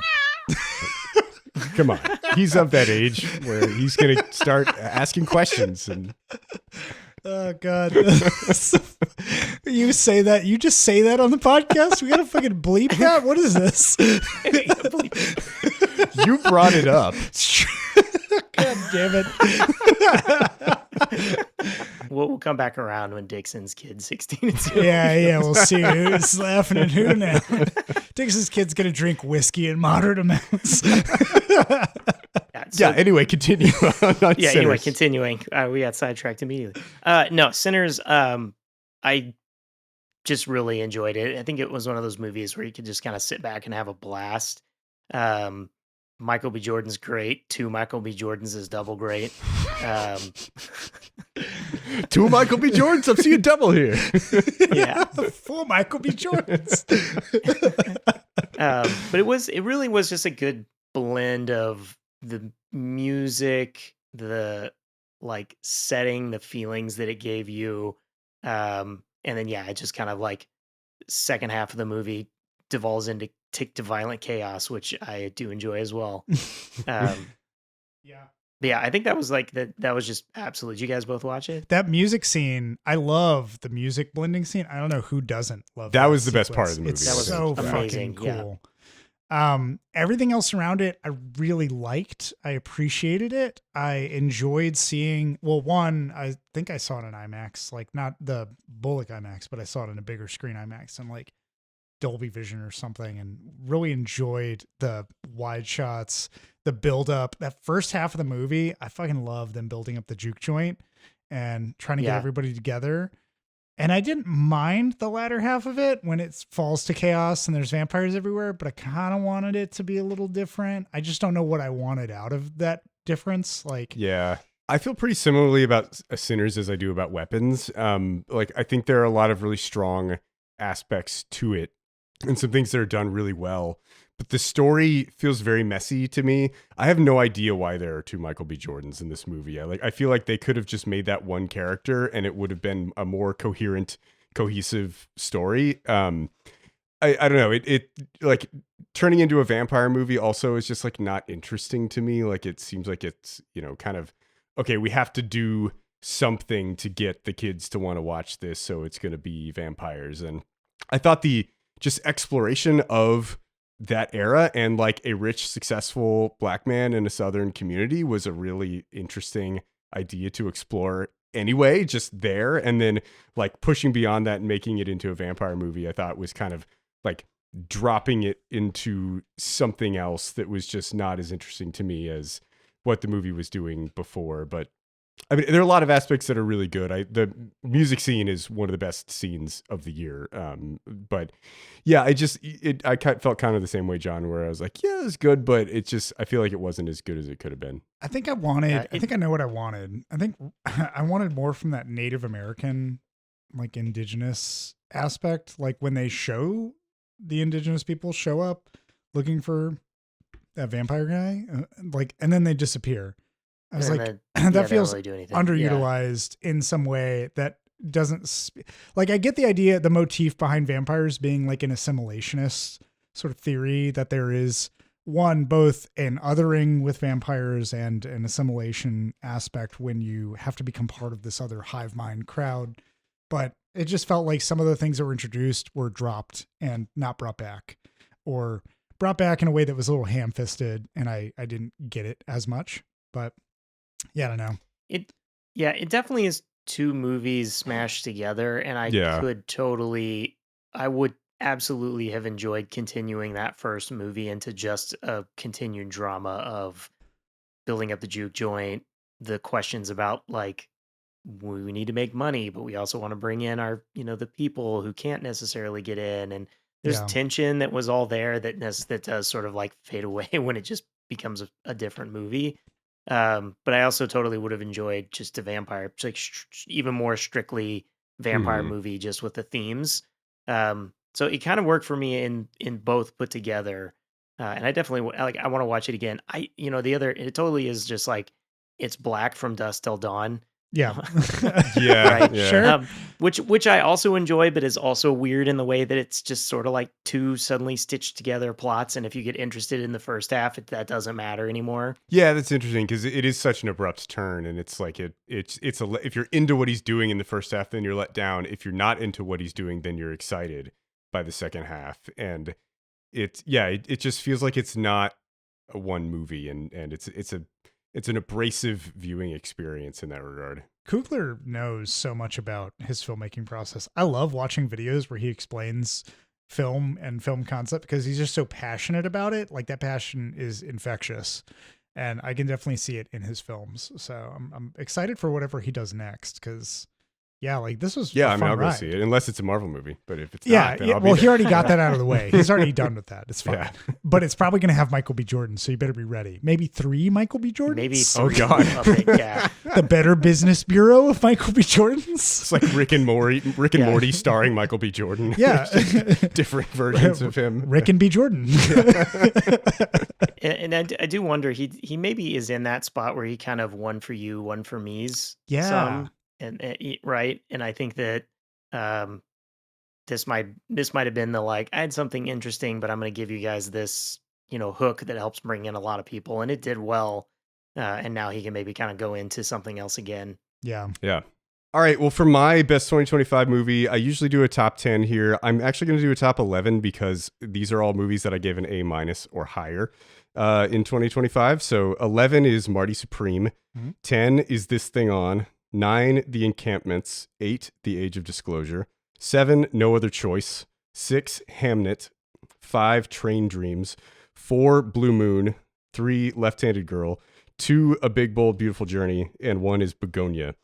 Come on. He's of that age where he's going to start asking questions. And oh, God. You just say that on the podcast? We got to fucking bleep that? What is this? You brought it up. God damn it. We'll come back around when Dixon's kid's 16 and 2. Yeah, we'll see who's laughing at who now. Dixon's kid's going to drink whiskey in moderate amounts. Anyway, continue on Sinners. Anyway, continuing. We got sidetracked immediately. No, Sinners, I just really enjoyed it. I think it was one of those movies where you could just kind of sit back and have a blast. Michael B. Jordan's great. 2 Michael B. Jordans is double great. 2 Michael B. Jordans. I'm seeing double here. Yeah. 4 Michael B. Jordans. But it really was just a good blend of the music, the like setting, the feelings that it gave you. And then, it just kind of like second half of the movie devolves into tick to violent chaos, which I do enjoy as well. I think that was like that was just absolute. Did you guys both watch it? That music scene, I love the music blending scene. I don't know who doesn't love that. That was the best part of the movie. It's so amazing. Fucking cool. Everything else around it, I really liked. I appreciated it. I enjoyed seeing, one, I think I saw it in IMAX, like not the Bullock IMAX, but I saw it in a bigger screen IMAX and like Dolby Vision or something, and really enjoyed the wide shots, the build up. That first half of the movie, I fucking love them building up the juke joint and trying to get everybody together. And I didn't mind the latter half of it when it falls to chaos and there's vampires everywhere, but I kind of wanted it to be a little different. I just don't know what I wanted out of that difference. I feel pretty similarly about Sinners as I do about Weapons. I think there are a lot of really strong aspects to it and some things that are done really well. But the story feels very messy to me. I have no idea why there are 2 Michael B. Jordans in this movie. I feel like they could have just made that one character and it would have been a more cohesive story. I don't know. It like turning into a vampire movie also is just like not interesting to me. Like it seems like it's, kind of, okay, we have to do something to get the kids to want to watch this. So it's going to be vampires. And I thought the just exploration of that era and like a rich, successful Black man in a Southern community was a really interesting idea to explore anyway, just there. And then like pushing beyond that and making it into a vampire movie, I thought was kind of like dropping it into something else that was just not as interesting to me as what the movie was doing before. But I mean, there are a lot of aspects that are really good. The music scene is one of the best scenes of the year. But yeah, I felt kind of the same way, John, where I was like, yeah, it's good, but I feel like it wasn't as good as it could have been. I think I know what I wanted. I think I wanted more from that Native American, like indigenous aspect. Like when they show the indigenous people show up looking for that vampire guy, and then they disappear. I was that feels really underutilized in some way that doesn't I get the idea, the motif behind vampires being like an assimilationist sort of theory that there is both an othering with vampires and an assimilation aspect when you have to become part of this other hive mind crowd. But it just felt like some of the things that were introduced were dropped and not brought back, or brought back in a way that was a little ham-fisted, and I didn't get it as much. But yeah, I don't know. It definitely is two movies smashed together, and I would absolutely have enjoyed continuing that first movie into just a continued drama of building up the juke joint, the questions about like we need to make money, but we also want to bring in our, the people who can't necessarily get in, and there's tension that was all there that does sort of like fade away when it just becomes a different movie. But I also totally would have enjoyed just a vampire, like even more strictly vampire movie, just with the themes. So it kind of worked for me in both put together, and I definitely I want to watch it again. It totally is just like it's black from dusk till dawn. Yeah. Yeah. Right. Yeah. Sure. Which I also enjoy, but is also weird in the way that it's just sort of like two suddenly stitched together plots. And if you get interested in the first half, that doesn't matter anymore. Yeah, that's interesting because it is such an abrupt turn, and it's like if you're into what he's doing in the first half, then you're let down. If you're not into what he's doing, then you're excited by the second half. And it just feels like it's not a one movie, and it's an abrasive viewing experience in that regard. Coogler knows so much about his filmmaking process. I love watching videos where he explains film and film concept because he's just so passionate about it. Like that passion is infectious, and I can definitely see it in his films. So I'm excited for whatever he does next because like this was I'll ride. go see it unless it's a Marvel movie. But if it's not, then I'll be well, there. he already got that out of the way. He's already done with that. It's fine. Yeah. But it's probably going to have Michael B. Jordan, so you better be ready. Maybe 3 Michael B. Jordans. Maybe 3 Oh God. of it, yeah. The Better Business Bureau of Michael B. Jordans. It's like Rick and Morty starring Michael B. Jordan. Yeah. Different versions of him. Rick and B. Jordan. And I do wonder, he maybe is in that spot where he kind of one for you, one for me's. Yeah. Right. And I think that this might have been the like, I had something interesting, but I'm going to give you guys this, hook that helps bring in a lot of people. And it did well. And now he can maybe kind of go into something else again. Yeah. Yeah. All right. Well, for my best 2025 movie, I usually do a top 10 here. I'm actually going to do a top 11 because these are all movies that I gave an A- or higher in 2025. So 11 is Marty Supreme. 10 is This Thing On. 9, The Encampments. 8, The Age of Disclosure. 7, No Other Choice. 6, Hamnet. 5, Train Dreams. 4, Blue Moon. 3, Left-Handed Girl. 2, A Big, Bold, Beautiful Journey. And 1 is Begonia,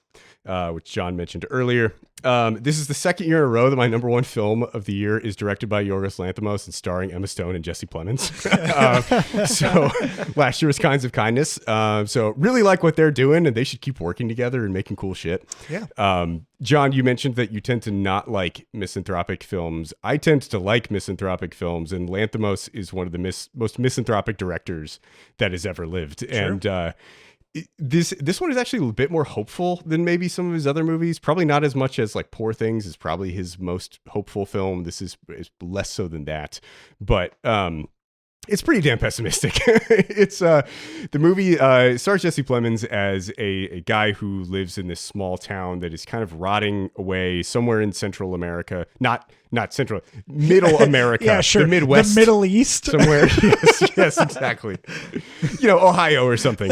which John mentioned earlier. This is the second year in a row that my number one film of the year is directed by Yorgos Lanthimos and starring Emma Stone and Jesse Plemons. So last year was Kinds of Kindness. So really like what they're doing, and they should keep working together and making cool shit. Yeah. John, you mentioned that you tend to not like misanthropic films. I tend to like misanthropic films, and Lanthimos is one of the most misanthropic directors that has ever lived. Sure. And this one is actually a bit more hopeful than maybe some of his other movies. Probably not as much as like Poor Things is probably his most hopeful film. This is less so than that, but it's pretty damn pessimistic. It's the movie stars Jesse Plemons as a guy who lives in this small town that is kind of rotting away somewhere in Central America. Not Central, Middle America. Yeah, sure. The Midwest. The Middle East. Somewhere. Yes, exactly. Ohio or something,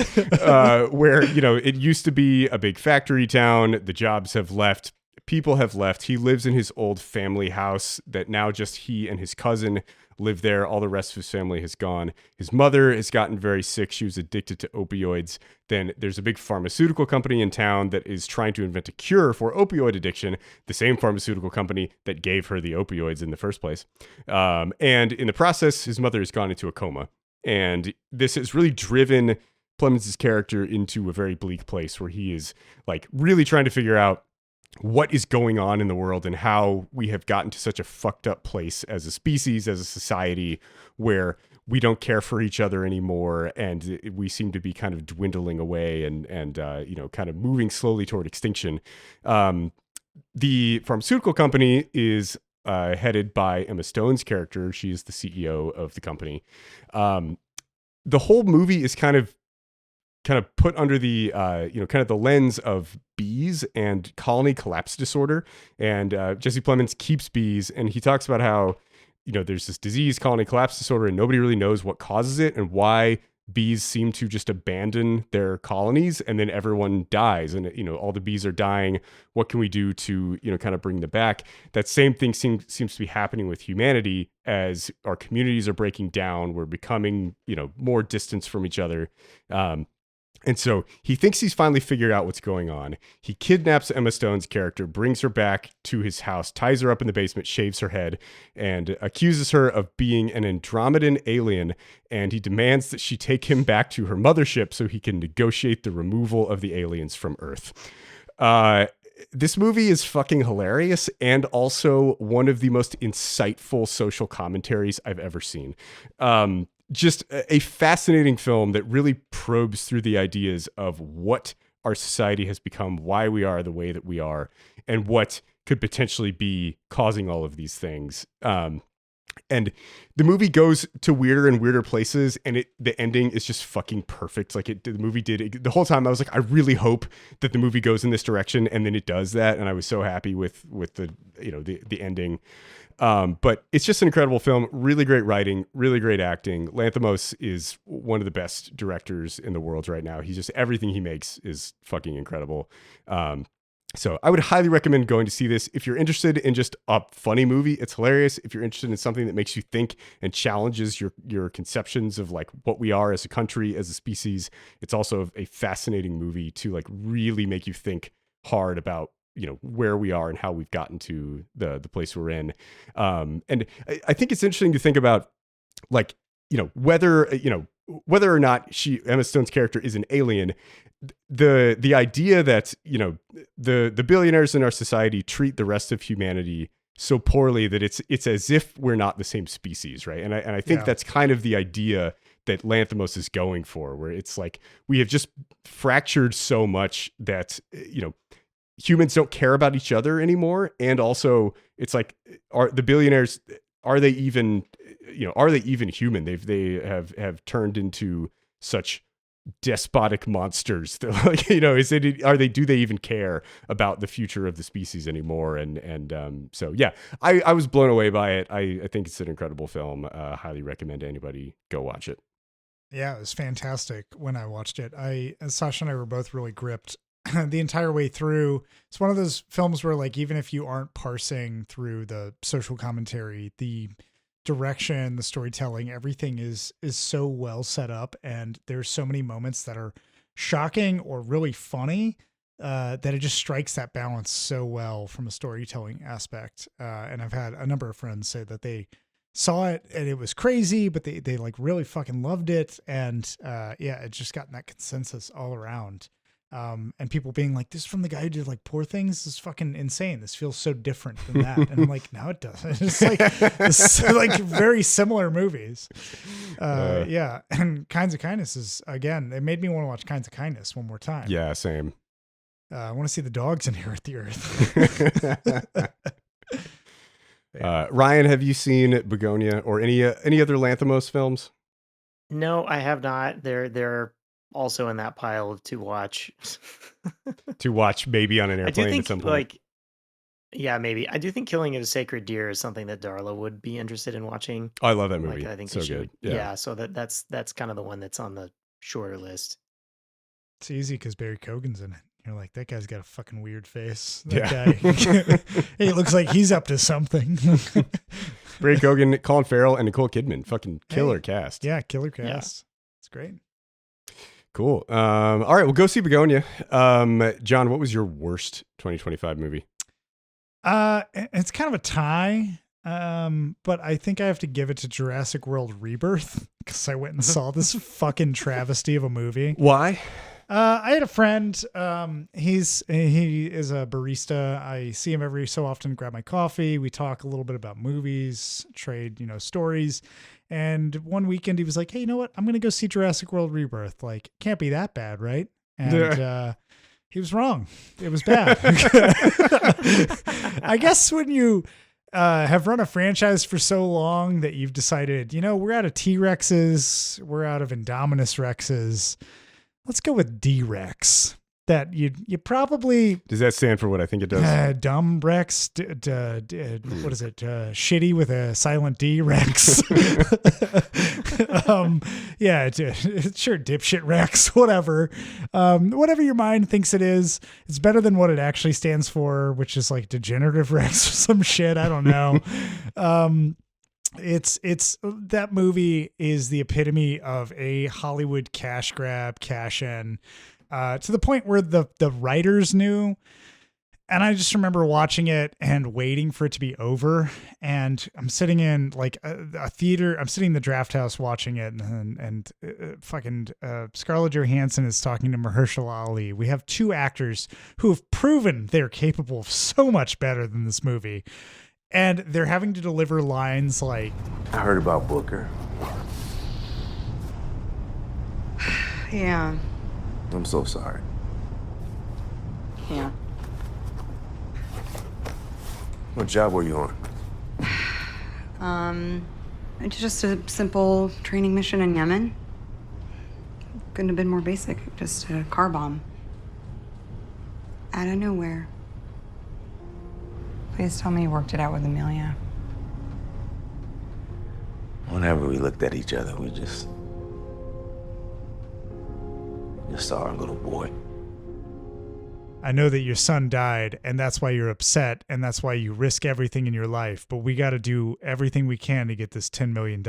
where, it used to be a big factory town. The jobs have left. People have left. He lives in his old family house that now just he and his cousin live there. All the rest of his family has gone. His mother has gotten very sick. She was addicted to opioids. Then there's a big pharmaceutical company in town that is trying to invent a cure for opioid addiction, the same pharmaceutical company that gave her the opioids in the first place. And in the process, his mother has gone into a coma. And this has really driven Plemons' character into a very bleak place where he is like really trying to figure out what is going on in the world and how we have gotten to such a fucked up place as a species, as a society, where we don't care for each other anymore, and we seem to be kind of dwindling away and kind of moving slowly toward extinction. The pharmaceutical company is headed by Emma Stone's character. She is the CEO of the company. The whole movie is kind of put under the kind of the lens of bees and colony collapse disorder. And Jesse Plemons keeps bees, and he talks about how there's this disease, colony collapse disorder, and nobody really knows what causes it and why bees seem to just abandon their colonies, and then everyone dies, and all the bees are dying. What can we do to kind of bring them back? That same thing seems to be happening with humanity as our communities are breaking down. We're becoming more distance from each other. And so he thinks he's finally figured out what's going on. He kidnaps Emma Stone's character, brings her back to his house, ties her up in the basement, shaves her head, and accuses her of being an Andromedan alien. And he demands that she take him back to her mothership so he can negotiate the removal of the aliens from Earth. This movie is fucking hilarious and also one of the most insightful social commentaries I've ever seen. Just a fascinating film that really probes through the ideas of what our society has become, why we are the way that we are, and what could potentially be causing all of these things. And the movie goes to weirder and weirder places, and the ending is just fucking perfect. Like the movie did the whole time. I was like, I really hope that the movie goes in this direction, and then it does that. And I was so happy with the the ending. But it's just an incredible film. Really great writing, really great acting. Lanthimos is one of the best directors in the world right now. He's just, everything he makes is fucking incredible. So I would highly recommend going to see this. If you're interested in just a funny movie, it's hilarious. If you're interested in something that makes you think and challenges your conceptions of like what we are as a country, as a species, it's also a fascinating movie to like really make you think hard about where we are and how we've gotten to the place we're in. And I think it's interesting to think about like, whether or not Emma Stone's character is an alien, the idea that, the billionaires in our society treat the rest of humanity so poorly that it's as if we're not the same species. Right. And I think that's kind of the idea that Lanthimos is going for, where it's like, we have just fractured so much that, humans don't care about each other anymore. And also it's like, are the billionaires, are they even human? They have turned into such despotic monsters that, like, do they even care about the future of the species anymore? So yeah, I was blown away by it. I think it's an incredible film. Highly recommend anybody go watch it. Yeah, it was fantastic when I watched it. Sasha and I were both really gripped the entire way through. It's one of those films where, like, even if you aren't parsing through the social commentary, the direction, the storytelling, everything is so well set up, and there's so many moments that are shocking or really funny that it just strikes that balance so well from a storytelling aspect. And I've had a number of friends say that they saw it and it was crazy, but they like really fucking loved it. And it's just gotten that consensus all around. And people being like, this is from the guy who did like Poor Things. This is fucking insane. This feels so different than that. And I'm like, no, it doesn't. It's like very similar movies. Yeah. And Kinds of Kindness is, again, it made me want to watch Kinds of Kindness one more time. Yeah, same. I want to see the dogs inherit the earth. Ryan, have you seen Begonia or any other Lanthimos films? No, I have not. They're also in that pile of to watch. To watch maybe on an airplane at some point. Like, yeah, maybe. I do think Killing of a Sacred Deer is something that Darla would be interested in watching. Oh, I love that movie. Like, I think so good. Yeah, so that's kind of the one that's on the shorter list. It's easy because Barry Keoghan's in it. You're like, that guy's got a fucking weird face. Guy, he looks like he's up to something. Barry Keoghan, Colin Farrell, and Nicole Kidman. Fucking killer cast. Yeah, killer cast. Yeah. It's great. Cool. All right, we'll go see Begonia. John, what was your worst 2025 movie? It's kind of a tie, but I think I have to give it to Jurassic World Rebirth because I went and saw this fucking travesty of a movie. Why? I had a friend. He is a barista. I see him every so often to grab my coffee. We talk a little bit about movies, trade, stories. And one weekend he was like, hey, you know what? I'm going to go see Jurassic World Rebirth. Like, can't be that bad, right? And he was wrong. It was bad. I guess when you have run a franchise for so long that you've decided, we're out of T-Rexes, we're out of Indominus Rexes. Let's go with D-Rex. that you probably... Does that stand for what I think it does? Dumb Rex. What is it? Shitty with a silent D Rex. Yeah, sure, dipshit Rex, whatever. Whatever your mind thinks it is, it's better than what it actually stands for, which is like degenerative Rex or some shit. I don't know. It's that movie is the epitome of a Hollywood cash grab, cash in, to the point where the writers knew. And I just remember watching it and waiting for it to be over. And I'm sitting in like a theater. I'm sitting in the draft house watching it, and fucking Scarlett Johansson is talking to Mahershala Ali. We have two actors who have proven they're capable of so much better than this movie. And they're having to deliver lines like, I heard about Booker. Yeah. I'm so sorry. Yeah. What job were you on? Just a simple training mission in Yemen. Couldn't have been more basic. Just a car bomb. Out of nowhere. Please tell me you worked it out with Amelia. Whenever we looked at each other, we just saw our little boy. I know that your son died, and that's why you're upset, and that's why you risk everything in your life, but we got to do everything we can to get this $10 million.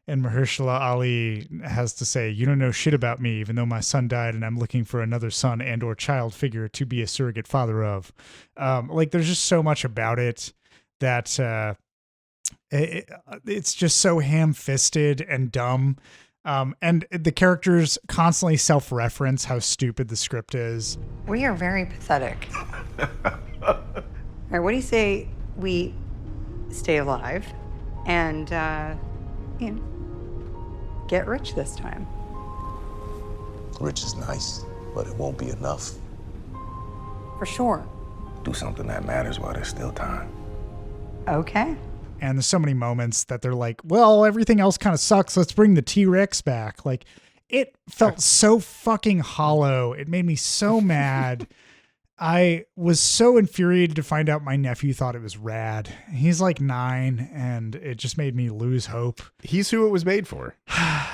And Mahershala Ali has to say, you don't know shit about me, even though my son died, and I'm looking for another son and or child figure to be a surrogate father of. Like, there's just so much about it that it's just so ham-fisted and dumb. And the characters constantly self-reference how stupid the script is. We are very pathetic. All right, what do you say we stay alive and, get rich this time? Rich is nice, but it won't be enough. For sure. Do something that matters while there's still time. Okay. And there's so many moments that they're like, well, everything else kind of sucks. Let's bring the T-Rex back. Like, it felt so fucking hollow. It made me so mad. I was so infuriated to find out my nephew thought it was rad. He's like 9, and it just made me lose hope. He's who it was made for.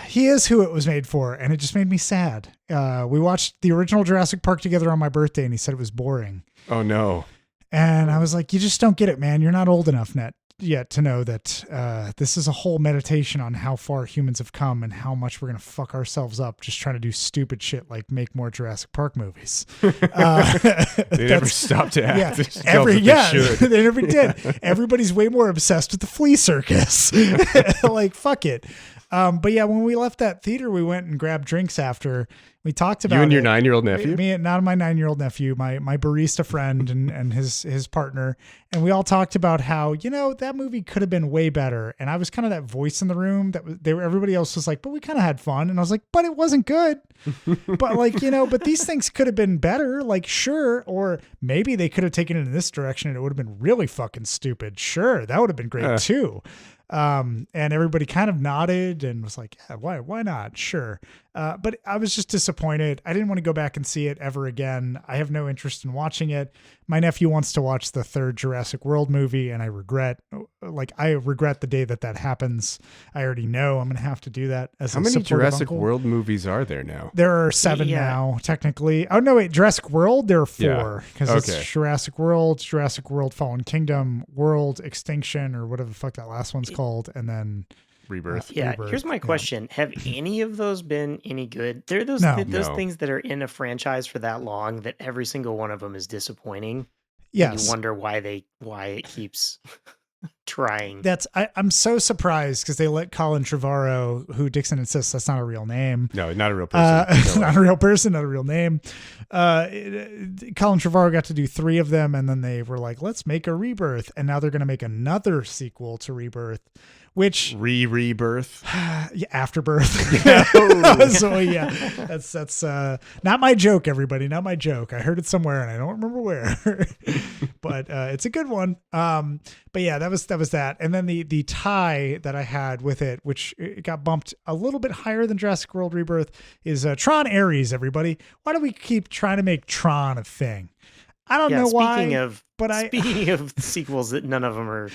He is who it was made for, and it just made me sad. We watched the original Jurassic Park together on my birthday, and he said it was boring. Oh, no. And I was like, you just don't get it, man. You're not old enough yet to know that this is a whole meditation on how far humans have come and how much we're going to fuck ourselves up just trying to do stupid shit like make more Jurassic Park movies. They never stopped to act. They never did. Everybody's way more obsessed with the flea circus. Like, fuck it. But yeah, when we left that theater, we went and grabbed drinks after. We talked about you and your 9-year-old nephew. Me, not my 9-year-old nephew, my barista friend and his partner, and we all talked about how that movie could have been way better. And I was kind of that voice in the room that everybody else was like, but we kind of had fun, and I was like, but it wasn't good. But like but these things could have been better. Like, sure, or maybe they could have taken it in this direction, and it would have been really fucking stupid. Sure, that would have been great too. And everybody kind of nodded and was like, yeah, why not? Sure. But I was just disappointed. I didn't want to go back and see it ever again. I have no interest in watching it. My nephew wants to watch the third Jurassic World movie, and I regret the day that happens. I already know I'm going to have to do that. How many Jurassic World movies are there now? There are 7 now, technically. Oh, no, wait. Jurassic World, there are 4. Because it's Jurassic World Fallen Kingdom, World Extinction, or whatever the fuck that last one's called, and then Rebirth. Rebirth. Here's my question. Have any of those been any good? There are those things that are in a franchise for that long that every single one of them is disappointing. Yes. And you wonder why it keeps trying. I'm so surprised because they let Colin Trevorrow, who Dixon insists that's not a real name. No, not a real person. Not a real person, not a real name. Colin Trevorrow got to do 3 of them, and then they were like, let's make a Rebirth. And now they're going to make another sequel to Rebirth, which rebirth. Yeah, afterbirth. So yeah, that's not my joke, everybody. Not my joke. I heard it somewhere and I don't remember where, but it's a good one. But yeah, that was that. And then the tie that I had with it, which it got bumped a little bit higher than Jurassic World Rebirth, is Tron Ares. Everybody, why do we keep trying to make Tron a thing? I don't know why. Speaking of sequels that none of them are.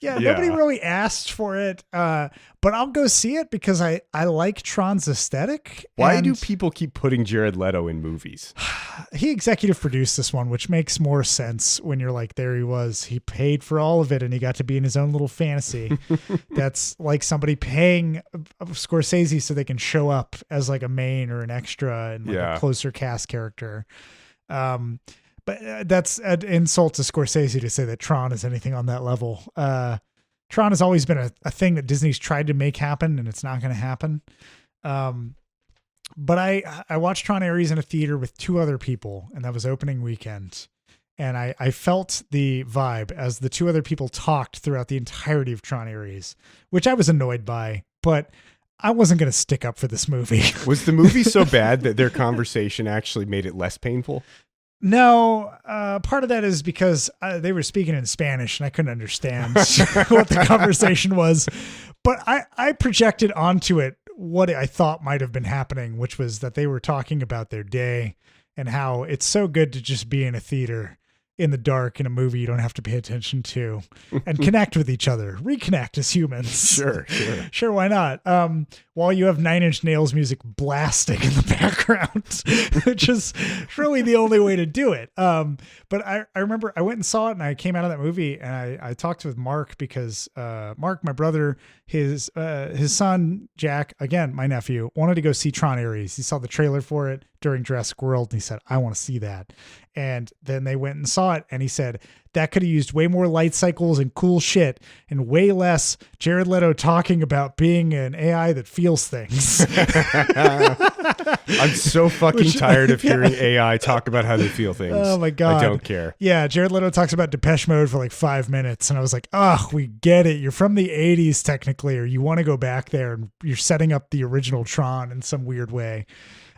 Yeah, nobody really asked for it, but I'll go see it because I like Tron's aesthetic. Why do people keep putting Jared Leto in movies? He executive produced this one, which makes more sense when you're like, there he was. He paid for all of it and he got to be in his own little fantasy. That's like somebody paying Scorsese so they can show up as like a main or an extra and like a closer cast character. But that's an insult to Scorsese to say that Tron is anything on that level. Tron has always been a thing that Disney's tried to make happen, and it's not going to happen. But I watched Tron Ares in a theater with 2 other people, and that was opening weekend. And I felt the vibe as the 2 other people talked throughout the entirety of Tron Ares, which I was annoyed by, but I wasn't going to stick up for this movie. Was the movie so bad that their conversation actually made it less painful? No, part of that is because they were speaking in Spanish and I couldn't understand what the conversation was. But I projected onto it what I thought might have been happening, which was that they were talking about their day and how it's so good to just be in a theater in the dark in a movie you don't have to pay attention to and connect with each other, reconnect as humans. Sure. Why not? While you have Nine Inch Nails music blasting in the background, which is really the only way to do it. But I remember I went and saw it and I came out of that movie and I talked with Mark because Mark, my brother, his son, Jack, again, my nephew, wanted to go see Tron Ares. He saw the trailer for it during Jurassic World and he said, I want to see that. And then they went and saw it and he said, that could have used way more light cycles and cool shit and way less Jared Leto talking about being an AI that feels things. I'm so fucking tired of hearing AI talk about how they feel things. Oh my God. I don't care. Yeah. Jared Leto talks about Depeche Mode for like 5 minutes. And I was like, oh, we get it. You're from the 80s technically, or you want to go back there and you're setting up the original Tron in some weird way.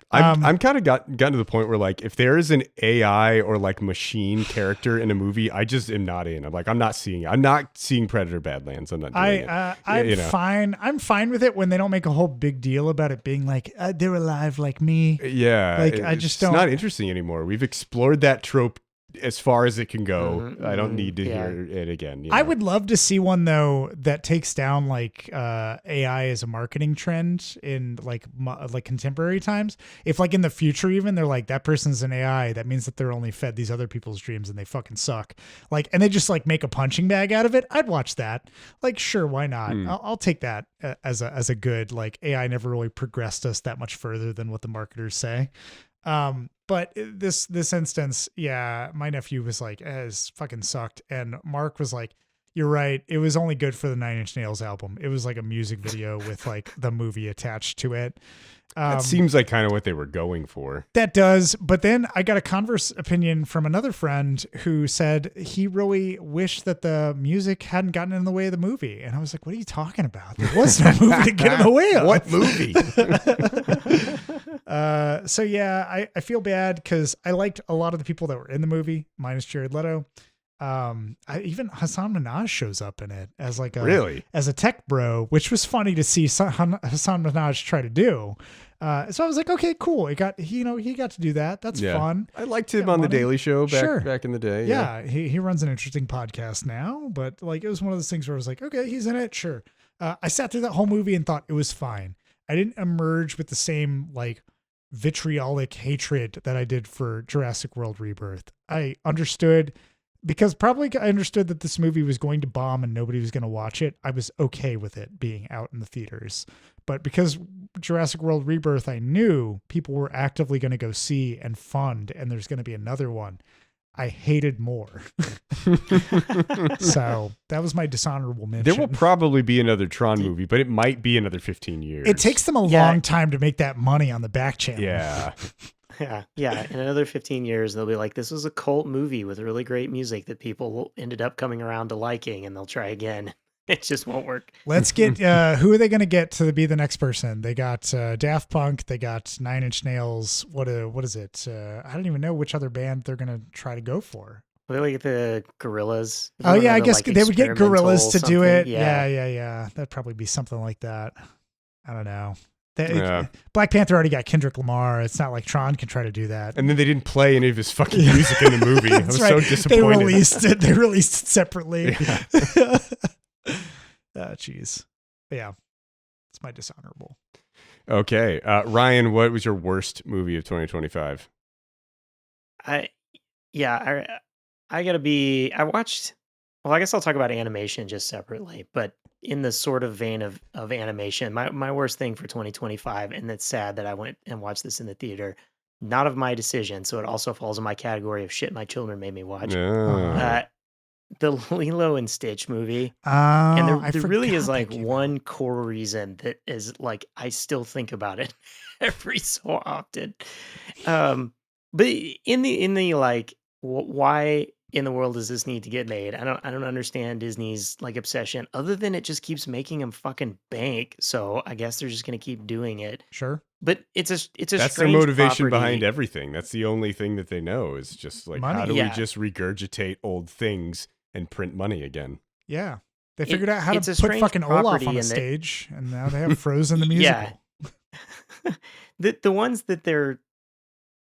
I'm kind of gotten to the point where like if there is an AI or like machine character in a movie, I just am not in. I'm like, I'm not seeing it. I'm not seeing Predator Badlands. I'm not doing it. I'm fine. I'm fine with it when they don't make a whole big deal about it being like they're alive like me. Yeah, like I just don't. It's not interesting anymore. We've explored that trope as far as it can go. Mm-hmm, I don't need to hear it again. You know? I would love to see one though that takes down like AI as a marketing trend in like contemporary times. If like in the future even they're like that person's an AI, that means that they're only fed these other people's dreams and they fucking suck. Like, and they just like make a punching bag out of it. I'd watch that. Like, sure, why not? I'll take that as a good like AI never really progressed us that much further than what the marketers say. But this instance, yeah, my nephew was like, it's fucking sucked. And Mark was like, you're right. It was only good for the Nine Inch Nails album. It was like a music video with like the movie attached to it. That seems like kind of what they were going for. That does. But then I got a converse opinion from another friend who said he really wished that the music hadn't gotten in the way of the movie. And I was like, what are you talking about? There was no movie to get in the way of. What movie? So yeah, I feel bad because I liked a lot of the people that were in the movie, minus Jared Leto. Even Hassan Minhaj shows up in it as like as a tech bro, which was funny to see Hassan Minhaj try to do. So I was like, okay, cool. He got to do that. That's fun. I liked him on The Daily Show back in the day. Yeah. He runs an interesting podcast now, but like, it was one of those things where I was like, okay, he's in it. Sure. I sat through that whole movie and thought it was fine. I didn't emerge with the same like vitriolic hatred that I did for Jurassic World Rebirth. I understood because probably I understood that this movie was going to bomb and nobody was going to watch it. I was okay with it being out in the theaters. But because Jurassic World Rebirth, I knew people were actively going to go see and fund, and there's going to be another one, I hated more. So that was my dishonorable mention. There will probably be another Tron movie, but it might be another 15 years. It takes them a long time to make that money on the back channel. Yeah. Yeah. In another 15 years, they'll be like, this was a cult movie with really great music that people ended up coming around to liking, and they'll try again. It just won't work. Let's get who are they going to get to be the next person? They got Daft Punk. They got 9 Inch Nails. What is it? I don't even know which other band they're going to try to go for. Will they get the Gorillas? Oh yeah, I guess they would get Gorillas to do it. Yeah. Yeah. That'd probably be something like that. I don't know. Black Panther already got Kendrick Lamar. It's not like Tron can try to do that. And then they didn't play any of his fucking music in the movie. I was so disappointed. They released it separately. Yeah. Jeez. Yeah. It's my dishonorable. Okay. Ryan, what was your worst movie of 2025? I watched, well, I guess I'll talk about animation just separately, but in the sort of vein of animation, my worst thing for 2025, and it's sad that I went and watched this in the theater, not of my decision, so it also falls in my category of shit my children made me watch. The Lilo and Stitch movie. And there really is like one core reason that is like, I still think about it every so often. But in the like, why in the world does this need to get made? I don't understand Disney's like obsession, other than it just keeps making them fucking bank. So I guess they're just gonna keep doing it. Sure. But it's a that's their motivation behind everything. That's the only thing that they know is just like, money. How do we just regurgitate old things and print money again? Yeah. They figured out how to put fucking Olaf on a stage, and now they have Frozen the musical. Yeah. the ones that they're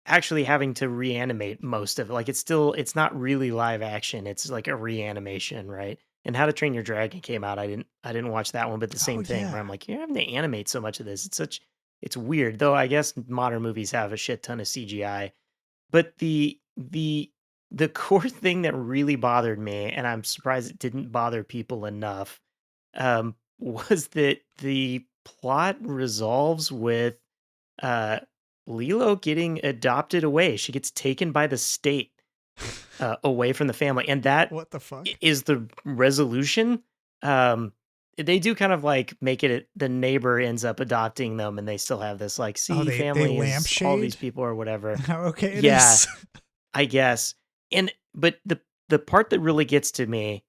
actually having to reanimate most of it, like it's not really live action. It's like a reanimation, right? And How to Train Your Dragon came out. I didn't watch that one, but the same thing where I'm like, you're having to animate so much of this. It's weird, though. I guess modern movies have a shit ton of CGI, but the core thing that really bothered me, and I'm surprised it didn't bother people enough, was that the plot resolves with Lilo getting adopted away. She gets taken by the state away from the family, and that what the fuck is the resolution. They do kind of like make it the neighbor ends up adopting them, and they still have this like family is all these people or whatever. Okay, it is. I guess. But the part that really gets to me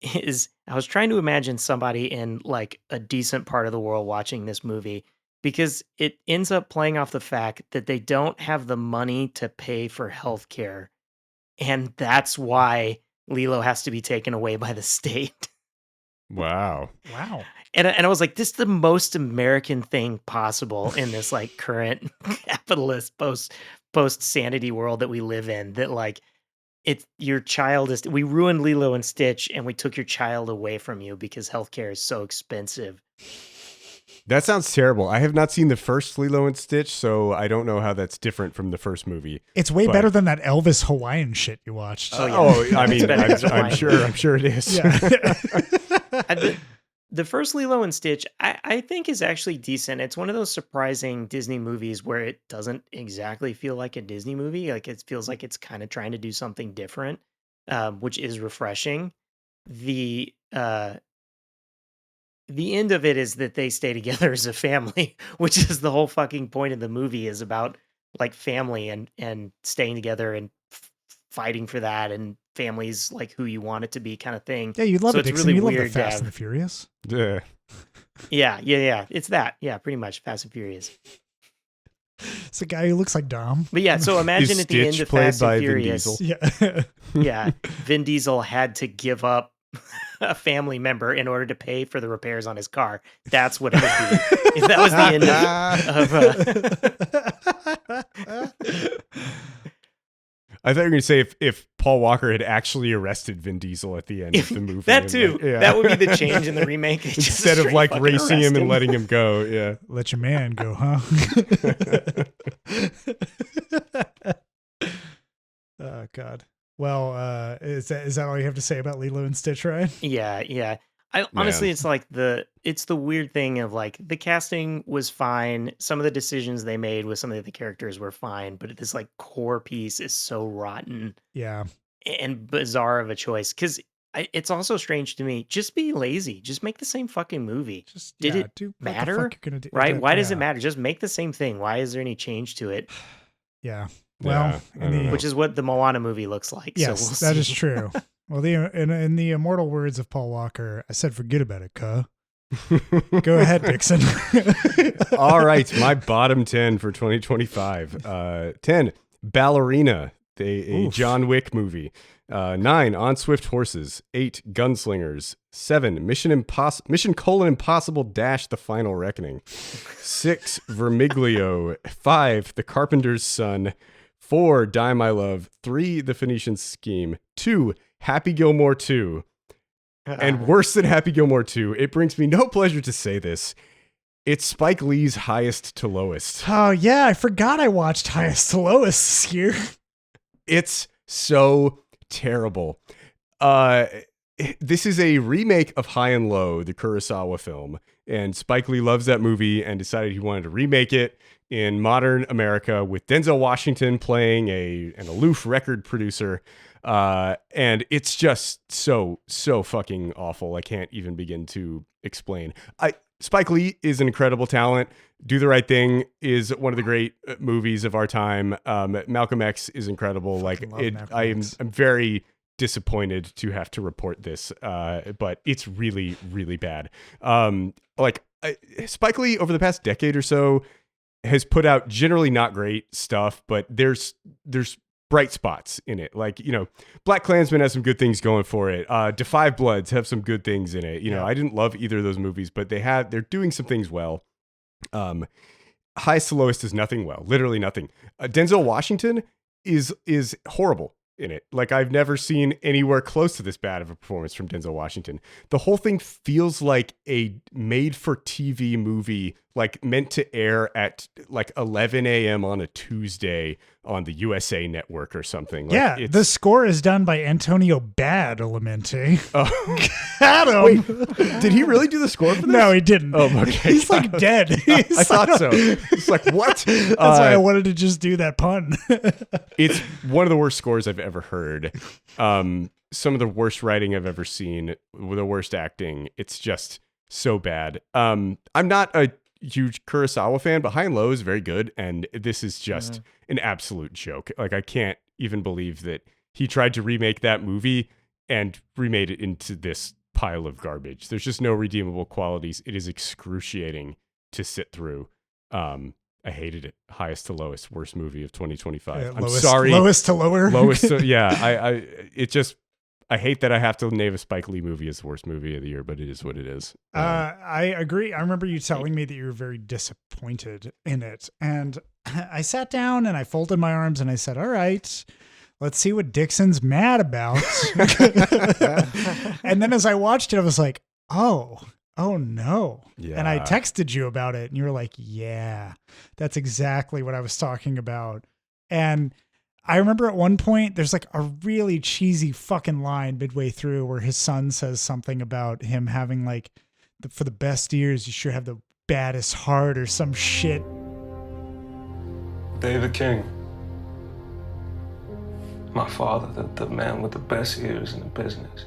is I was trying to imagine somebody in like a decent part of the world watching this movie, because it ends up playing off the fact that they don't have the money to pay for healthcare, and that's why Lilo has to be taken away by the state. Wow. And I was like, this is the most American thing possible in this like current capitalist post sanity world that we live in, that like your child is, we ruined Lilo and Stitch and we took your child away from you because healthcare is so expensive. That sounds terrible. I have not seen the first Lilo and Stitch, so I don't know how that's different from the first movie. It's way better than that Elvis Hawaiian shit you watched. I mean, I'm sure it is. Yeah. The first Lilo and Stitch, I think, is actually decent. It's one of those surprising Disney movies where it doesn't exactly feel like a Disney movie. Like, it feels like it's kind of trying to do something different, which is refreshing. The end of it is that they stay together as a family, which is the whole fucking point of the movie, is about like family and staying together and fighting for that, and families like who you want it to be, kind of thing. Yeah, you love so it, Dixon. Really, you love the Fast and the Furious. Yeah. Yeah. It's that. Yeah, pretty much Fast and Furious. It's a guy who looks like Dom. But yeah, so imagine at the end of Fast and Furious. Yeah. Vin Diesel had to give up a family member in order to pay for the repairs on his car. That's what it would be. If that was the end of I thought you were going to say if Paul Walker had actually arrested Vin Diesel at the end of the movie. That too. That would be the change in the remake. Instead of like racing him and letting him go. Yeah. Let your man go, huh? Oh, God. Well, is that all you have to say about Lilo and Stitch, Ryan? Yeah. Honestly, it's like it's the weird thing of like the casting was fine. Some of the decisions they made with some of the characters were fine, but this like core piece is so rotten. Yeah. And bizarre of a choice. Because it's also strange to me. Just be lazy. Just make the same fucking movie. Did it matter? Right? Why does it matter? Just make the same thing. Why is there any change to it? Yeah. Well, which is what the Moana movie looks like. Yes, so we'll that is true. Well, in the immortal words of Paul Walker, I said, forget about it, cuh. Go ahead, Dixon. All right, my bottom 10 for 2025. 10, Ballerina, a John Wick movie. 9, On Swift Horses. 8, Gunslingers. 7, Mission: Impossible - The Final Reckoning. 6, Vermiglio. 5, The Carpenter's Son. 4, Die My Love. 3, The Phoenician Scheme. 2, Happy Gilmore 2. And worse than Happy Gilmore 2, it brings me no pleasure to say this, it's Spike Lee's highest to lowest. Oh, yeah, I forgot I watched highest to lowest this year. It's so terrible. This is a remake of High and Low, the Kurosawa film, and Spike Lee loves that movie and decided he wanted to remake it in modern America with Denzel Washington playing an aloof record producer. And it's just so fucking awful. I can't even begin to explain. Spike Lee is an incredible talent. Do the Right Thing is one of the great movies of our time. Malcolm X is incredible. I'm very disappointed to have to report this, but it's really, really bad. Spike Lee over the past decade or so has put out generally not great stuff, but there's bright spots in it. Black Klansman has some good things going for it. Da 5 Bloods have some good things in it. I didn't love either of those movies, but they're doing some things well. Highest to Lowest is nothing well, literally nothing. Denzel Washington is horrible in it. I've never seen anywhere close to this bad of a performance from Denzel Washington. The whole thing feels like a made for TV movie, meant to air at 11 a.m. on a Tuesday on the USA Network or something. The score is done by Antonio Badalamenti. Oh. Adam! Wait, did he really do the score for this? No, he didn't. Oh, okay. He's dead. I thought so. It's what? That's why I wanted to just do that pun. It's one of the worst scores I've ever heard. Some of the worst writing I've ever seen, the worst acting. It's just so bad. I'm not a huge Kurosawa fan, but High and Low is very good, and this is just an absolute joke. I can't even believe that he tried to remake that movie and remade it into this pile of garbage. There's just no redeemable qualities. It is excruciating to sit through. I hated it. Highest to lowest, worst movie of 2025. I'm sorry. Lowest to lower. Lowest to, yeah. I hate that I have to name a Spike Lee movie as the worst movie of the year, but it is what it is. I agree. I remember you telling me that you were very disappointed in it. And I sat down and I folded my arms and I said, all right, let's see what Dixon's mad about. And then as I watched it, I was like, oh no. Yeah. And I texted you about it and you were like, yeah, that's exactly what I was talking about. And I remember at one point there's a really cheesy fucking line midway through where his son says something about him having for the best years, you sure have the baddest heart or some shit. David King. My father, the man with the best ears in the business.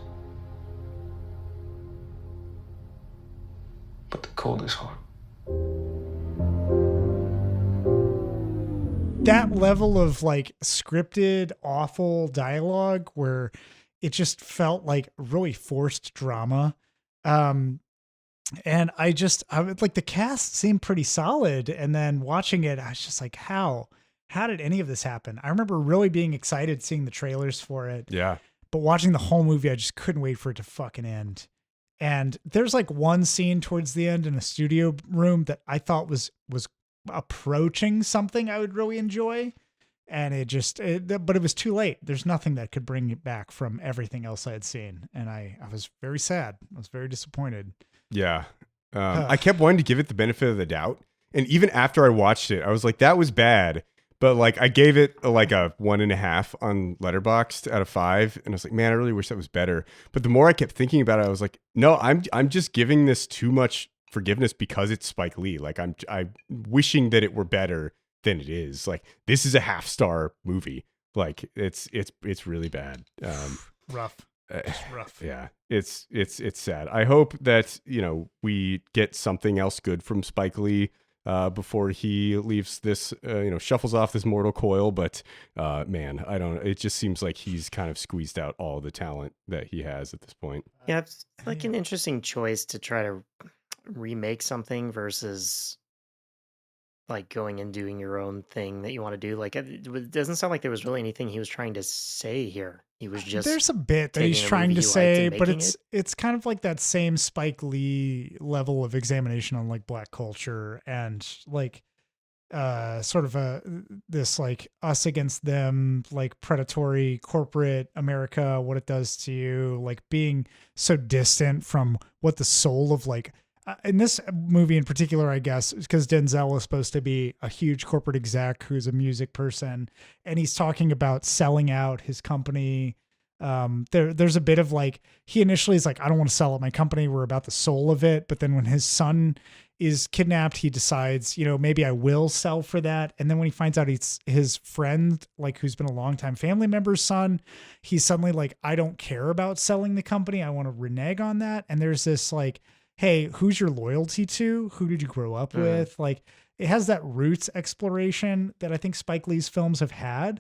But the coldest heart. That level of scripted, awful dialogue where it just felt like really forced drama. And I would the cast seemed pretty solid. And then watching it, I was just like, how did any of this happen? I remember really being excited seeing the trailers for it. Yeah. But watching the whole movie, I just couldn't wait for it to fucking end. And there's one scene towards the end in a studio room that I thought was approaching something I would really enjoy. And but it was too late. There's nothing that could bring it back from everything else I had seen. And I was very sad. I was very disappointed. Yeah. I kept wanting to give it the benefit of the doubt. And even after I watched it, I was like, that was bad. But I gave it a 1.5 on Letterboxd out of 5. And I was like, man, I really wish that was better. But the more I kept thinking about it, I was like, no, I'm just giving this too much forgiveness because it's Spike Lee. I'm wishing that it were better than it is. This is a 0.5-star movie. It's really bad. Rough. It's rough. Yeah, it's sad. I hope that we get something else good from Spike Lee before he leaves this, shuffles off this mortal coil. But man, I don't. It just seems like he's kind of squeezed out all the talent that he has at this point. Yeah, it's like an interesting choice to try to remake something versus like going and doing your own thing that you want to do. Like it doesn't sound like there was really anything he was trying to say here. He was just there's a bit that he's trying to say, but it's kind of like that same Spike Lee level of examination on like black culture and like sort of this like us against them, like predatory corporate America, what it does to you, like being so distant from what the soul of like in this movie in particular, I guess, because Denzel is supposed to be a huge corporate exec who's a music person, and he's talking about selling out his company. There's a bit of like, he initially is like, I don't want to sell out my company. We're about the soul of it. But then when his son is kidnapped, he decides, maybe I will sell for that. And then when he finds out it's his friend, like who's been a longtime family member's son, he's suddenly like, I don't care about selling the company. I want to renege on that. And there's this like, hey, who's your loyalty to? Who did you grow up with? Like it has that roots exploration that I think Spike Lee's films have had,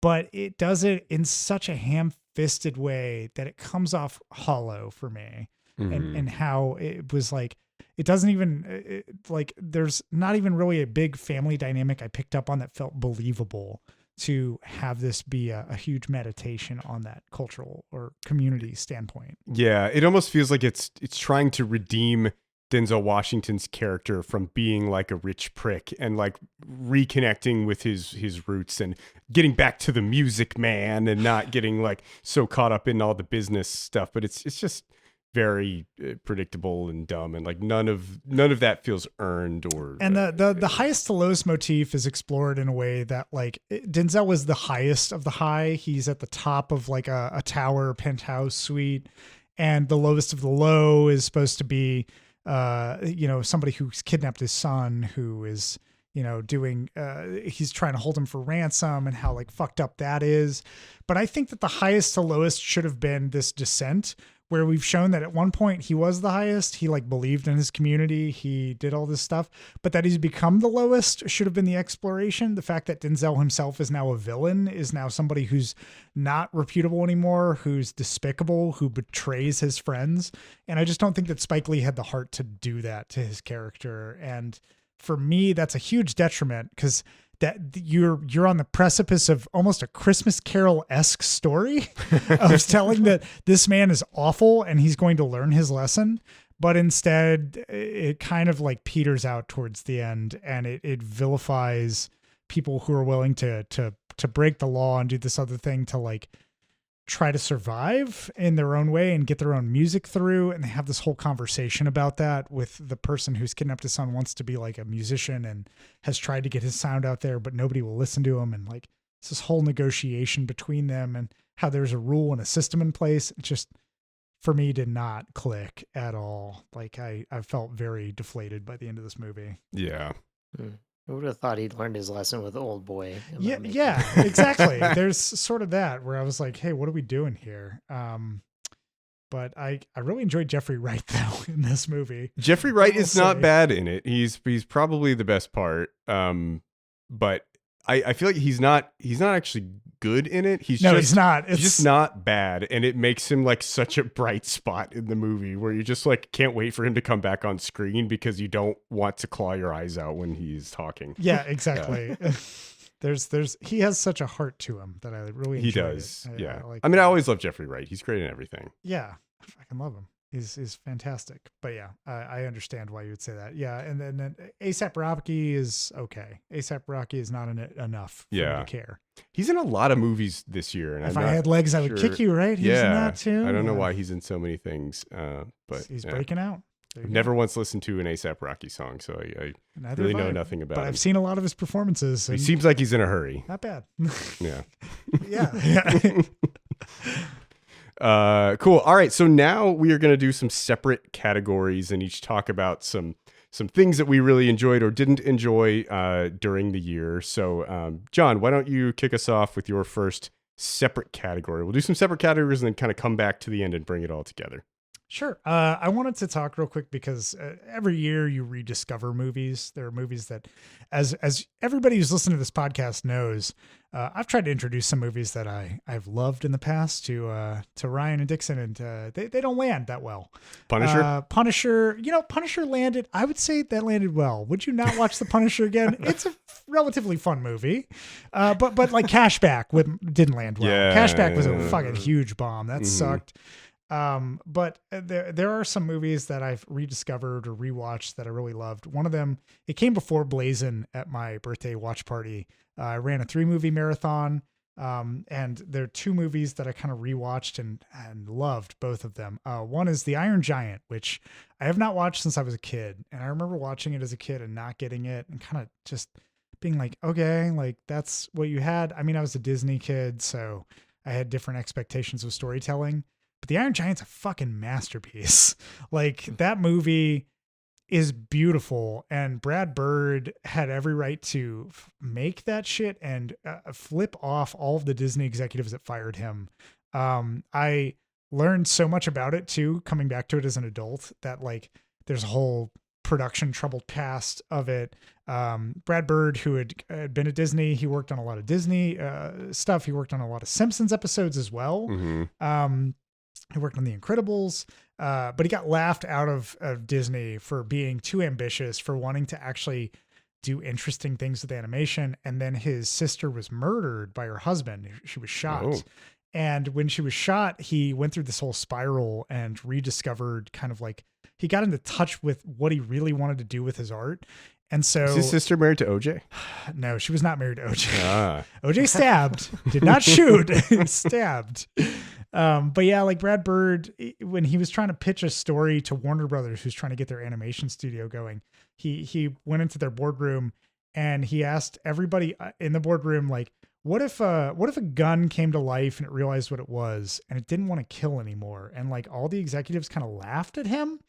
but it does it in such a ham-fisted way that it comes off hollow for me. And how it was like, it doesn't even like, there's not even really a big family dynamic I picked up on that felt believable to have this be a huge meditation on that cultural or community standpoint. Yeah, it almost feels like it's trying to redeem Denzel Washington's character from being like a rich prick and like reconnecting with his roots and getting back to the music man and not getting like so caught up in all the business stuff. But it's just very predictable and dumb, and like none of that feels earned or. And the highest to lowest motif is explored in a way that like Denzel was the highest of the high. He's at the top of like a tower penthouse suite, and the lowest of the low is supposed to be somebody who's kidnapped his son, who is doing he's trying to hold him for ransom, and how like fucked up that is. But I think that the highest to lowest should have been this descent, where we've shown that at one point he was the highest. He like believed in his community. He did all this stuff, but that he's become the lowest should have been the exploration. The fact that Denzel himself is now a villain, is now somebody who's not reputable anymore, who's despicable, who betrays his friends. And I just don't think that Spike Lee had the heart to do that to his character. And for me, that's a huge detriment, because that you're on the precipice of almost a Christmas Carol-esque story of telling that this man is awful and he's going to learn his lesson. But instead it kind of like peters out towards the end, and it vilifies people who are willing to break the law and do this other thing to like try to survive in their own way and get their own music through. And they have this whole conversation about that with the person who's kidnapped his son, wants to be like a musician and has tried to get his sound out there, but nobody will listen to him. And like, it's this whole negotiation between them and how there's a rule and a system in place. It just, for me, did not click at all. Like I felt very deflated by the end of this movie. Yeah. I would have thought he'd learned his lesson with Old Boy. Yeah, exactly. There's sort of that where I was like, hey, what are we doing here? But I really enjoyed Jeffrey Wright though in this movie. Jeffrey Wright is not bad in it. He's probably the best part. But I feel like he's not actually good in it. He's not. He's just not bad, and it makes him like such a bright spot in the movie where you just like can't wait for him to come back on screen because you don't want to claw your eyes out when he's talking. Yeah, exactly. He has such a heart to him that I really enjoy. He does. I mean, I always love Jeffrey Wright. He's great in everything. Yeah, I fucking love him. He's fantastic. But yeah, I understand why you would say that. Yeah, and then A$AP Rocky is okay. A$AP Rocky is not in it enough for me to care. He's in a lot of movies this year. And if I had legs, I would kick you, right? He's in that too. I don't know why he's in so many things, but he's breaking out. I've never once listened to an A$AP Rocky song, so I really know nothing about him. But I've seen a lot of his performances. He seems like he's in a hurry. Not bad. Yeah. Yeah. Cool. All right. So now we are going to do some separate categories and each talk about some things that we really enjoyed or didn't enjoy during the year. So, John, why don't you kick us off with your first separate category? We'll do some separate categories and then kind of come back to the end and bring it all together. Sure. I wanted to talk real quick because every year you rediscover movies. There are movies that, as everybody who's listening to this podcast knows, I've tried to introduce some movies that I've loved in the past to Ryan and Dixon, and they don't land that well. Punisher? Punisher, Punisher landed. I would say that landed well. Would you not watch The Punisher again? It's a relatively fun movie, but like Cashback didn't land well. Yeah. Cashback was a fucking huge bomb. That sucked. But there are some movies that I've rediscovered or rewatched that I really loved. One of them, it came before Blazin' at my birthday watch party. I ran a 3-movie marathon. And there are 2 movies that I kind of rewatched and loved both of them. One is The Iron Giant, which I have not watched since I was a kid. And I remember watching it as a kid and not getting it and kind of just being like, okay, like that's what you had. I mean, I was a Disney kid, so I had different expectations of storytelling. But The Iron Giant's a fucking masterpiece. Like, that movie is beautiful, and Brad Bird had every right to make that shit and flip off all of the Disney executives that fired him. I learned so much about it too, coming back to it as an adult, that like there's a whole production troubled past of it. Brad Bird, who had been at Disney, he worked on a lot of Disney stuff. He worked on a lot of Simpsons episodes as well. He worked on The Incredibles, but he got laughed out of Disney for being too ambitious, for wanting to actually do interesting things with animation. And then his sister was murdered by her husband. She was shot. Oh. And when she was shot, he went through this whole spiral and rediscovered kind of like, he got into touch with what he really wanted to do with his art. And so, is his sister married to OJ? No, she was not married to OJ. OJ stabbed, did not shoot, stabbed. But yeah, like Brad Bird, when he was trying to pitch a story to Warner Brothers, who's trying to get their animation studio going, he went into their boardroom and he asked everybody in the boardroom, like, what if a gun came to life and it realized what it was and it didn't want to kill anymore? And like all the executives kind of laughed at him.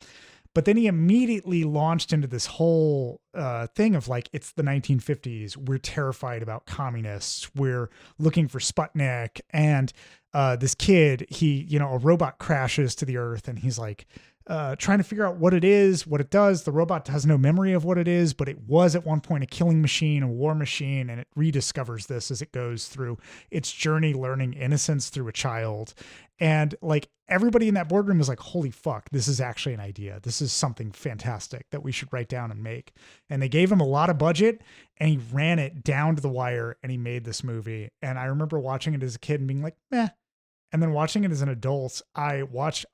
But then he immediately launched into this whole thing of like, it's the 1950s. We're terrified about communists. We're looking for Sputnik. And this kid, a robot crashes to the earth and he's like trying to figure out what it is, what it does. The robot has no memory of what it is, but it was at one point a killing machine, a war machine. And it rediscovers this as it goes through its journey, learning innocence through a child. And like everybody in that boardroom was like, holy fuck, this is actually an idea. This is something fantastic that we should write down and make. And they gave him a lot of budget and he ran it down to the wire and he made this movie. And I remember watching it as a kid and being like, meh. And then watching it as an adult, I watched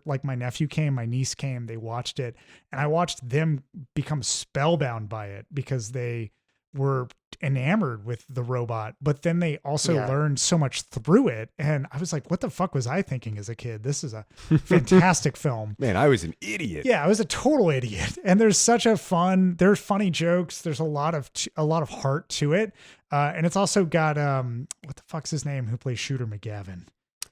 like my nephew came, my niece came, they watched it and I watched them become spellbound by it because they were enamored with the robot, but then they also learned so much through it. And I was like, what the fuck was I thinking as a kid? This is a fantastic film. Man, I was an idiot. Yeah, I was a total idiot. And there's there's funny jokes. There's a lot of heart to it. And it's also got, what the fuck's his name? Who plays Shooter McGavin?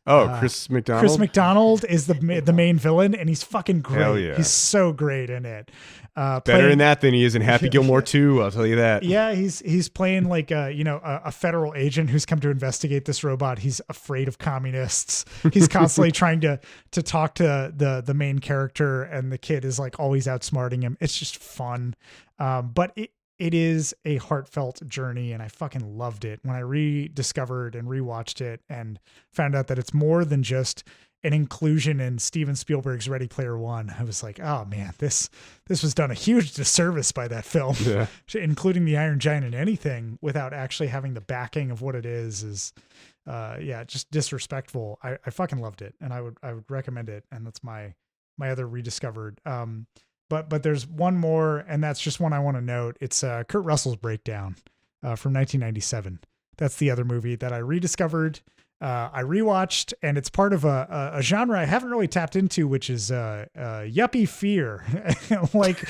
Oh, Chris McDonald. Chris McDonald is the main villain, and he's fucking great. Hell yeah. He's so great in it. Better in that than he is in Happy Gilmore 2, I'll tell you that. Yeah, he's playing like a federal agent who's come to investigate this robot. He's afraid of communists. He's constantly trying to talk to the main character, and the kid is like always outsmarting him. It's just fun. But it is a heartfelt journey, and I fucking loved it when I rediscovered and rewatched it and found out that it's more than just an inclusion in Steven Spielberg's Ready Player One. I was like, oh man, this was done a huge disservice by that film. Yeah. Including the Iron Giant in anything without actually having the backing of what it is just disrespectful. I fucking loved it, and I would recommend it, and that's my other rediscovered. But there's one more, and that's just one I want to note. It's Kurt Russell's Breakdown from 1997. That's the other movie that I rediscovered. I rewatched, and it's part of a genre I haven't really tapped into, which is yuppie fear. Like,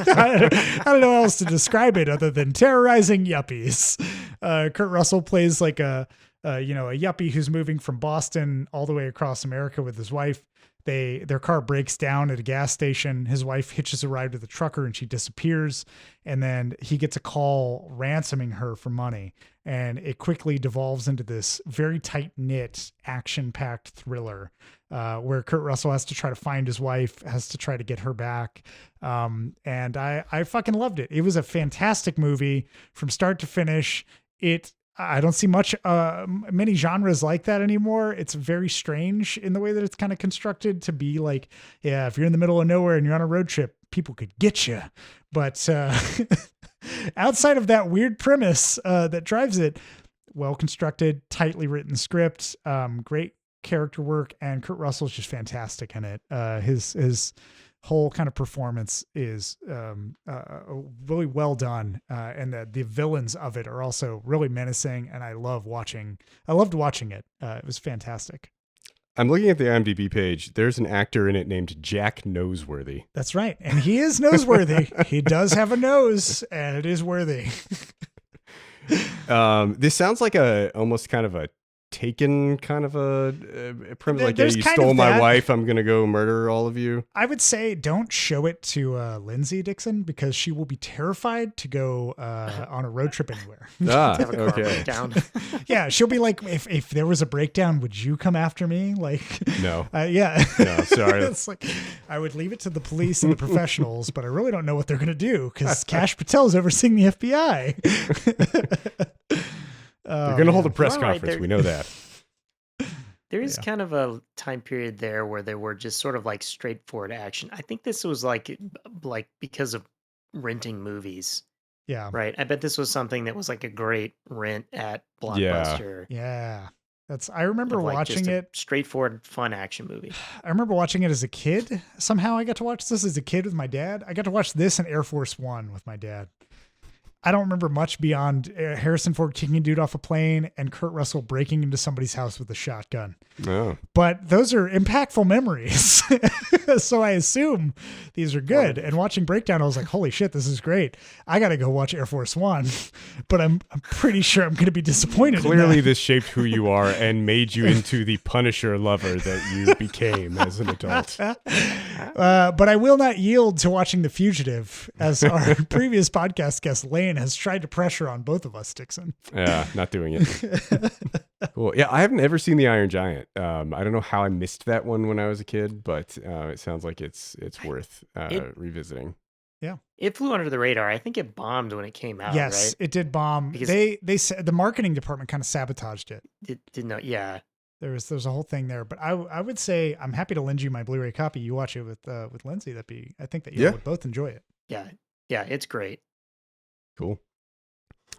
I don't know how else to describe it other than terrorizing yuppies. Kurt Russell plays like a a yuppie who's moving from Boston all the way across America with his wife. Their car breaks down at a gas station. His wife hitches a ride with a trucker and she disappears. And then he gets a call ransoming her for money. And it quickly devolves into this very tight knit, action packed thriller where Kurt Russell has to try to find his wife, has to try to get her back. And I fucking loved it. It was a fantastic movie from start to finish. I don't see many genres like that anymore. It's very strange in the way that it's kind of constructed to be like, yeah, if you're in the middle of nowhere and you're on a road trip, people could get you. But outside of that weird premise that drives it, well constructed, tightly written script, great character work, and Kurt Russell's just fantastic in it. His whole kind of performance is really well done, and the villains of it are also really menacing, and I loved watching it. It was fantastic. I'm looking at the IMDb page. There's an actor in it named Jack Noseworthy. That's right, and he is noseworthy. He does have a nose, and it is worthy. This sounds like almost kind of a Taken kind of a premise, like, you stole my wife, I'm gonna go murder all of you. I would say don't show it to Lindsay Dixon, because she will be terrified to go on a road trip anywhere. Okay. Yeah, she'll be like, if there was a breakdown, would you come after me? Like, no. Yeah. No, sorry. It's like, I would leave it to the police and the professionals, but I really don't know what they're gonna do because Kash Patel's overseeing the FBI. They're going to hold a press conference. We know that. There is kind of a time period there where there were just sort of like straightforward action. I think this was like because of renting movies. Yeah. Right. I bet this was something that was like a great rent at Blockbuster. Yeah. I remember watching it. Straightforward, fun action movie. I remember watching it as a kid. Somehow I got to watch this as a kid with my dad. I got to watch this and Air Force One with my dad. I don't remember much beyond Harrison Ford kicking a dude off a plane and Kurt Russell breaking into somebody's house with a shotgun. Oh. But those are impactful memories. So I assume these are good. And watching Breakdown, I was like, holy shit, this is great. I got to go watch Air Force One. But I'm pretty sure I'm going to be disappointed. Clearly this shaped who you are and made you into the Punisher lover that you became as an adult. But I will not yield to watching The Fugitive, as our previous podcast guest, Lane, has tried to pressure on both of us, Dixon. Yeah, not doing it. Cool. Yeah, I haven't ever seen The Iron Giant. I don't know how I missed that one when I was a kid, but it sounds like it's worth revisiting. Yeah, it flew under the radar. I think it bombed when it came out. Yes, right? it did bomb. Because they said the marketing department kind of sabotaged it. It did not. Yeah, there's a whole thing there. But I would say I'm happy to lend you my Blu-ray copy. You watch it with Lindsay. I think that you would both enjoy it. Yeah, it's great. Cool.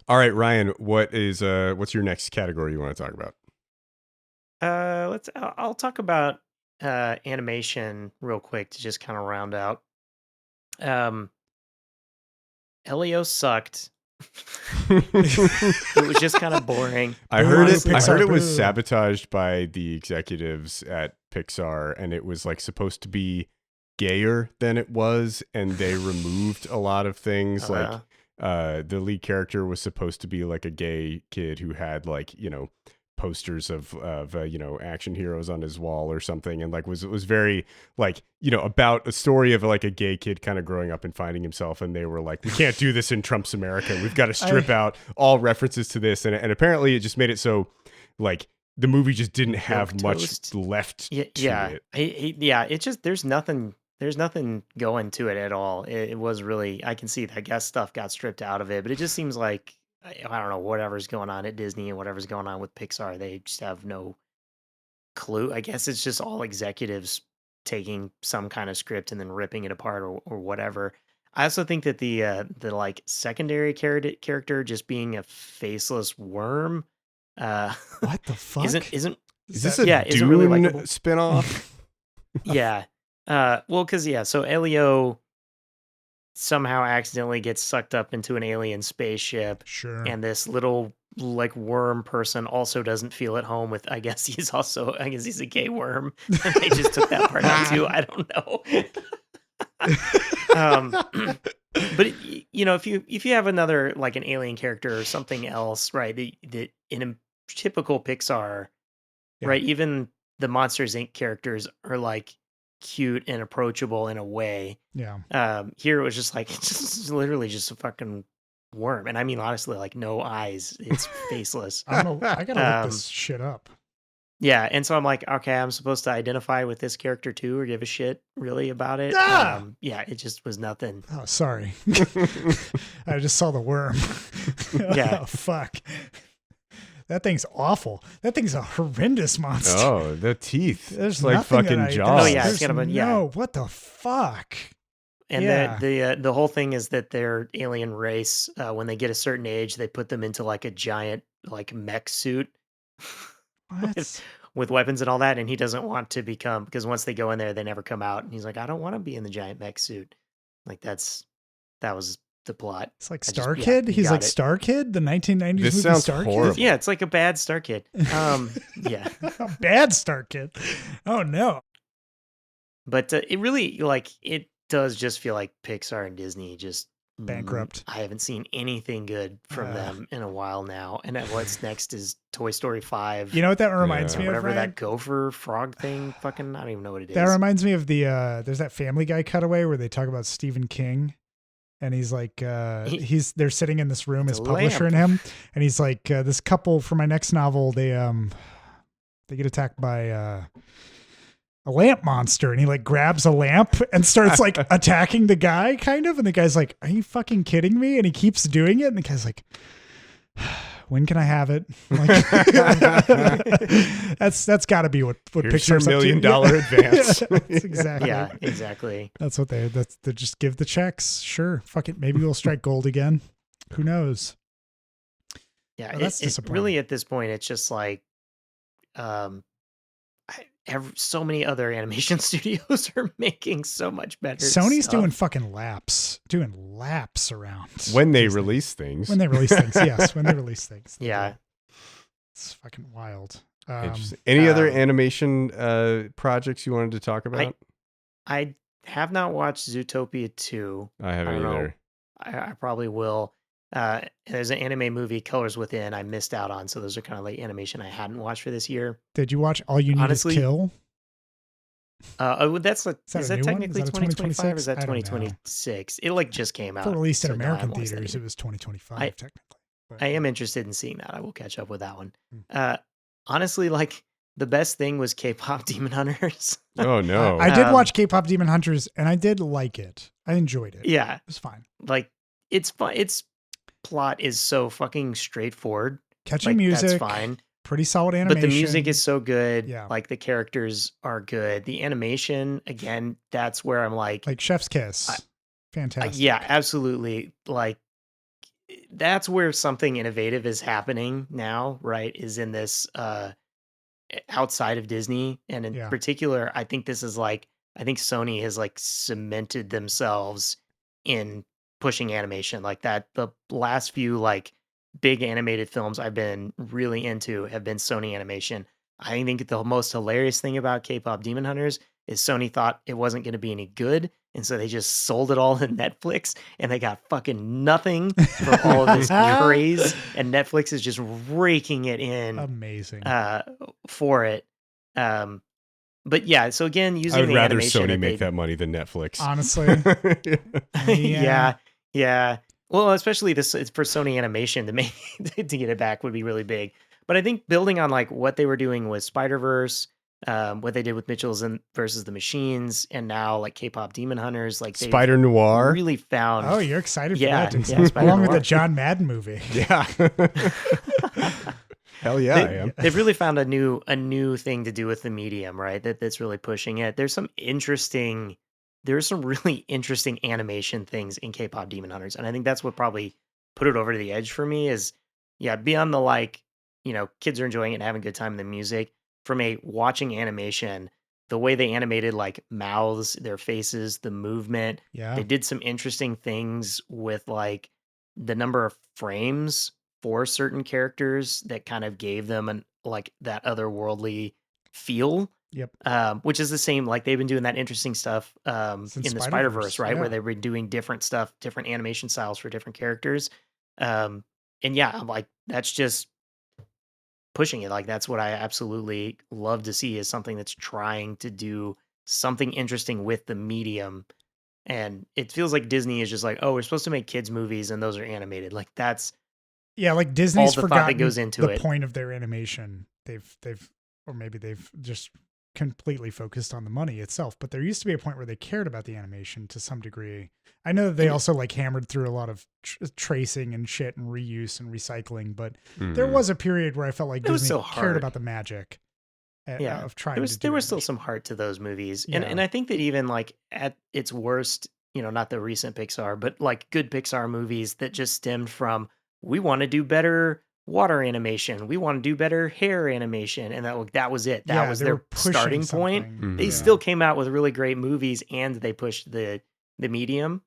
All right, Ryan, what's your next category you want to talk about? I'll talk about animation real quick to just kind of round out. Elio sucked. It was just kind of boring. I heard it was sabotaged by the executives at Pixar, and it was like supposed to be gayer than it was, and they removed a lot of things. The lead character was supposed to be like a gay kid who had like, posters of action heroes on his wall or something, and like was very like, about a story of like a gay kid kind of growing up and finding himself, and they were like, we can't do this in Trump's America, we've got to strip out all references to this, and apparently it just made it so like the movie just didn't have much left to it. It's just there's nothing going to it at all. It was really, I can see that, I guess stuff got stripped out of it, but it just seems like, I don't know, whatever's going on at Disney and whatever's going on with Pixar, they just have no clue. I guess it's just all executives taking some kind of script and then ripping it apart or whatever. I also think that the like secondary character just being a faceless worm, what the fuck? Is this a Dune really spinoff? Yeah. Well, because so Elio somehow accidentally gets sucked up into an alien spaceship. Sure. And this little like worm person also doesn't feel at home with, I guess he's a gay worm. And they just took that part out too. I don't know. But if you have another like an alien character or something else, right, that in a typical Pixar, right? Even the Monsters Inc. characters are like cute and approachable in a way. Yeah. Here it was just like it's just literally just a fucking worm, and I mean honestly, like no eyes. It's faceless. I gotta look this shit up. Yeah, and so I'm like, okay, I'm supposed to identify with this character too, or give a shit really about it. Yeah, it just was nothing. Oh, sorry. I just saw the worm. Yeah. Oh, fuck. That thing's awful. That thing's a horrendous monster. Oh, the teeth. There's like nothing fucking that Jaws. Oh, yeah, it's kind of a- yeah. No, what the fuck? And Yeah. the whole thing is that their alien race, when they get a certain age, they put them into like a giant like mech suit. What? with weapons and all that, and he doesn't want to become, because once they go in there, they never come out. And he's like, I don't want to be in the giant mech suit. Like that was the plot. It's like Star Kid. He's like Star Kid, the 1990s This movie sounds Star horrible. Kid. Yeah, it's like a bad Star Kid. Yeah, A bad Star Kid. Oh no. but it really it does just feel like Pixar and Disney just Bankrupt. I haven't seen anything good from them in a while now. And what's next is Toy Story 5. You know what that reminds Yeah. me of, whatever Ryan? that gopher frog thing. Fucking, I don't even know what it is. That reminds me of the there's that Family Guy cutaway where they talk about Stephen King, and he's like they're sitting in this room, It's his a publisher lamp. and him, and he's like this couple for my next novel, they get attacked by a lamp monster, and he like grabs a lamp and starts like attacking the guy kind of, and the guy's like, are you fucking kidding me? And he keeps doing it, and the guy's like, when can I have it? Like, that's got to be what Here's your Pixar's up to. $1 million advance. That's exactly. Yeah, exactly. That's what they just give the checks. Sure. Fuck it. Maybe we'll strike gold again. Who knows? Yeah, Oh, that's it disappointing. really at this point, it's just like, so many other animation studios are making so much better. Sony's stuff. doing fucking laps around When they Disney. release things. When they release things, yes. When they release things, they Yeah. do. It's fucking wild. Interesting. Any other animation projects you wanted to talk about? I have not watched Zootopia 2. I haven't don't know. either. I probably will. There's an anime movie, Colors Within, I missed out on. So those are kind of like animation I hadn't watched for this year. Did you watch All You Need Honestly, Is Kill? That's that is a that new one? technically Is that a 2025 or is that 2026? I don't know. 2026? It like just came out. For released in so no, I American haven't watched that theaters, yet. it was 2025 technically. But I am interested in seeing that. I will catch up with that one. Honestly, like the best thing was K-pop Demon Hunters. Oh no. I did watch K-pop Demon Hunters, and I did like it. I enjoyed it. Yeah, It was fine. like it's fun. Its plot is so fucking straightforward. Catchy Like, music. that's fine. Pretty solid animation. But the music is so good. Yeah. Like the characters are good. The animation, again, that's where I'm like Chef's Kiss. Fantastic. yeah, absolutely. Like that's where something innovative is happening now, right? Is in this outside of Disney. And in particular, I think this is like, I think Sony has like cemented themselves in pushing animation like that. The last few like big animated films I've been really into have been Sony animation. I think the most hilarious thing about K-pop Demon Hunters is Sony thought it wasn't going to be any good. And so they just sold it all to Netflix and they got fucking nothing for all of this craze. And Netflix is just raking it in. Amazing. For it. But yeah, so again, using I would the rather animation Sony that make that money than Netflix. Honestly. Yeah. Well, especially this, it's for Sony Animation to make to get it back would be really big. But I think building on like what they were doing with Spider-Verse, what they did with Mitchell's and versus the Machines, and now like K-pop Demon Hunters, like Spider Noir really found. Oh, you're excited for Yeah, that, Dixon. yeah, Spider Along with Noir. the John Madden movie. Yeah. Hell yeah, I am. They've really found a new thing to do with the medium, right? That's really pushing it. There's some really interesting animation things in K-pop Demon Hunters, and I think that's what probably put it over to the edge for me. Is beyond the like, kids are enjoying it and having a good time in the music. From a watching animation, the way they animated like mouths, their faces, the movement, they did some interesting things with like the number of frames for certain characters that kind of gave them like that otherworldly feel. Yep. Which is the same, like they've been doing that interesting stuff in the Spider-Verse, right? yeah. Where they've been doing different stuff, different animation styles for different characters. And yeah, I'm like, that's just pushing it. Like that's what I absolutely love to see, is something that's trying to do something interesting with the medium. And it feels like Disney is just like, oh, we're supposed to make kids movies and those are animated. Like that's like Disney's all the thought forgotten that goes into the it. point of their animation. Or maybe they've just completely focused on the money itself, but there used to be a point where they cared about the animation to some degree. I know that they also like hammered through a lot of tracing and shit and reuse and recycling, but there was a period where I felt like Disney cared about the magic of trying there was still some heart to those movies. And I think that even like at its worst, not the recent Pixar, but like good Pixar movies that just stemmed from, we want to do better water animation, we want to do better hair animation, and that was it. That was their starting point. They still came out with really great movies, and they pushed the medium.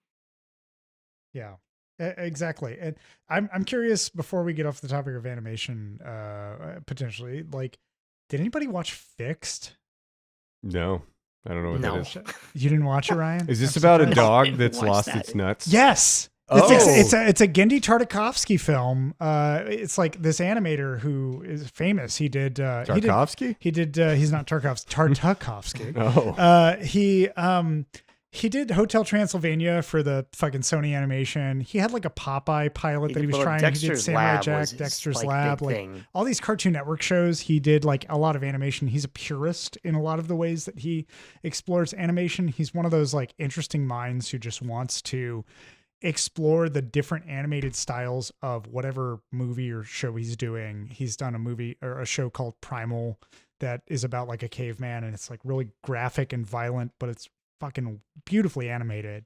Yeah, exactly. And I'm curious, before we get off the topic of animation, potentially, like, did anybody watch Fixed? No, I don't know what that is. You didn't watch it, Ryan? Is this about a dog that's lost its nuts? Yes. Oh. It's a Gendy Tartakovsky film. It's like this animator who is famous. He did Tarkovsky? He's not Tartakovsky. He did Hotel Transylvania for the fucking Sony Animation. He had like a Popeye pilot that he was trying. He did Samurai Jack, Dexter's Lab, like all these Cartoon Network shows. He did like a lot of animation. He's a purist in a lot of the ways that he explores animation. He's one of those like interesting minds who just wants to explore the different animated styles of whatever movie or show he's doing. He's done a movie or a show called Primal that is about like a caveman, and it's like really graphic and violent, but it's fucking beautifully animated.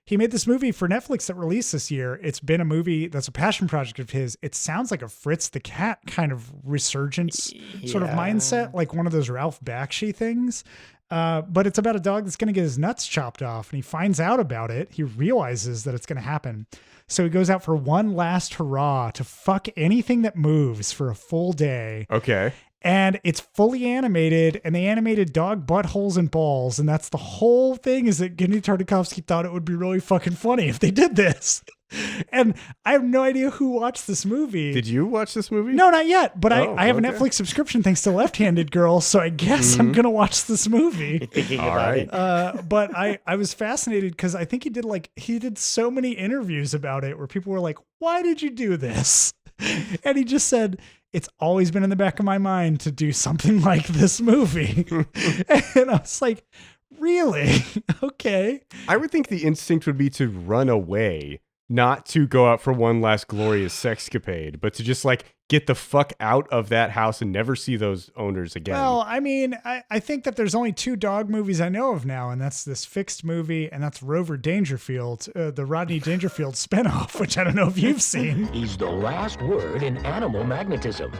He made this movie for Netflix that released this year. It's been a movie that's a passion project of his. It sounds like a Fritz the Cat kind of resurgence sort of mindset, like one of those Ralph Bakshi things. But it's about a dog that's going to get his nuts chopped off, and he finds out about it. He realizes that it's going to happen. So he goes out for one last hurrah to fuck anything that moves for a full day. Okay. And it's fully animated, and they animated dog buttholes and balls. And that's the whole thing, is that Gendy Tartakovsky thought it would be really fucking funny if they did this. And I have no idea who watched this movie. Did you watch this movie? No, not yet. But I have a Netflix subscription thanks to Left-Handed Girl. So I guess I'm going to watch this movie. All right. But I was fascinated because I think he did so many interviews about it where people were like, why did you do this? And he just said, it's always been in the back of my mind to do something like this movie. And I was like, really? Okay. I would think the instinct would be to run away, not to go out for one last glorious sexcapade, but to just like get the fuck out of that house and never see those owners again. Well, I mean, I think that there's only 2 dog movies I know of now, and that's this Fixed movie, and that's Rover Dangerfield, the Rodney Dangerfield spinoff, which I don't know if you've seen. He's the last word in animal magnetism.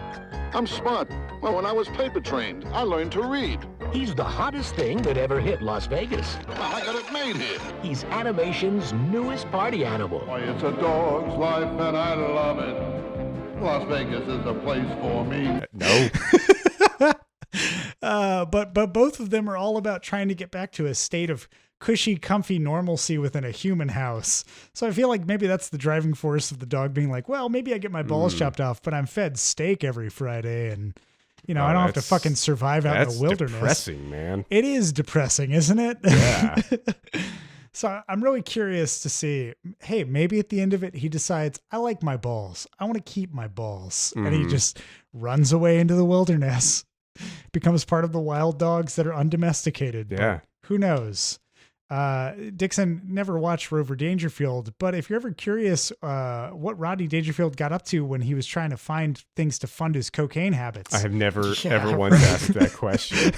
I'm smart. Well, when I was paper trained, I learned to read. He's the hottest thing that ever hit Las Vegas. Well, I got it made here. He's animation's newest party animal. Why, it's a dog's life, and I love it. Las Vegas is the place for me. No. But both of them are all about trying to get back to a state of cushy, comfy normalcy within a human house. So I feel like maybe that's the driving force of the dog being like, well, maybe I get my balls chopped off, but I'm fed steak every Friday, and I don't have to fucking survive out in the wilderness. That's depressing, man. It is depressing, isn't it? Yeah. So I'm really curious to see, hey, maybe at the end of it, he decides, I like my balls. I want to keep my balls. And he just runs away into the wilderness, becomes part of the wild dogs that are undomesticated. Yeah. But who knows? Dixon never watched Rover Dangerfield, but if you're ever curious what Rodney Dangerfield got up to when he was trying to find things to fund his cocaine habits. I have never ever once asked that question.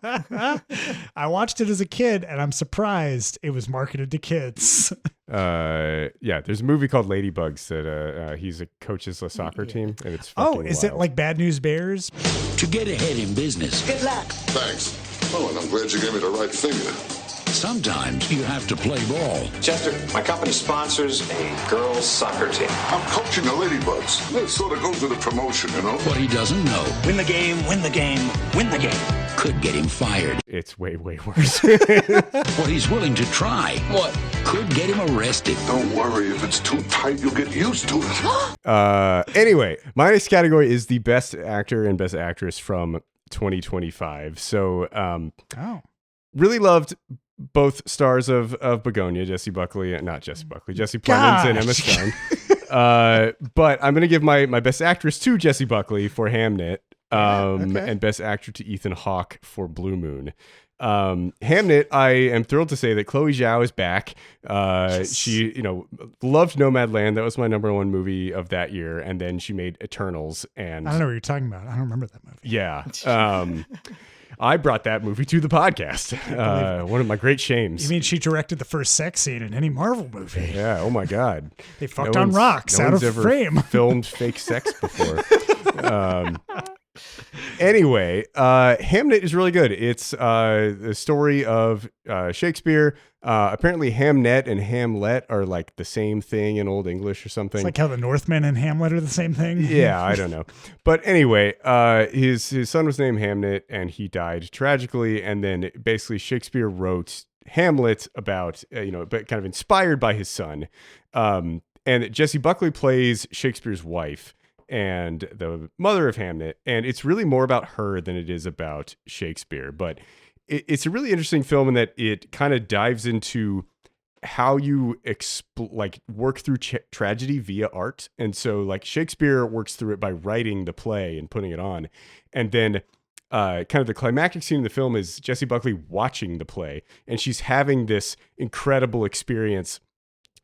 I watched it as a kid, and I'm surprised it was marketed to kids. There's a movie called Ladybugs that he coaches a soccer team, and it's fucking is wild. it like Bad News Bears? To get ahead in business, Good luck. Thanks. Oh, and I'm glad you gave me the right finger. sometimes you have to play ball. Chester, my company sponsors a girls' soccer team. I'm coaching the Ladybugs. That sort of goes with the promotion, you know? What he doesn't know. Win the game, win the game, win the game. Could get him fired. it's way, way worse. What he's willing to try. What? Could get him arrested. Don't worry, if it's too tight, you'll get used to it. Anyway, my next category is the best actor and best actress from 2025. So, really loved both stars of Begonia, Jesse Plemons and Emma Stone. But I'm going to give my best actress to Jessie Buckley for Hamnet, and best actor to Ethan Hawke for Blue Moon. Hamnet, I am thrilled to say that Chloe Zhao is back. She, loved Nomadland. That was my number one movie of that year. And then she made Eternals. And I don't know what you're talking about. I don't remember that movie. Yeah. I brought that movie to the podcast. One of my great shames. You mean she directed the first sex scene in any Marvel movie? Yeah. Oh my God. They fucked on rocks out of frame. Filmed fake sex before. Anyway, Hamnet is really good. It's the story of Shakespeare. Apparently Hamnet and Hamlet are like the same thing in Old English or something. It's like how the Northmen and Hamlet are the same thing. Yeah, I don't know. But anyway, his son was named Hamnet and he died tragically. And then basically Shakespeare wrote Hamlet about, but kind of inspired by his son. And Jessie Buckley plays Shakespeare's wife and the mother of Hamnet. And it's really more about her than it is about Shakespeare. But it's a really interesting film in that it kind of dives into how you work through tragedy via art. And so like Shakespeare works through it by writing the play and putting it on. And then kind of the climactic scene in the film is Jessie Buckley watching the play. And she's having this incredible experience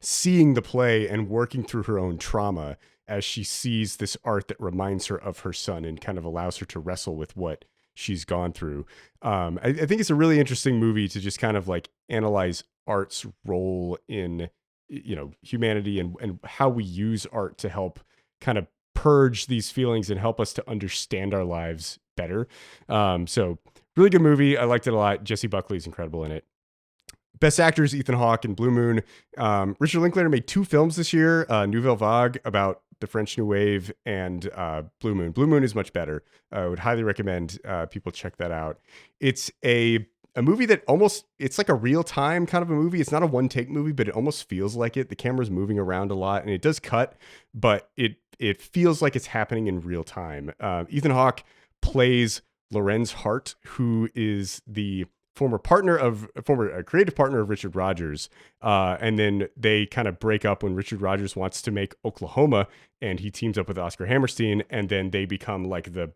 seeing the play and working through her own trauma as she sees this art that reminds her of her son and kind of allows her to wrestle with what she's gone through. I think it's a really interesting movie to just kind of like analyze art's role in, humanity and how we use art to help kind of purge these feelings and help us to understand our lives better. So really good movie. I liked it a lot. Jessie Buckley is incredible in it. Best actors, Ethan Hawke and Blue Moon. Richard Linklater made 2 films this year, Nouvelle Vague about the French New Wave and Blue Moon. Blue Moon is much better. I would highly recommend people check that out. It's a movie that it's like a real time kind of a movie. It's not a one take movie, but it almost feels like it. The camera's moving around a lot and it does cut, but it feels like it's happening in real time. Ethan Hawke plays Lorenz Hart, who is the former creative partner of Richard Rodgers. And then they kind of break up when Richard Rodgers wants to make Oklahoma and he teams up with Oscar Hammerstein. And then they become like the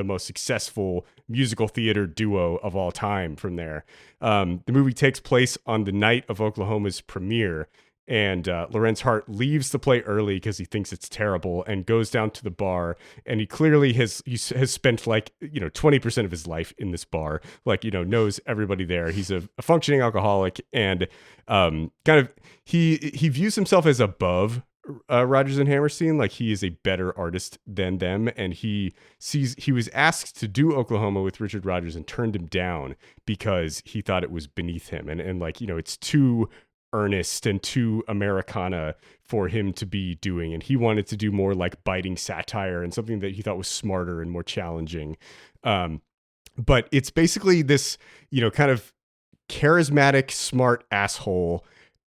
most successful musical theater duo of all time from there. The movie takes place on the night of Oklahoma's premiere. And Lorenz Hart leaves the play early because he thinks it's terrible and goes down to the bar. And he clearly has spent 20% of his life in this bar, knows everybody there. He's a functioning alcoholic and he views himself as above Rodgers and Hammerstein. Like he is a better artist than them. And he was asked to do Oklahoma with Richard Rodgers and turned him down because he thought it was beneath him. And it's too earnest and too Americana for him to be doing, and he wanted to do more like biting satire and something that he thought was smarter and more challenging. But it's basically this kind of charismatic smart asshole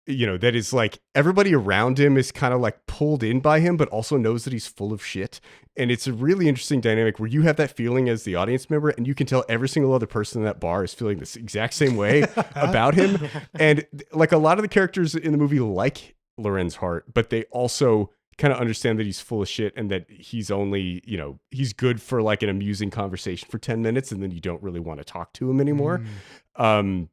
that is like everybody around him is kind of like pulled in by him but also knows that he's full of shit. And it's a really interesting dynamic where you have that feeling as the audience member and you can tell every single other person in that bar is feeling this exact same way about him. And like a lot of the characters in the movie like Lorenz Hart, but they also kind of understand that he's full of shit and that he's only, he's good for like an amusing conversation for 10 minutes and then you don't really want to talk to him anymore. And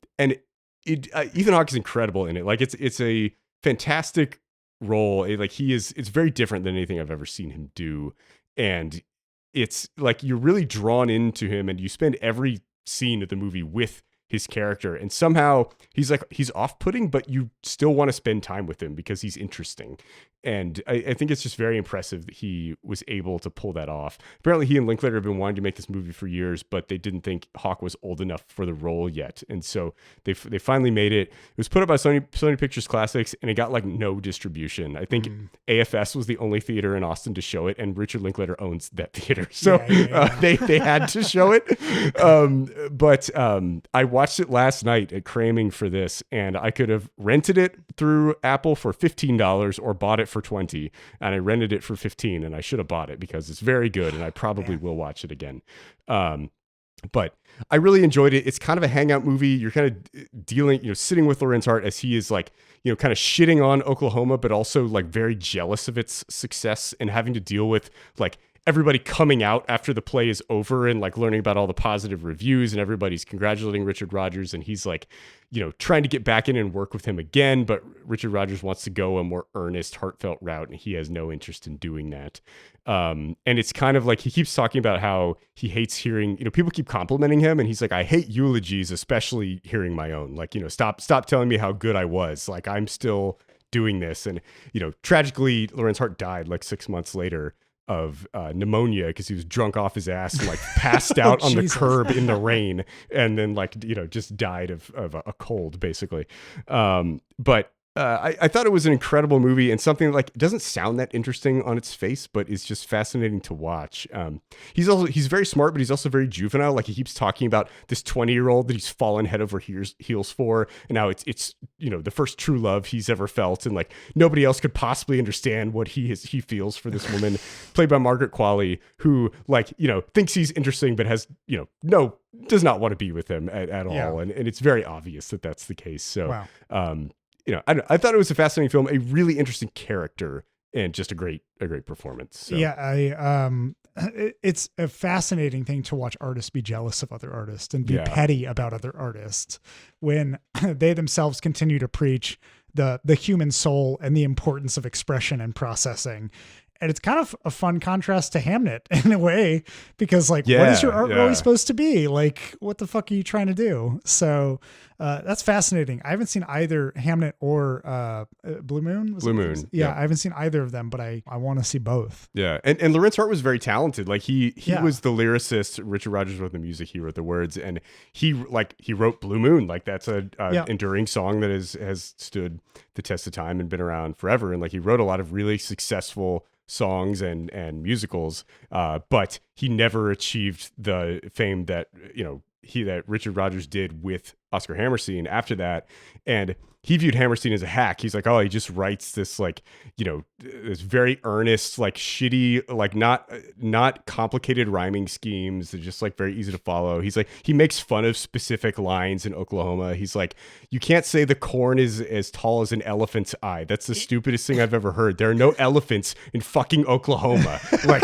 Ethan Hawke is incredible in it. Like it's a fantastic role. It's very different than anything I've ever seen him do. And it's like you're really drawn into him and you spend every scene of the movie with his character. And somehow he's off-putting, but you still want to spend time with him because he's interesting. And I think it's just very impressive that he was able to pull that off. Apparently he and Linklater have been wanting to make this movie for years, but they didn't think Hawke was old enough for the role yet. And so they finally made it. It was put up by Sony Pictures Classics and it got like no distribution. I think AFS was the only theater in Austin to show it, and Richard Linklater owns that theater. So they had to show it. But I watched it last night at cramming for this, and I could have rented it through Apple for $15 or bought it for $20, and I rented it for $15, and I should have bought it because it's very good, and I probably will watch it again. But I really enjoyed it. It's kind of a hangout movie. You're kind of dealing, sitting with Lorenz Hart as he is like, kind of shitting on Oklahoma, but also like very jealous of its success and having to deal with like everybody coming out after the play is over and like learning about all the positive reviews, and everybody's congratulating Richard Rodgers, and he's like, trying to get back in and work with him again, but Richard Rodgers wants to go a more earnest, heartfelt route, and he has no interest in doing that. And it's kind of like he keeps talking about how he hates hearing, people keep complimenting him, and he's like, I hate eulogies, especially hearing my own. Like, stop telling me how good I was. Like, I'm still doing this. And, tragically, Lorenz Hart died like 6 months later of pneumonia because he was drunk off his ass and like passed out on the curb in the rain, and then like just died of a cold basically. But I thought it was an incredible movie, and something like doesn't sound that interesting on its face, but is just fascinating to watch. He's very smart, but he's also very juvenile. Like he keeps talking about this 20-year-old that he's fallen head over heels for, and now it's the first true love he's ever felt, and like nobody else could possibly understand what he feels for this woman, played by Margaret Qualley, who like thinks he's interesting, but has does not want to be with him at all, and it's very obvious that that's the case. So. Wow. I thought it was a fascinating film, a really interesting character, and just a great performance. So. Yeah, it's a fascinating thing to watch artists be jealous of other artists and be petty about other artists when they themselves continue to preach the human soul and the importance of expression and processing. And it's kind of a fun contrast to Hamnet in a way, because like, what is your art really supposed to be? Like, what the fuck are you trying to do? So that's fascinating. I haven't seen either Hamnet or Blue Moon. Blue Moon. Yeah, I haven't seen either of them, but I want to see both. Yeah, and Lorenz Hart was very talented. Like he was the lyricist. Richard Rodgers wrote the music. He wrote the words, and he wrote Blue Moon. Like that's a enduring song that has stood the test of time and been around forever. And like he wrote a lot of really successful songs and musicals, but he never achieved the fame that that Richard Rodgers did with Oscar Hammerstein after that. And he viewed Hammerstein as a hack. He's like, oh, he just writes this like, this very earnest, like shitty, like not complicated rhyming schemes. They're just like very easy to follow. He's like, he makes fun of specific lines in Oklahoma. He's like, you can't say the corn is as tall as an elephant's eye. That's the stupidest thing I've ever heard. There are no elephants in fucking Oklahoma. Like,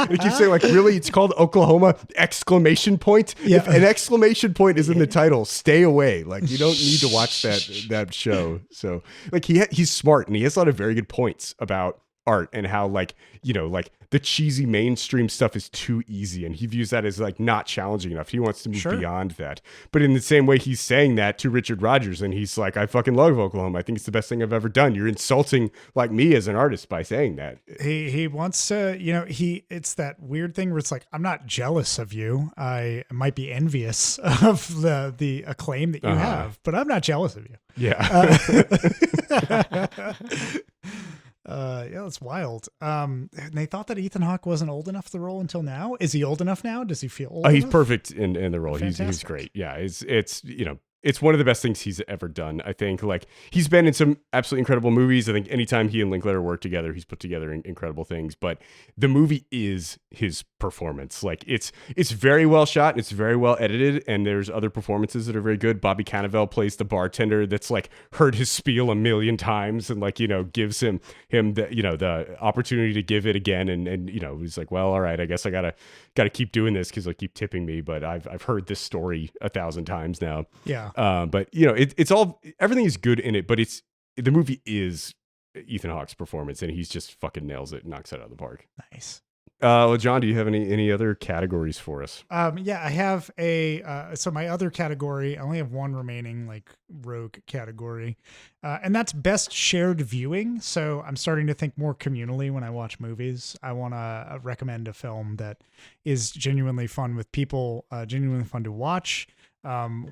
they keep saying like, really, it's called Oklahoma, exclamation point. Yeah. If an exclamation point is in the title, stay away. Like you don't need to watch that show. So like he's smart, and he has a lot of very good points about art and how like the cheesy mainstream stuff is too easy, and he views that as like not challenging enough. He wants to move beyond that. But in the same way, he's saying that to Richard Rodgers, and he's like, I fucking love Oklahoma. I think it's the best thing I've ever done. You're insulting like me as an artist by saying that. He wants to, it's that weird thing where it's like, I'm not jealous of you. I might be envious of the acclaim that you have, but I'm not jealous of you. Yeah. That's wild. And they thought that Ethan Hawke wasn't old enough for the role until now. Is he old enough now? Does he feel old? He's enough? perfect in the role. He's great. Yeah, it's one of the best things he's ever done. I think like he's been in some absolutely incredible movies. I think anytime he and Linklater work together, he's put together incredible things. But the movie is his performance. Like it's very well shot and it's very well edited. And there's other performances that are very good. Bobby Cannavale plays the bartender that's like heard his spiel a million times and like gives him the opportunity to give it again. And he's like, well, all right, I guess I gotta keep doing this because they'll keep tipping me. But I've heard this story 1,000 times now. Yeah. But it's all, everything is good in it, but the movie is Ethan Hawke's performance, and he's just fucking nails it, knocks it out of the park. Nice. Well, John, do you have any other categories for us? Yeah, I have so my other category, I only have one remaining like rogue category, and that's best shared viewing. So I'm starting to think more communally when I watch movies. I want to recommend a film that is genuinely fun with people, genuinely fun to watch.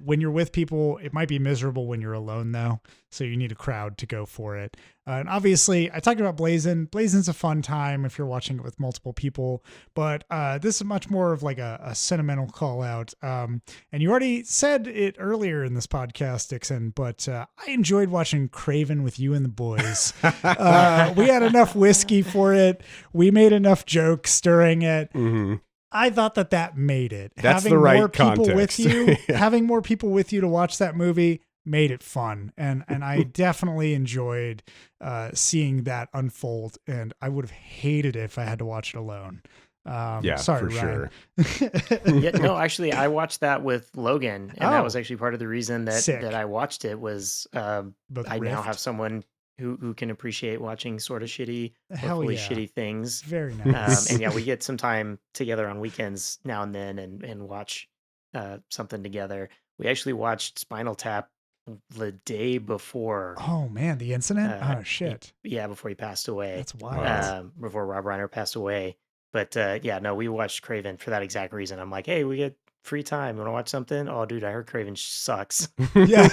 When you're with people, it might be miserable when you're alone though. So you need a crowd to go for it. And obviously I talked about Blazin'. Blazin's a fun time if you're watching it with multiple people, but this is much more of like a sentimental call out. And you already said it earlier in this podcast, Dixon, but I enjoyed watching Craven with you and the boys. We had enough whiskey for it. We made enough jokes during it. Mm-hmm. I thought that made it. That's the right context. With you, having more people with you to watch that movie made it fun. And I definitely enjoyed seeing that unfold. And I would have hated it if I had to watch it alone. Sorry, for Ryan. Sure. No, actually, I watched that with Logan, and that was actually part of the reason that I watched it was I now have someone who can appreciate watching sort of shitty, hopefully shitty things. Very nice. And we get some time together on weekends now and then and watch something together. We actually watched Spinal Tap the day before. Oh man, the incident? Oh shit. Before he passed away. That's wild. Before Rob Reiner passed away. But we watched Craven for that exact reason. I'm like, hey, we get free time. You want to watch something? Oh, dude, I heard Craven sucks. Yeah.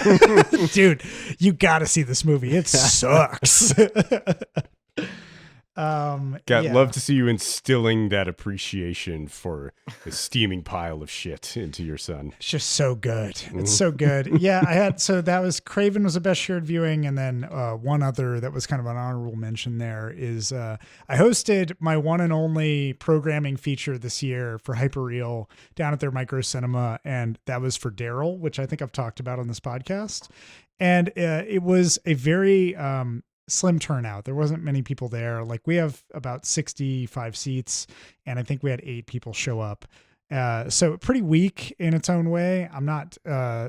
Dude, you got to see this movie. It sucks. Love to see you instilling that appreciation for the steaming pile of shit into your son. It's just so good. It's so good. Yeah, that was Craven was the best shared viewing. And then one other that was kind of an honorable mention there is I hosted my one and only programming feature this year for Hyperreal down at their Micro Cinema. And that was for Daryl, which I think I've talked about on this podcast. And it was a very slim turnout. There wasn't many people there. Like we have about 65 seats and I think we had 8 people show up. So pretty weak in its own way. I'm not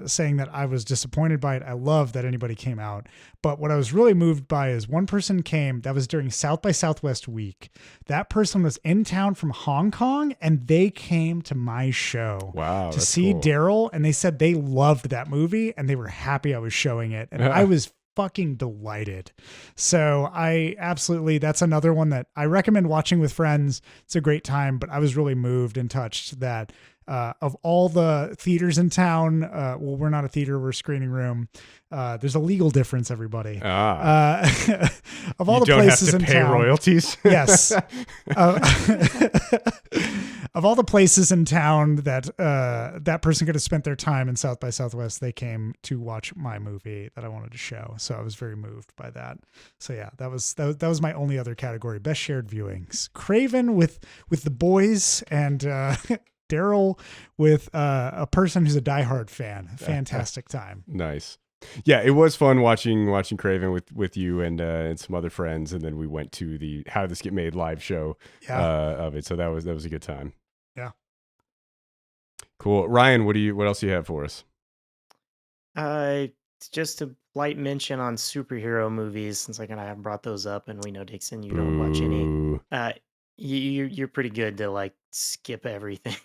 saying that I was disappointed by it. I love that anybody came out. But what I was really moved by is one person came that was during South by Southwest week. That person was in town from Hong Kong and they came to my show to see cool. Daryl. And they said they loved that movie and they were happy I was showing it. And I was fucking delighted. So that's another one that I recommend watching with friends. It's a great time, but I was really moved and touched that of all the theaters in town, we're not a theater, we're a screening room. There's a legal difference, everybody. Of all the places in town, pay royalties. Yes. Of all the places in town that that person could have spent their time in South by Southwest, they came to watch my movie that I wanted to show. So I was very moved by that. So yeah, that was my only other category. Best shared viewings. Craven with the boys and Daryl with a person who's a diehard fan. Fantastic time. Nice. Yeah, it was fun watching Craven with you and some other friends, and then we went to the How Did This Get Made live show of it. So that was a good time. Yeah. Cool. Ryan, what else do you have for us? Just a light mention on superhero movies, since I haven't brought those up, and we know Dixon, you don't watch any. You're pretty good to like skip everything.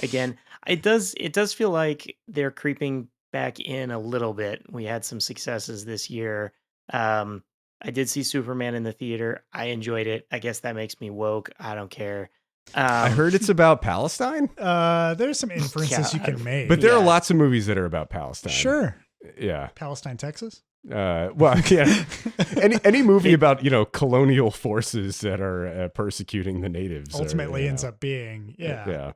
Again, it does feel like they're creeping back in a little bit. We had some successes this year. I did see Superman in the theater. I enjoyed it. I guess that makes me woke. I don't care. I heard it's about Palestine. There's some inferences you can make, but there are lots of movies that are about Palestine. Sure. Yeah. Palestine, Texas. Well, yeah. Any movie about colonial forces that are persecuting the natives ultimately ends up being yeah.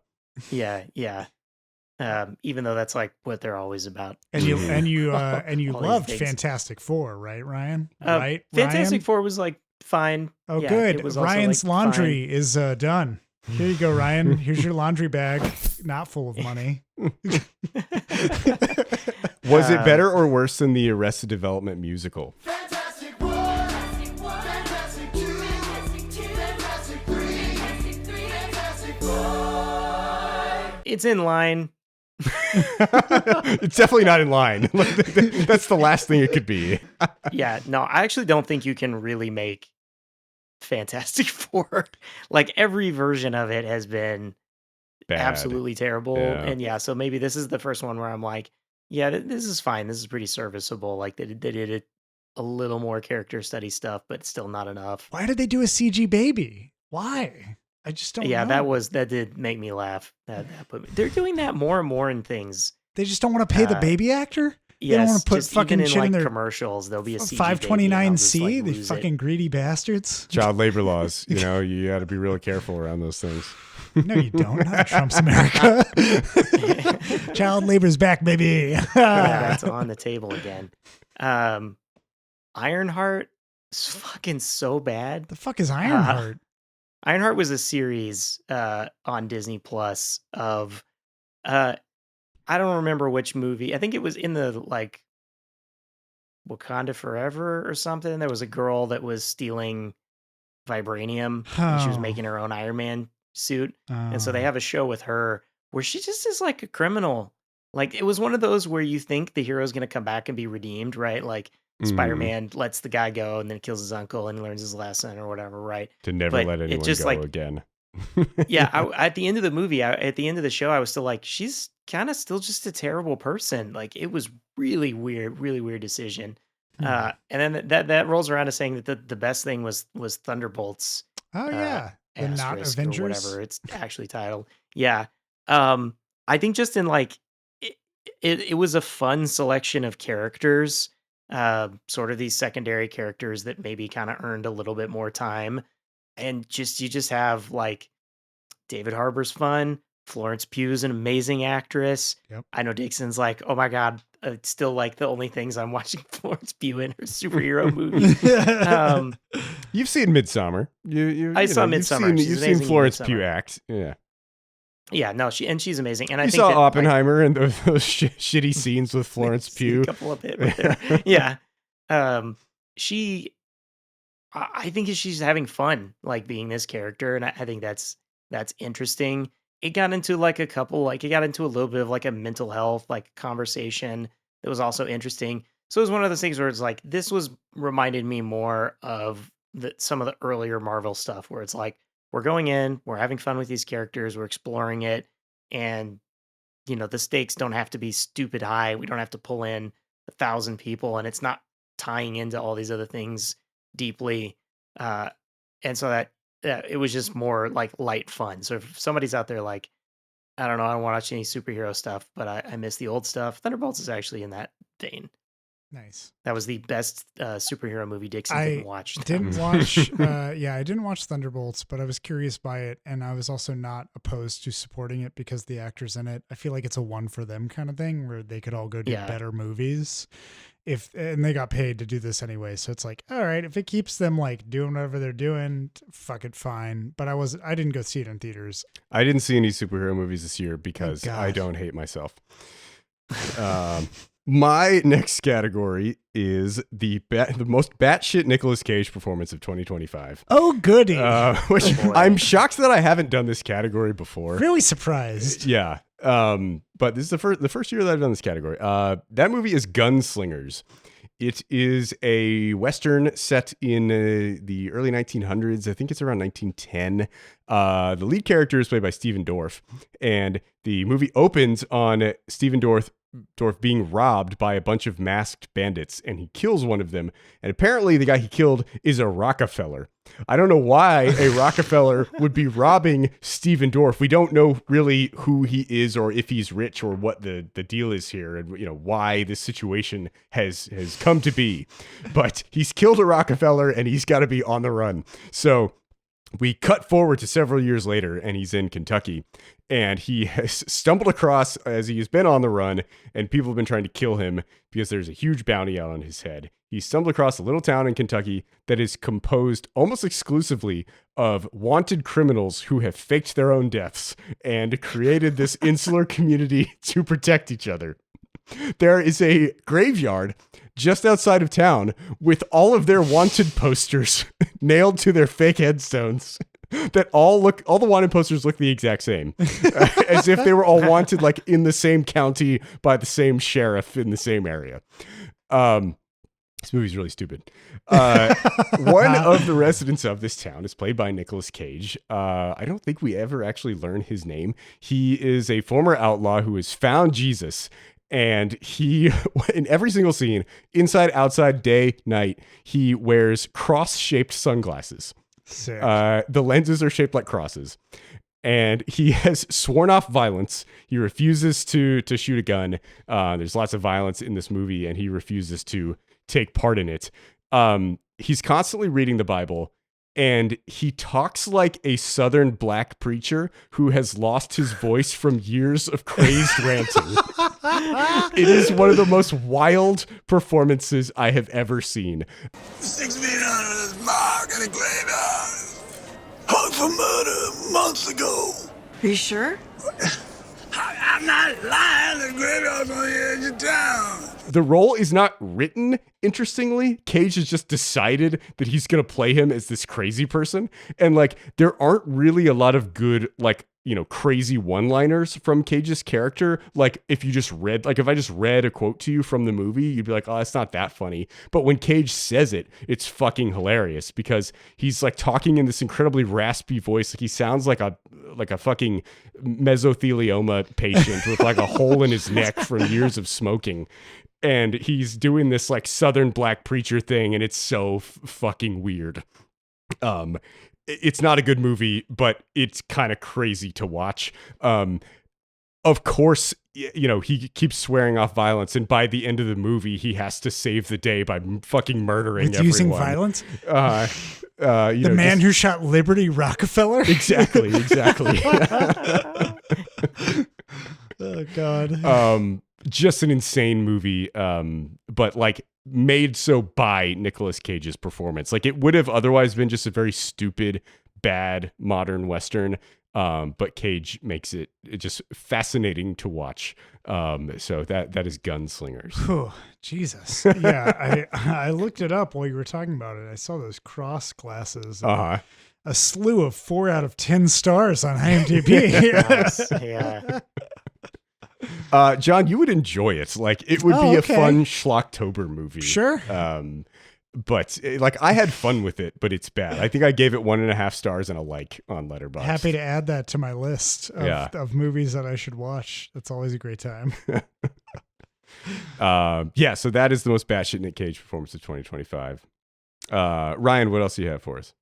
Even though that's like what they're always about. And you loved Fantastic Four, right, Ryan? Right. Fantastic Four was like fine. Oh, yeah, good. It was Ryan's laundry is done. Here you go, Ryan. Here's your laundry bag, not full of money. Was it better or worse than the Arrested Development musical? Fantastic Four, Fantastic Two, Fantastic Three, Fantastic Four. It's in line. It's definitely not in line. That's the last thing it could be. Yeah, no, I actually don't think you can really make Fantastic Four. Like every version of it has been bad. Absolutely terrible. And so maybe this is the first one where I'm like, yeah, this is fine. This is pretty serviceable. Like they did it a little more character study stuff, but still not enough. Why did they do a CG baby? Why? I just don't Yeah, know. that did make me laugh. That put me. They're doing that more and more in things. They just don't want to pay the baby actor? They don't Yes, want to put just fucking even in shit in like their commercials, there'll be a CG baby and they'll just, 529C, like, they lose it. fucking greedy bastards. Child labor laws. You know, you got to be really careful around those things. No, you don't. Not in Trump's America. Child labor's back, baby. Yeah, it's on the table again. Ironheart is fucking so bad. The fuck is Ironheart? Ironheart was a series on Disney Plus of I don't remember which movie. I think it was in the like Wakanda Forever or something. There was a girl that was stealing vibranium and she was Oh. making her own Iron Man suit. And so they Oh. have a show with her where she just is like a criminal. Like it was one of those where you think the hero's going to come back and be redeemed, right? Like Spider-Man lets the guy go and then kills his uncle and learns his lesson or whatever, right? To never But let it anyone just, go like- again. Yeah, at the end of the movie, at the end of the show, I was still like, she's kind of still just a terrible person. Like it was really weird decision. And then that rolls around to saying that the best thing was Thunderbolts. Oh, yeah. The not Asterisk or Avengers. whatever it's actually titled. Yeah. I think just in like it was a fun selection of characters, sort of these secondary characters that maybe kind of earned a little bit more time. And you just have like David Harbour's fun. Florence Pugh's an amazing actress. Yep. I know Dixon's like, oh my God, it's still like the only things I'm watching Florence Pugh in her superhero movie. You've seen Midsommar. I saw Midsommar. You've seen Florence Pugh act. Yeah. Yeah, no, she's amazing. And I You think saw that, Oppenheimer and those shitty scenes with Florence Pugh. A couple of it with her. Yeah. I think she's having fun, like being this character, and I think that's interesting. It got into like it got into a little bit of like a mental health like conversation that was also interesting. So it was one of those things where it's like this was reminded me more of some of the earlier Marvel stuff where it's like we're going in, we're having fun with these characters, we're exploring it, and the stakes don't have to be stupid high. We don't have to pull in 1,000 people, and it's not tying into all these other things deeply, and so that it was just more like light fun. So if somebody's out there like, I don't know, I don't watch any superhero stuff, but I miss the old stuff, Thunderbolts is actually in that vein. Nice. That was the best superhero movie Dixon didn't watch. Didn't watch. I didn't watch Thunderbolts, but I was curious by it, and I was also not opposed to supporting it because the actors in it. I feel like it's a one for them kind of thing where they could all go do better movies, and they got paid to do this anyway. So it's like, all right, if it keeps them like doing whatever they're doing, fuck it, fine. But I didn't go see it in theaters. I didn't see any superhero movies this year because God. I don't hate myself. My next category is the most batshit Nicolas Cage performance of 2025. Oh, goody. Which I'm shocked that I haven't done this category before. Really surprised. Yeah. But this is the first year that I've done this category. That movie is Gunslingers. It is a Western set in the early 1900s. I think it's around 1910. The lead character is played by Stephen Dorff, and the movie opens on Stephen Dorff being robbed by a bunch of masked bandits, and he kills one of them. And apparently the guy he killed is a Rockefeller. I don't know why a Rockefeller would be robbing Stephen Dorff. We don't know really who he is or if he's rich or what the deal is here and why this situation has come to be. But he's killed a Rockefeller and he's got to be on the run. So we cut forward to several years later, and he's in Kentucky, and he has stumbled across, as he has been on the run, and people have been trying to kill him because there's a huge bounty out on his head. He stumbled across a little town in Kentucky that is composed almost exclusively of wanted criminals who have faked their own deaths and created this insular community to protect each other. There is a graveyard just outside of town with all of their wanted posters nailed to their fake headstones that all the wanted posters look the exact same, as if they were all wanted like in the same county by the same sheriff in the same area. This movie's really stupid. One of the residents of this town is played by Nicolas Cage. I don't think we ever actually learn his name. He is a former outlaw who has found Jesus. And he, in every single scene, inside, outside, day, night, he wears cross-shaped sunglasses. Sick. The lenses are shaped like crosses. And he has sworn off violence. He refuses to shoot a gun. There's lots of violence in this movie, and he refuses to take part in it. He's constantly reading the Bible, and he talks like a Southern black preacher who has lost his voice from years of crazed ranting. It is one of the most wild performances I have ever seen. 6 feet under this mark in a graveyard. Hung for murder months ago. Are you sure? I'm not lying. The graveyard's on the edge of town. The role is not written, interestingly. Cage has just decided that he's going to play him as this crazy person. And like, there aren't really a lot of good, like, you know, crazy one-liners from Cage's character. Like, if I just read a quote to you from the movie, you'd be like, oh, it's not that funny. But when Cage says it, it's fucking hilarious because he's like talking in this incredibly raspy voice. Like, he sounds like a fucking mesothelioma patient with like a hole in his neck from years of smoking. And he's doing this like Southern black preacher thing, and it's so fucking weird. It's not a good movie, but it's kind of crazy to watch. Of course, you know, he keeps swearing off violence, and by the end of the movie, he has to save the day by fucking murdering everyone. Using violence? The man who shot Liberty Rockefeller? Exactly. Oh, God. Just an insane movie, but like made so by Nicolas Cage's performance. Like, it would have otherwise been just a very stupid, bad modern Western, but Cage makes it just fascinating to watch. So that is Gunslingers. Oh, Jesus. Yeah, I looked it up while you were talking about it. I saw those cross glasses. Uh-huh. A slew of 4 out of 10 stars on IMDb. Nice. Yeah. John, you would enjoy it. Like, it would be a fun Schlocktober movie. Sure. But like, I had fun with it, but it's bad. I think I gave it 1.5 stars and a like on Letterboxd. Happy to add that to my list of movies that I should watch. That's always a great time. So that is the most batshit Nick Cage performance of 2025. Ryan, what else do you have for us?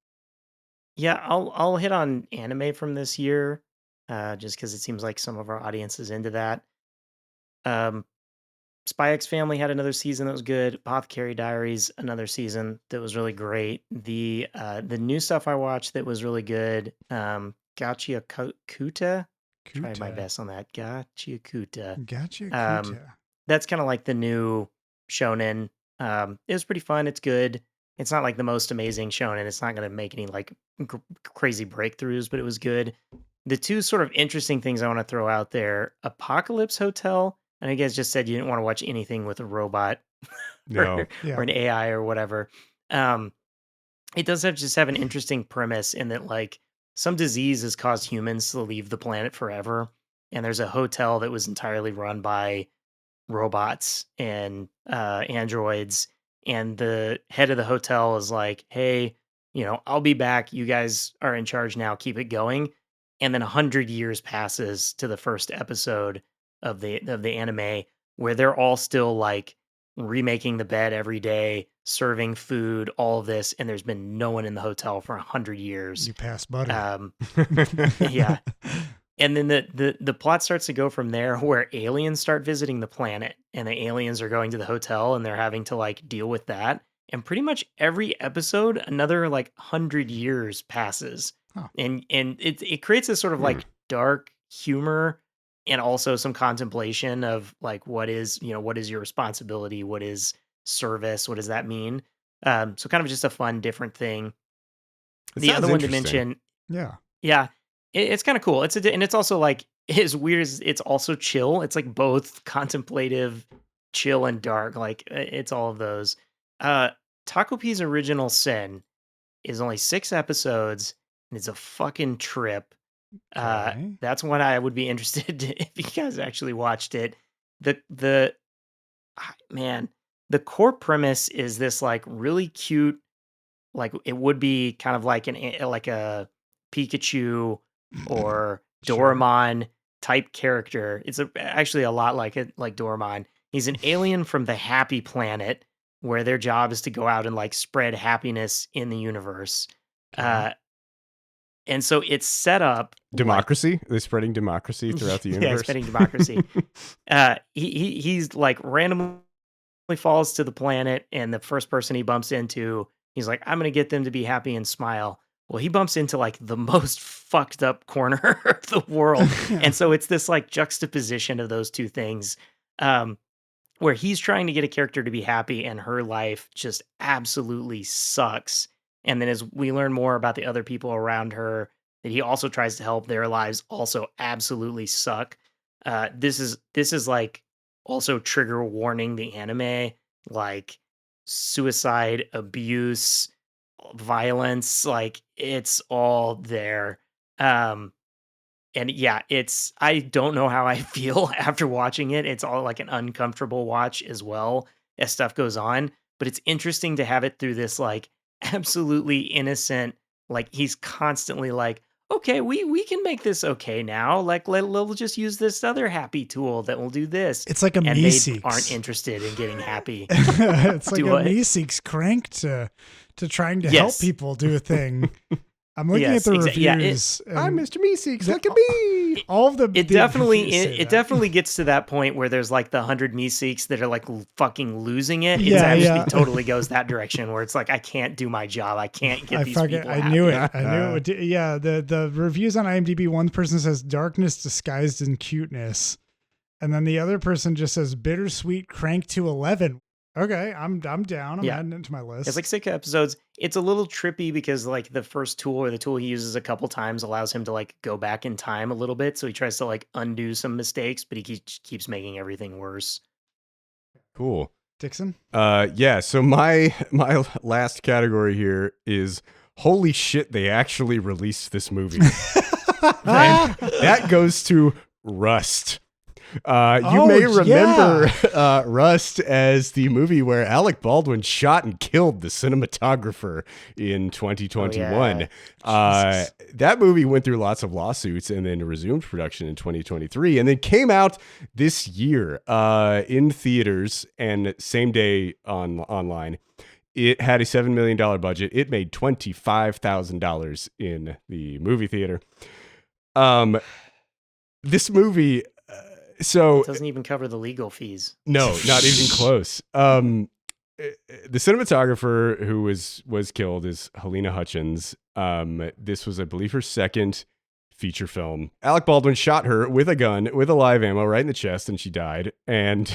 Yeah, I'll hit on anime from this year, just because it seems like some of our audience is into that. Spy X Family had another season that was good. Apothecary Diaries, another season that was really great. The new stuff I watched that was really good. Gachiakuta. Try my best on that. Gachiakuta. That's kind of like the new shonen. It was pretty fun. It's good. It's not like the most amazing shonen. It's not going to make any like crazy breakthroughs, but it was good. The two sort of interesting things I want to throw out there: Apocalypse Hotel. And you guys just said you didn't want to watch anything with a robot or an AI or whatever. It does have an interesting premise in that, like, some disease has caused humans to leave the planet forever. And there's a hotel that was entirely run by robots and androids. And the head of the hotel is like, hey, I'll be back. You guys are in charge now. Keep it going. And then 100 years passes to the first episode of the anime, where they're all still like remaking the bed every day, serving food, all of this, and there's been no one in the hotel for 100 years. You pass butter. Yeah. And then the plot starts to go from there, where aliens start visiting the planet, and the aliens are going to the hotel, and they're having to like deal with that. And pretty much every episode, another like 100 years passes. Huh. And it creates this sort of like dark humor, and also some contemplation of like, what is your responsibility? What is service? What does that mean? So kind of just a fun, different thing. The other one to mention. Yeah. It's kind of cool. And it's also like, as weird as it's also chill. It's like both contemplative, chill, and dark. Like, it's all of those. Takopi's Original Sin is only 6 episodes, and it's a fucking trip. That's one I would be interested if you guys actually watched it. The core premise is this like really cute, like it would be kind of like a Pikachu or Doraemon type character. It's actually a lot like Doraemon. He's an alien from the Happy Planet, where their job is to go out and like spread happiness in the universe. And so it's set up democracy. They're spreading democracy throughout the universe. Yeah, spreading democracy. He's like randomly falls to the planet, and the first person he bumps into, he's like, I'm going to get them to be happy and smile. Well, he bumps into like the most fucked up corner of the world. And so it's this like juxtaposition of those two things, where he's trying to get a character to be happy and her life just absolutely sucks. And then as we learn more about the other people around her that he also tries to help, their lives also absolutely suck. This is like also trigger warning the anime, like suicide, abuse, violence, like it's all there. And yeah, I don't know how I feel after watching it. It's all like an uncomfortable watch as well as stuff goes on, but it's interesting to have it through this like absolutely innocent, like he's constantly like, okay, we can make this okay now. Like we'll just use this other happy tool that will do this. It's like a and Meeseeks. They aren't interested in getting happy. It's like a Meeseeks crank to trying to help people do a thing. I'm looking at the reviews. I'm Mr. Meeseeks. Look at me. All of it definitely gets to that point where there's like the 100 Meeseeks that are like fucking losing it. It actually totally goes that direction where it's like, I can't do my job. I can't get these people happy. I knew it. Yeah, the reviews on IMDb, one person says darkness disguised in cuteness, and then the other person just says bittersweet crank to 11. Okay, I'm down. I'm adding it to my list. It's like 6 episodes. It's a little trippy because like the first tool or the tool he uses a couple times allows him to like go back in time a little bit. So he tries to like undo some mistakes, but he keeps making everything worse. Cool. Dixon? Yeah, so my last category here is holy shit, they actually released this movie. That goes to Rust. You may remember Rust as the movie where Alec Baldwin shot and killed the cinematographer in 2021. That movie went through lots of lawsuits and then resumed production in 2023 and then came out this year in theaters and same day online. It had a $7 million budget. It made $25,000 in the movie theater. This movie... So it doesn't even cover the legal fees. No, not even close. The cinematographer who was killed is Helena Hutchins. This was, I believe, her second feature film. Alec Baldwin shot her with a gun, with a live ammo right in the chest, and she died. And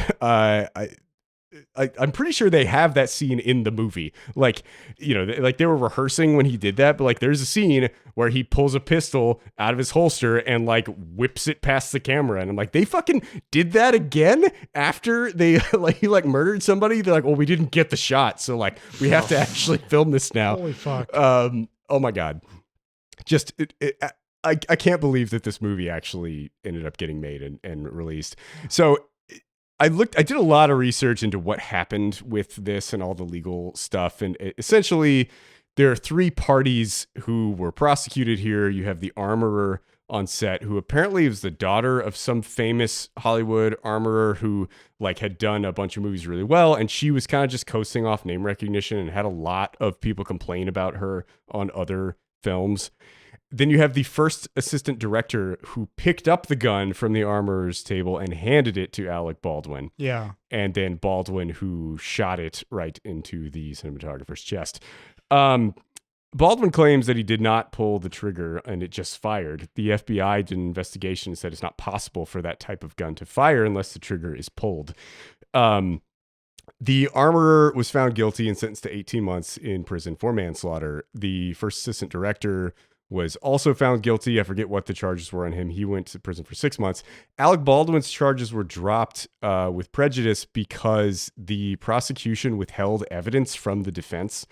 I'm pretty sure they have that scene in the movie. Like, you know, like they were rehearsing when he did that, but like there's a scene where he pulls a pistol out of his holster and like whips it past the camera. And I'm like, they fucking did that again after they like he like murdered somebody. They're like, well, we didn't get the shot, so like we have to actually film this now. Holy fuck. Oh my God. Just I can't believe that this movie actually ended up getting made and released. So I did a lot of research into what happened with this and all the legal stuff. And essentially, there are 3 parties who were prosecuted here. You have the armorer on set, who apparently was the daughter of some famous Hollywood armorer who like had done a bunch of movies really well. And she was kind of just coasting off name recognition and had a lot of people complain about her on other films. Then you have the first assistant director who picked up the gun from the armorer's table and handed it to Alec Baldwin. Yeah. And then Baldwin who shot it right into the cinematographer's chest. Baldwin claims that he did not pull the trigger and it just fired. The FBI did an investigation and said it's not possible for that type of gun to fire unless the trigger is pulled. The armorer was found guilty and sentenced to 18 months in prison for manslaughter. The first assistant director was also found guilty. I forget what the charges were on him. He went to prison for 6 months. Alec Baldwin's charges were dropped with prejudice because the prosecution withheld evidence from the defense.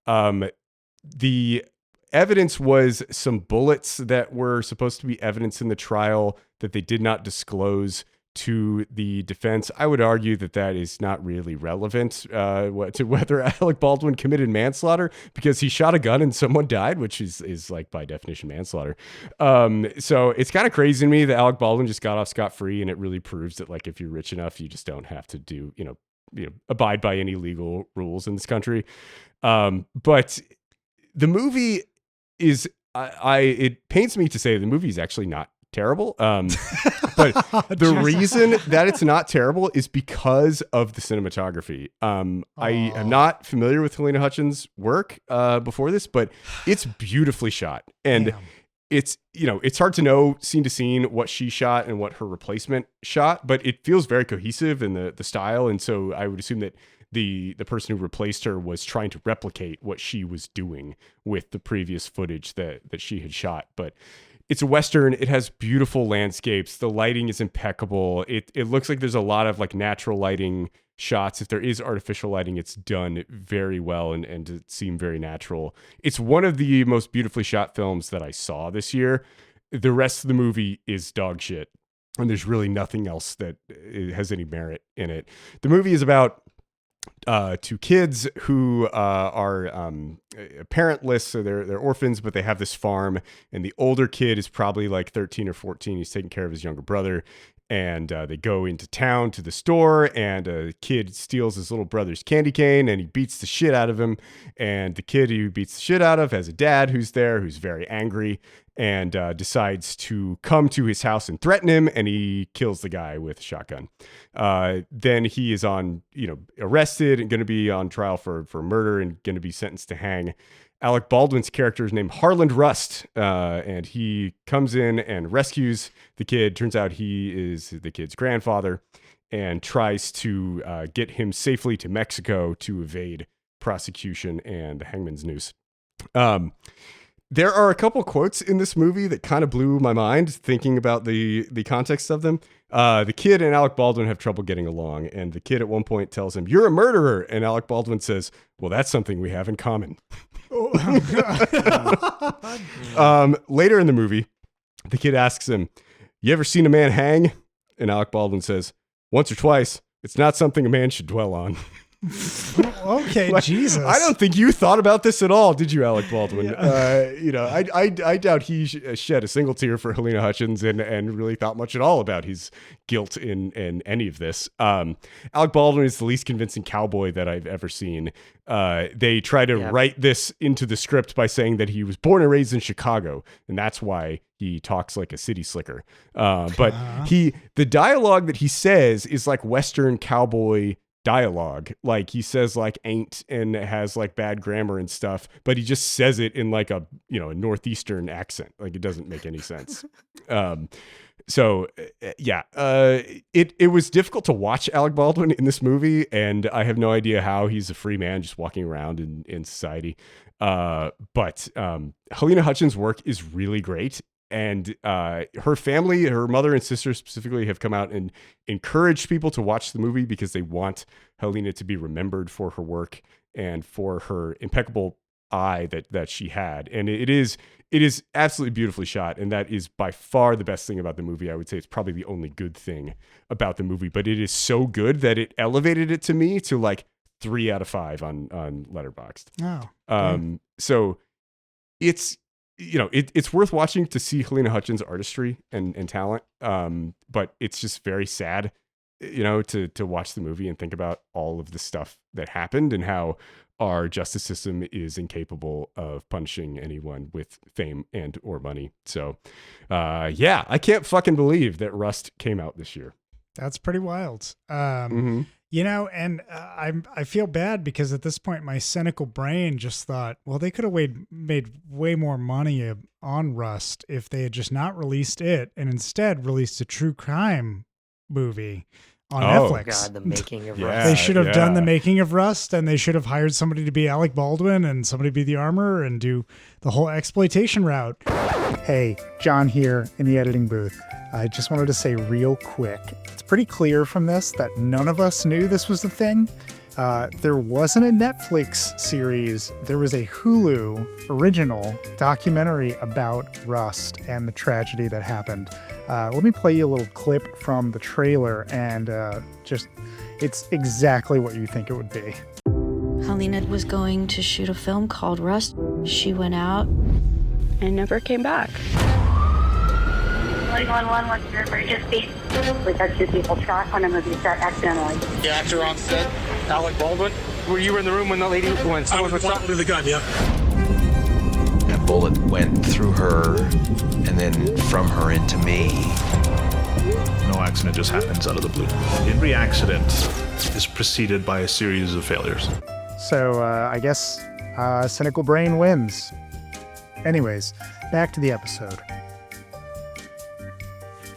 The evidence was some bullets that were supposed to be evidence in the trial that they did not disclose to the defense. I would argue that that is not really relevant to whether Alec Baldwin committed manslaughter because he shot a gun and someone died, which is like by definition manslaughter. So it's kind of crazy to me that Alec Baldwin just got off scot-free, and it really proves that like if you're rich enough, you just don't have to do, abide by any legal rules in this country. But the movie is it pains me to say the movie is actually not terrible. But the reason that it's not terrible is because of the cinematography. I am not familiar with Helena Hutchins' work before this, but it's beautifully shot. And it's, it's hard to know scene to scene what she shot and what her replacement shot, but it feels very cohesive in the style. And so I would assume that the person who replaced her was trying to replicate what she was doing with the previous footage that she had shot. But it's a Western. It has beautiful landscapes. The lighting is impeccable. It looks like there's a lot of like natural lighting shots. If there is artificial lighting, it's done very well and it seemed very natural. It's one of the most beautifully shot films that I saw this year. The rest of the movie is dog shit, and there's really nothing else that has any merit in it. The movie is about two kids who are parentless, so they're orphans, but they have this farm, and the older kid is probably like 13 or 14. He's taking care of his younger brother, and they go into town to the store, and a kid steals his little brother's candy cane, and he beats the shit out of him. And the kid he beats the shit out of has a dad who's there, who's very angry, and decides to come to his house and threaten him, and he kills the guy with a shotgun. Then he is arrested and going to be on trial for murder and going to be sentenced to hang. Alec Baldwin's character is named Harland Rust, and he comes in and rescues the kid. Turns out he is the kid's grandfather and tries to get him safely to Mexico to evade prosecution and the hangman's noose. There are a couple quotes in this movie that kind of blew my mind thinking about the context of them. The kid and Alec Baldwin have trouble getting along, and the kid at one point tells him, "You're a murderer," and Alec Baldwin says, "Well, that's something we have in common." Later in the movie, the kid asks him, "You ever seen a man hang?" And Alec Baldwin says, "Once or twice. It's not something a man should dwell on." Okay, like, Jesus. I don't think you thought about this at all, did you, Alec Baldwin? Yeah. I doubt he shed a single tear for Helena Hutchins and really thought much at all about his guilt in any of this. Alec Baldwin is the least convincing cowboy that I've ever seen. They try to write this into the script by saying that he was born and raised in Chicago, and that's why he talks like a city slicker. But the dialogue that he says is like Western cowboy dialogue. Like he says like ain't and has like bad grammar and stuff, but he just says it in like a northeastern accent. Like it doesn't make any sense. It was difficult to watch Alec Baldwin in this movie, and I have no idea how he's a free man just walking around in society. But Helena Hutchins' work is really great. And her family, her mother and sister specifically, have come out and encouraged people to watch the movie because they want Helena to be remembered for her work and for her impeccable eye that she had. And it is absolutely beautifully shot, and that is by far the best thing about the movie. I would say it's probably the only good thing about the movie, but it is so good that it elevated it to me to like 3 out of 5 on Letterboxd. So it's it's worth watching to see Helena Hutchins' artistry and talent. But it's just very sad, to watch the movie and think about all of the stuff that happened and how our justice system is incapable of punishing anyone with fame and or money. So, I can't fucking believe that Rust came out this year. That's pretty wild. And I feel bad because at this point, my cynical brain just thought, well, they could have made way more money on Rust if they had just not released it and instead released a true crime movie on Netflix. God, the making of Rust. They should have done the making of Rust, and they should have hired somebody to be Alec Baldwin and somebody to be the armor and do the whole exploitation route. Hey, John here in the editing booth. I just wanted to say real quick, it's pretty clear from this that none of us knew this was the thing. There wasn't a Netflix series. There was a Hulu original documentary about Rust and the tragedy that happened. Let me play you a little clip from the trailer, and it's exactly what you think it would be. Helena was going to shoot a film called Rust. She went out and never came back. 911, what's your emergency? We got 2 people shot on a movie set accidentally. The actor on set, Alec Baldwin. Were you in the room when the lady went? I was with the gun, yeah. That bullet went through her and then from her into me. No accident just happens out of the blue. Every accident is preceded by a series of failures. So I guess cynical brain wins. Anyways, back to the episode.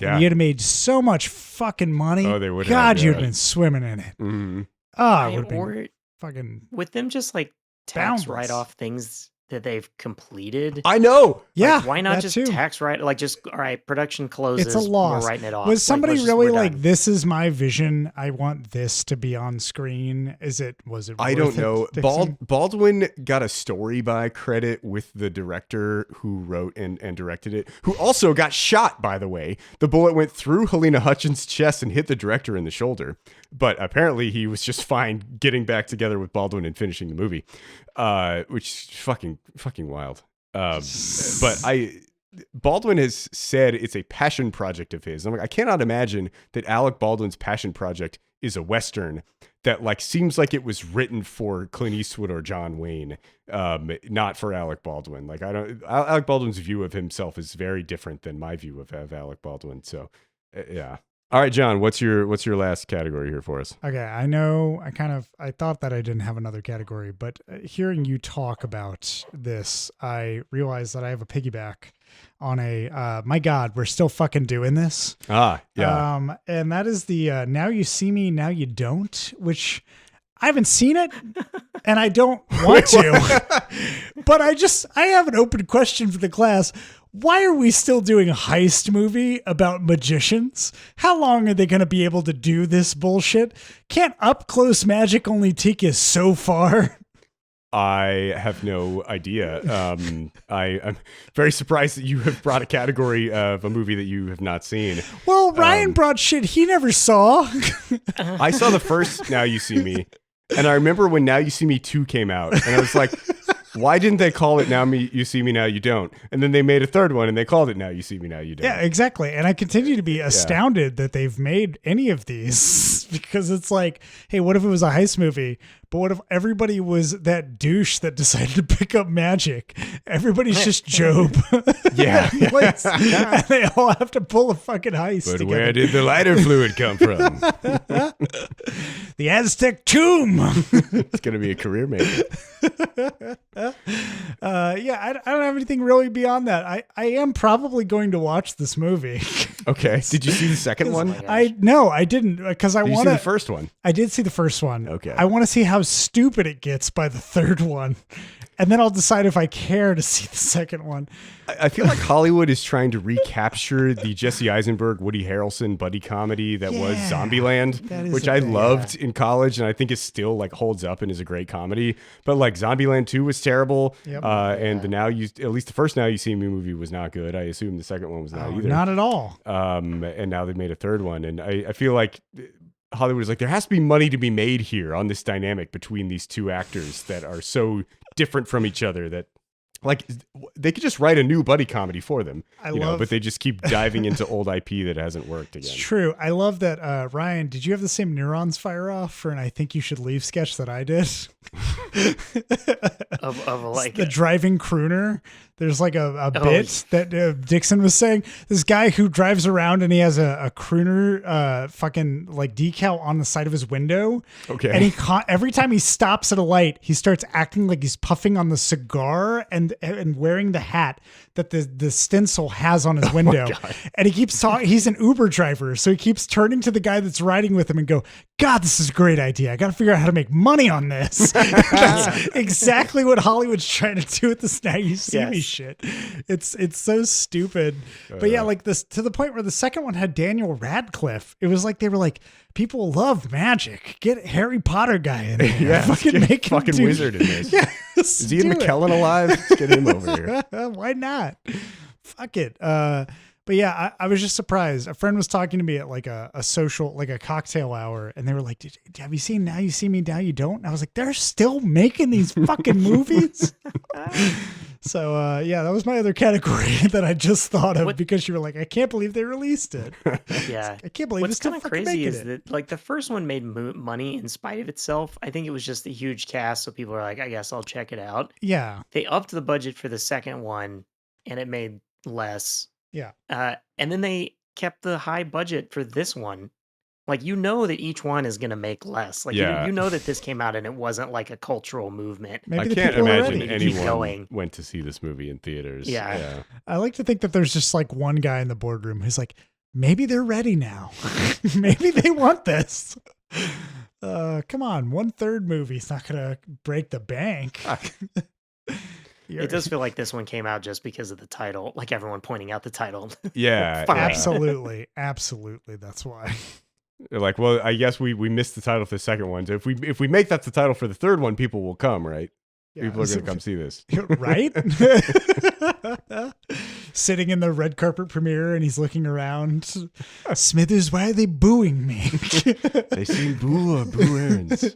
Yeah. You'd have made so much fucking money. Oh, they would. God, you'd have been swimming in it. Mm-hmm. Oh, it would have been fucking with them just like tax boundless. write off things that they've completed. I know. Yeah. Like, why not that just too. tax write? Like, just all right, production closes. It's a loss. We're writing it off. Was somebody let's really we're like, done. this is my vision, I want this to be on screen? Was it I don't worth it, know. Dixon? Baldwin got a story by credit with the director who wrote and directed it, who also got shot, by the way. The bullet went through Helena Hutchins' chest and hit the director in the shoulder. But apparently he was just fine getting back together with Baldwin and finishing the movie, which is fucking wild. But Baldwin has said it's a passion project of his. I'm like, I cannot imagine that Alec Baldwin's passion project is a Western that like seems like it was written for Clint Eastwood or John Wayne, not for Alec Baldwin. Like Alec Baldwin's view of himself is very different than my view of Alec Baldwin. So yeah. All right, John, what's your last category here for us? Okay, I know I thought that I didn't have another category, but hearing you talk about this, I realized that I have a piggyback on a, my God, we're still fucking doing this. Ah, yeah. And that is the Now You See Me, Now You Don't, which I haven't seen it and I don't want to, but I have an open question for the class. Why are we still doing a heist movie about magicians? How long are they going to be able to do this bullshit? Can't up close magic only take you so far? I have no idea. I'm very surprised that you have brought a category of a movie that you have not seen. Well, Ryan brought shit he never saw. I saw the first Now You See Me, and I remember when Now You See Me 2 came out, and I was like, why didn't they call it Now You See Me, Now You Don't? And then they made a third one and they called it Now You See Me, Now You Don't. Yeah, exactly. And I continue to be astounded that they've made any of these because it's like, hey, what if it was a heist movie? But what if everybody was that douche that decided to pick up magic? Everybody's just Job. Yeah. And they all have to pull a fucking heist But together. where did the lighter fluid come from? The Aztec tomb. It's going to be a career maker. I don't have anything really beyond that. I am probably going to watch this movie. Okay. Did you see the second one? No, I didn't because I Did you want see the first one? I did see the first one. Okay. I want to see how stupid it gets by the third one. And then I'll decide if I care to see the second one. I feel like Hollywood is trying to recapture the Jesse Eisenberg, Woody Harrelson buddy comedy that was Zombieland, which I loved in college and I think is still like holds up and is a great comedy. But like Zombieland 2 was terrible. Yep. And at least the first Now You See Me movie was not good. I assume the second one was not either. Not at all. And now they've made a third one. And I feel like Hollywood is like, there has to be money to be made here on this dynamic between these two actors that are so different from each other that like they could just write a new buddy comedy for them, but they just keep diving into old IP that hasn't worked again. It's true. I love that. Ryan, did you have the same neurons fire off for an I Think You Should Leave sketch that I did? of like the driving crooner. There's like a bit that Dixon was saying. This guy who drives around and he has a crooner fucking like decal on the side of his window. Okay. And every time he stops at a light, he starts acting like he's puffing on the cigar and wearing the hat that the stencil has on his window. And he keeps talking. He's an Uber driver, so he keeps turning to the guy that's riding with him and go, God, this is a great idea. I got to figure out how to make money on this. That's exactly what Hollywood's trying to do with this Now You See Me shit. It's so stupid. But yeah, like this to the point where the second one had Daniel Radcliffe. It was like they were like, people love magic. Get Harry Potter guy in there. Yeah, fucking make him fucking wizard in this. Yes, is Ian McKellen alive? Let's get him over here. Why not? Fuck it. But yeah, I was just surprised. A friend was talking to me at like a social, like a cocktail hour, and they were like, have you seen Now You See Me, Now You Don't? And I was like, they're still making these fucking movies? So yeah, that was my other category that I just thought of because you were like, I can't believe they released it. Yeah, I can't believe what's it's still kind of fucking crazy making is it. that like the first one made money in spite of itself. I think it was just a huge cast, so people are like, I guess I'll check it out. Yeah, They upped the budget for the second one, and it made less. yeah. And then they kept the high budget for this one. Like you know that each one is gonna make less. Like Yeah. you know that this came out and it wasn't like a cultural movement. Maybe I the can't people are imagine ready. Keep anyone going. went to see this movie in theaters. Yeah. I like to think that there's just like one guy in the boardroom who's like, maybe they're ready now. Maybe they want this. Come on, 1/3 movie's not gonna break the bank. It does feel like this one came out just because of the title, like everyone pointing out the title. Yeah, Fine. Absolutely. That's why. They're like, well, I guess we missed the title for the second one. So if we make that the title for the third one, people will come, right? Yeah, People are going to come see this. Right? Sitting in the red carpet premiere and he's looking around. Smithers, why are they booing me? They seem booers.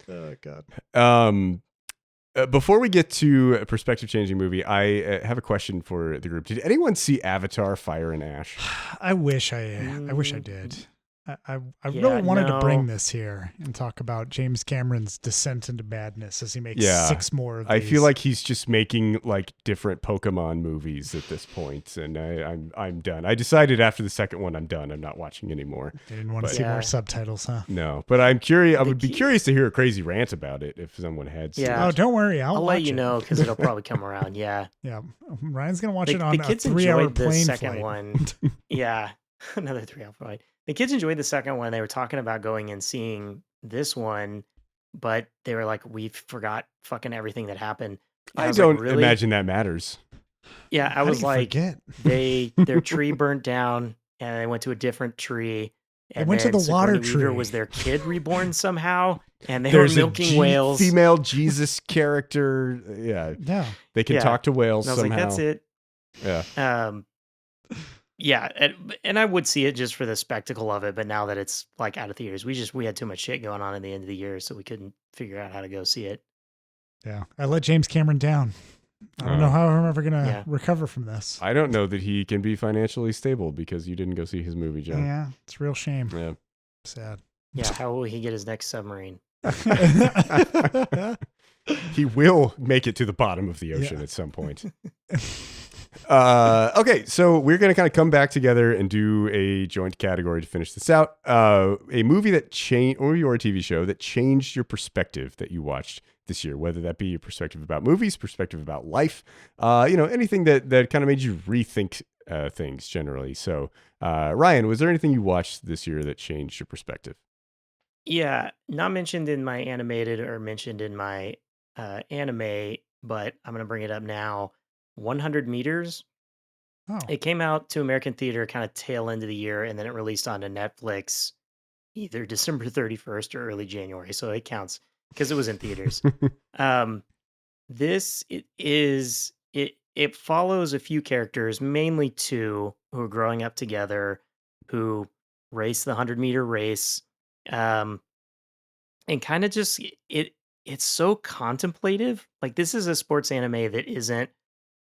Oh, God. Before we get to a perspective changing movie, I have a question for the group. Did anyone see Avatar: Fire and Ash? I wish I did. I Yeah, really wanted to bring no. this here and talk about James Cameron's descent into madness as he makes Yeah. 6 more of I these. feel like he's just making like different Pokemon movies at this point, and I'm done. I decided after the second one, I'm done. I'm not watching anymore. They didn't want to But- see Yeah. more subtitles, huh? No, but I'm curious. I would be curious to hear a crazy rant about it if someone had. seen Yeah. Oh, don't worry. I'll I'll watch let you it. know because it'll probably come around. Yeah. Yeah. Ryan's going to watch it on The a kids 3-hour enjoyed the plane second flight. one. Yeah. Another 3-hour flight. The kids enjoyed the second one. They were talking about going and seeing this one, but they were like, we forgot fucking everything that happened. And I was don't like, really? imagine that matters. Yeah, I How do was you like, forget? their tree burnt down and they went to a different tree. And went to then the water Sigourney Weaver tree. was their kid reborn somehow, and they There's were milking a whales. female Jesus character. Yeah, Yeah. they can Yeah. talk to whales And I was somehow. like, that's it. Yeah. Yeah, and I would see it just for the spectacle of it, but now that it's like out of theaters, we had too much shit going on at the end of the year, so we couldn't figure out how to go see it. Yeah. I let James Cameron down. I don't know how I'm ever going to Yeah. recover from this. I don't know that he can be financially stable because you didn't go see his movie, John. Yeah. It's a real shame. Yeah. Sad. Yeah, how will he get his next submarine? He will make it to the bottom of the ocean Yeah. at some point. Okay, so we're going to kind of come back together and do a joint category to finish this out. A movie that changed, or a TV show that changed your perspective that you watched this year, whether that be your perspective about movies, perspective about life, anything that kind of made you rethink things generally. So, Ryan, was there anything you watched this year that changed your perspective? Yeah, not mentioned in my animated or mentioned in my anime, but I'm gonna bring it up now. 100 Meters. Oh. It came out to American theater kind of tail end of the year, and then it released onto Netflix either December 31st or early January, so it counts because it was in theaters. It follows a few characters, mainly 2, who are growing up together, who race the 100-meter race, and kind of just it's so contemplative. Like this is a sports anime that isn't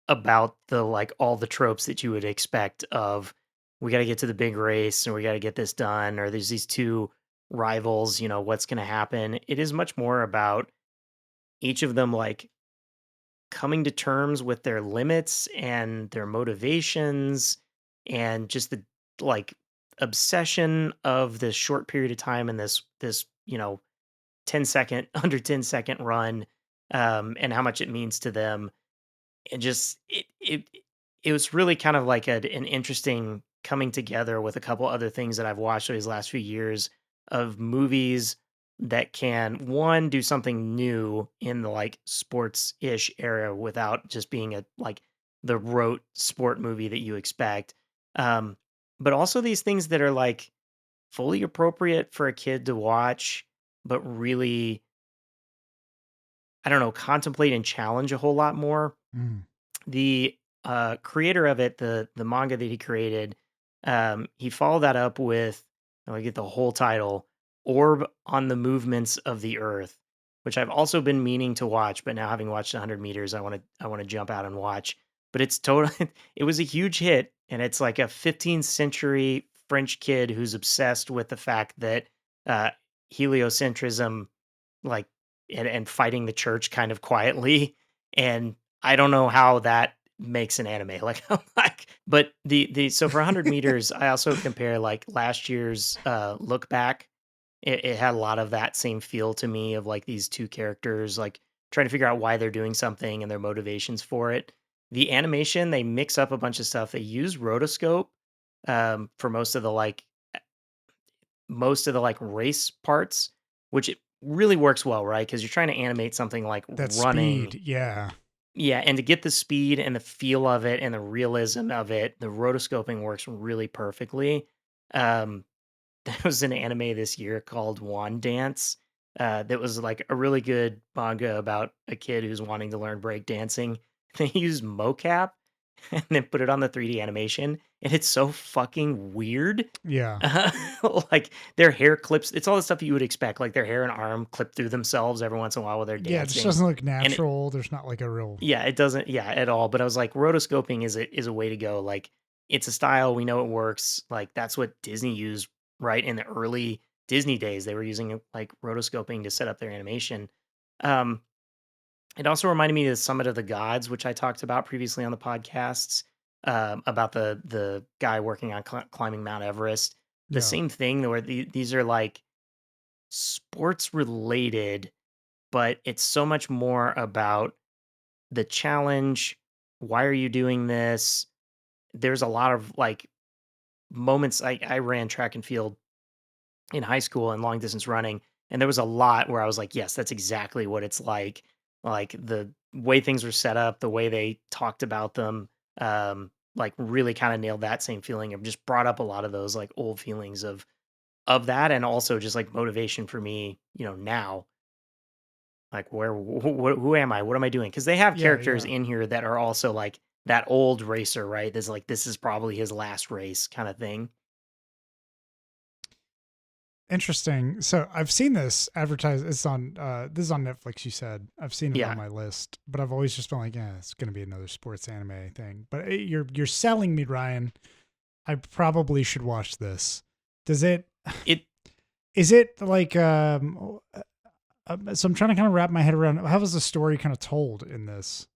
about the like all the tropes that you would expect of we got to get to the big race and we got to get this done, or there's these 2 rivals, what's going to happen. It is much more about each of them like coming to terms with their limits and their motivations and just the like obsession of this short period of time and this 10-second under 10-second run, and how much it means to them. And just it was really kind of like an interesting coming together with a couple other things that I've watched over these last few years of movies that can, one, do something new in the like sports-ish era without just being the rote sport movie that you expect. But also these things that are like fully appropriate for a kid to watch, but really, I don't know, contemplate and challenge a whole lot more. The creator of it, the manga that he created, he followed that up with, I get the whole title, Orb on the Movements of the Earth. which I've also been meaning to watch, but now having watched 100 meters, I want to jump out and watch. But it's totally it was a huge hit, and it's like a 15th century French kid who's obsessed with the fact that uh, heliocentrism, like, and fighting the church kind of quietly. And I don't know how that makes an anime. Like, I'm like, but so for 100 meters, I also compare like last year's Look Back. It had a lot of that same feel to me of like these two characters like trying to figure out why they're doing something and their motivations for it. The animation, they mix up a bunch of stuff. They use rotoscope for most of the like race parts, which it really works well, right? Because you're trying to animate something like That running. speed, yeah. Yeah, and to get the speed and the feel of it and the realism of it, the rotoscoping works really perfectly. Um, there was an anime this year called Wand Dance. That was like a really good manga about a kid who's wanting to learn breakdancing. They used mocap and then put it on the 3D animation, and it's so fucking weird. Yeah. Like their hair clips, it's all the stuff you would expect, like their hair and arm clip through themselves every once in a while while they're dancing. Yeah, it just doesn't look And natural. There's not like a real. yeah, it doesn't, yeah, at all. But I was like, rotoscoping is a way to go. Like, it's a style, we know it works. Like, that's what Disney used, right? In the early Disney days, they were using like rotoscoping to set up their animation. Um, it also reminded me of the Summit of the Gods, which I talked about previously on the podcasts, about the guy working on climbing Mount Everest. The Yeah. same thing, where these are like sports related, but it's so much more about the challenge. Why are you doing this? There's a lot of like moments. I ran track and field in high school and long distance running, and there was a lot where I was like, yes, that's exactly what it's like. Like the way things were set up, the way they talked about them, like really kind of nailed that same feeling of just brought up a lot of those like old feelings of that, and also just like motivation for me, now. Like who am I? What am I doing? Because they have Yeah, characters yeah. in here that are also like that old racer, right? There's like this is probably his last race kind of thing. Interesting. So I've seen this advertised. It's on this is on Netflix, you said. I've seen it Yeah. on my list, but I've always just been like, yeah, it's gonna be another sports anime thing. But you're selling me, Ryan. I probably should watch this. Does it is it like so I'm trying to kind of wrap my head around how was the story kind of told in this?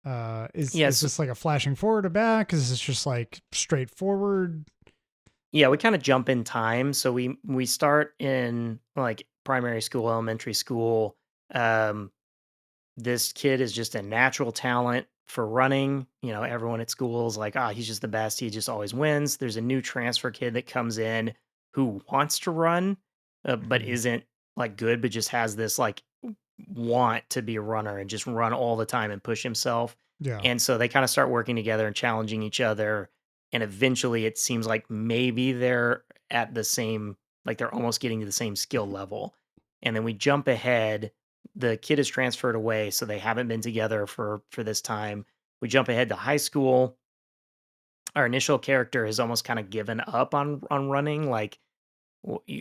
Is this like a flashing forward or back? Is this just like straightforward? Yeah, we kind of jump in time. So we start in like primary school, elementary school. This kid is just a natural talent for running. Everyone at school is like, he's just the best. He just always wins. There's a new transfer kid that comes in who wants to run, but isn't like good, but just has this like want to be a runner and just run all the time and push himself. Yeah. And so they kind of start working together and challenging each other. And eventually it seems like maybe they're at the same, like they're almost getting to the same skill level. And then we jump ahead. The kid is transferred away, so they haven't been together for this time. We jump ahead to high school. Our initial character has almost kind of given up on running, like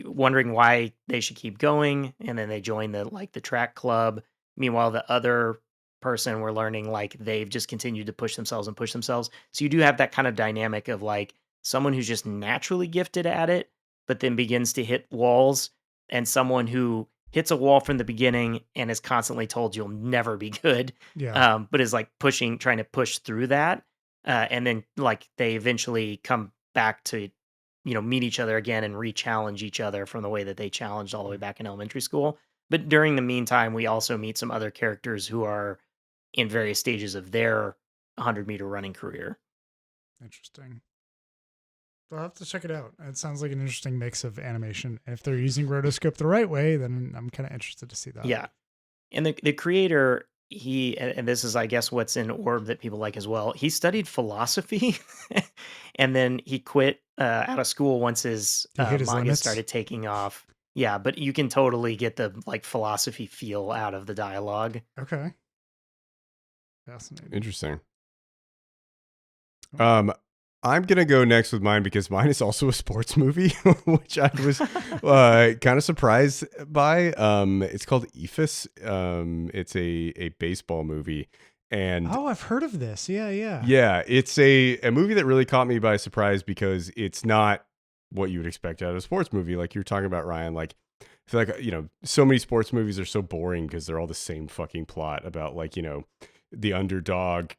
wondering why they should keep going, and then they join the track club. Meanwhile, the other person, we're learning like they've just continued to push themselves and push themselves. So you do have that kind of dynamic of like someone who's just naturally gifted at it, but then begins to hit walls, and someone who hits a wall from the beginning and is constantly told you'll never be good, Yeah. but is like trying to push through that, and then like they eventually come back to meet each other again and re-challenge each other from the way that they challenged all the way back in elementary school. But during the meantime, we also meet some other characters who are in various stages of their 100-meter running career. Interesting. I'll have to check it out. It sounds like an interesting mix of animation. If they're using rotoscope the right way, then I'm kind of interested to see that. Yeah. And the creator, and this is, I guess, what's in Orb that people like as well. He studied philosophy and then he quit out of school once his hit his manga limits? started taking off. Yeah, but you can totally get the like philosophy feel out of the dialogue. Okay. Fascinating. Interesting. I'm going to go next with mine because mine is also a sports movie, which I was kind of surprised by. It's called Ephus. It's a baseball movie. And I've heard of this. Yeah. Yeah, it's a movie that really caught me by surprise because it's not what you would expect out of a sports movie. Like you were talking about, Ryan, like I feel like, so many sports movies are so boring because they're all the same fucking plot about like, the underdog,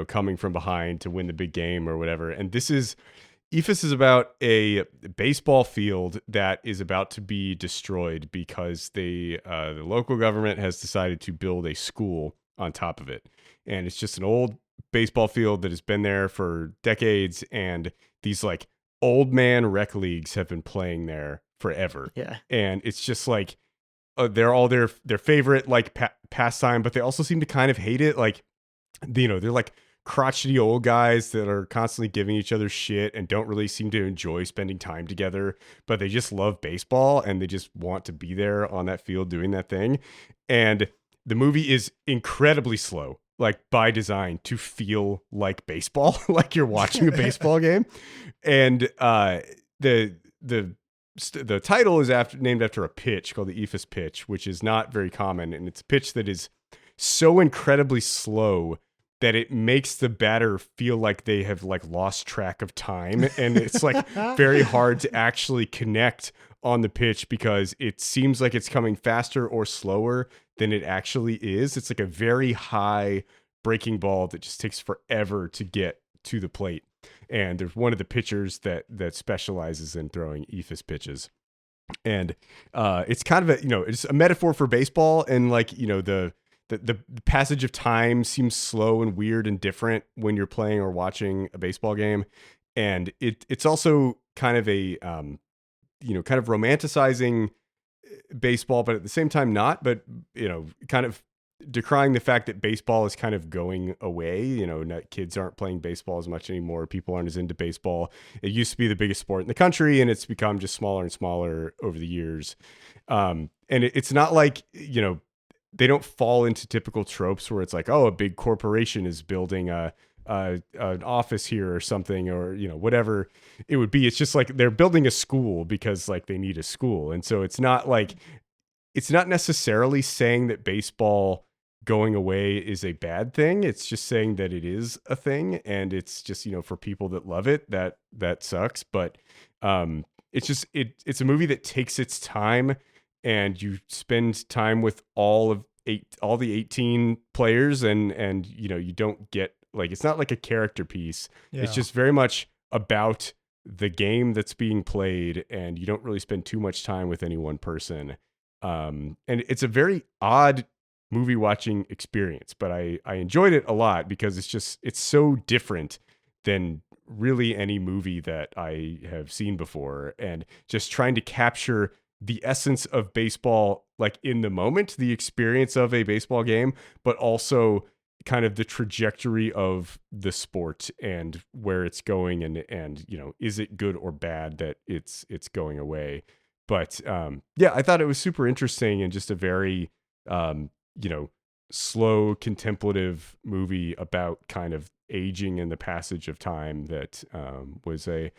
coming from behind to win the big game or whatever. And Ephus is about a baseball field that is about to be destroyed because the local government has decided to build a school on top of it. And it's just an old baseball field that has been there for decades. And these like old man rec leagues have been playing there forever. Yeah. And it's just like, they're all their favorite like pastime, but they also seem to kind of hate it. Like, they're like crotchety old guys that are constantly giving each other shit and don't really seem to enjoy spending time together, but they just love baseball and they just want to be there on that field doing that thing. And the movie is incredibly slow, like by design, to feel like baseball, like you're watching a baseball game. And the title is named after a pitch called the Ephus pitch, which is not very common. And it's a pitch that is so incredibly slow that it makes the batter feel like they have like lost track of time. And it's like very hard to actually connect on the pitch because it seems like it's coming faster or slower than it actually is. It's like a very high breaking ball that just takes forever to get to the plate. And there's one of the pitchers that specializes in throwing Ephus pitches. And it's kind of it's a metaphor for baseball. And like, the passage of time seems slow and weird and different when you're playing or watching a baseball game. And it's also kind of a, kind of romanticizing baseball, but at the same time not, but, kind of decrying the fact that baseball is kind of going away. Kids aren't playing baseball as much anymore. People aren't as into baseball. It used to be the biggest sport in the country, and it's become just smaller and smaller over the years. And it's not like, they don't fall into typical tropes where it's like, oh, a big corporation is building an office here or something, or, whatever it would be. It's just like they're building a school because like they need a school. And so it's not necessarily saying that baseball going away is a bad thing. It's just saying that it is a thing, and it's just, for people that love it, that sucks. But it's just it's a movie that takes its time, and you spend time with all the 18 players, and you don't get like, it's not like a character piece. Yeah. It's just very much about the game that's being played, and you don't really spend too much time with any one person. And it's a very odd movie watching experience, but I enjoyed it a lot because it's so different than really any movie that I have seen before, and just trying to capture the essence of baseball, like in the moment, the experience of a baseball game, but also kind of the trajectory of the sport and where it's going, and is it good or bad that it's going away. But yeah, I thought it was super interesting and just a very slow, contemplative movie about kind of aging and the passage of time that was a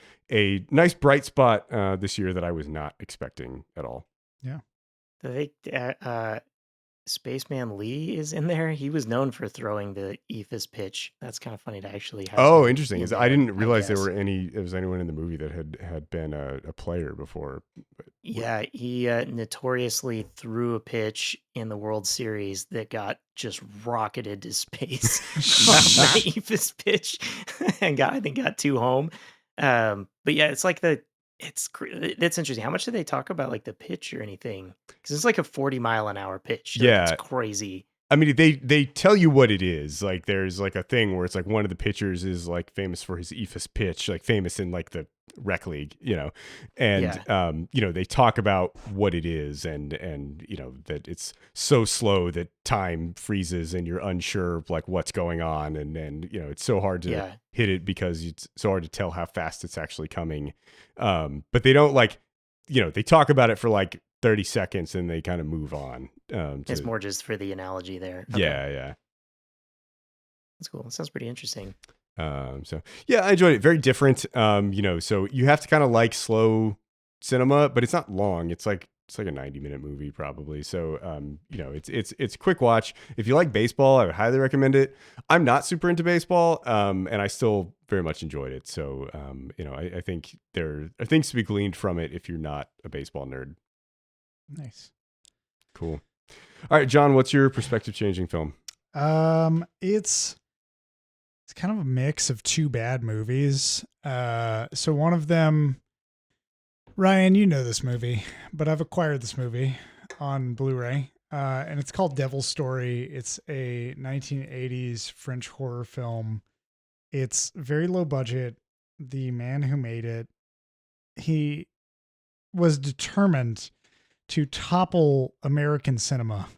nice bright spot this year that I was not expecting at all. Yeah. Spaceman Lee is in there. He was known for throwing the Ephus pitch. That's kind of funny to actually have. Oh, interesting. I didn't realize there was anyone in the movie that had been a player before. Yeah, he notoriously threw a pitch in the World Series that got just rocketed to space. Not Ephus pitch, and I think got 2 home. But yeah, it's like that's interesting. How much did they talk about like the pitch or anything? Because it's like a 40-mile-an-hour pitch. So yeah, it's crazy. I mean, they tell you what it is. Like, there's like a thing where it's like one of the pitchers is like famous for his Ephus pitch, like famous in like the rec league, and they talk about what it is, and that it's so slow that time freezes and you're unsure of like what's going on, and it's so hard to hit it because it's so hard to tell how fast it's actually coming. But they don't they talk about it for like 30 seconds and they kind of move on. It's more just for the analogy there. Okay. Yeah. That's cool. That sounds pretty interesting. So yeah, I enjoyed it. Very different. So you have to kind of like slow cinema, but it's not long. It's like a 90-minute movie probably. So it's a quick watch. If you like baseball, I would highly recommend it. I'm not super into baseball, and I still very much enjoyed it. So I think there are things to be gleaned from it if you're not a baseball nerd. Nice. Cool. All right, John, what's your perspective changing film? It's kind of a mix of two bad movies. So one of them, Ryan, you know this movie, but I've acquired this movie on Blu-ray, and it's called Devil's Story. It's a 1980s French horror film. It's very low budget. The man who made it, he was determined to topple American cinema.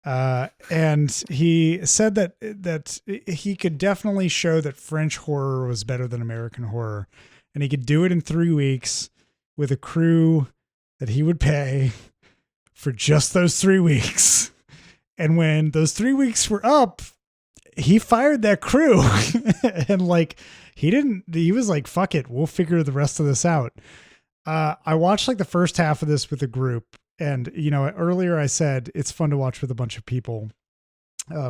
And he said that he could definitely show that French horror was better than American horror, and he could do it in 3 weeks with a crew that he would pay for just those 3 weeks. And when those 3 weeks were up, he fired that crew and he was like, fuck it, we'll figure the rest of this out. I watched the first half of this with a group. And, earlier I said it's fun to watch with a bunch of people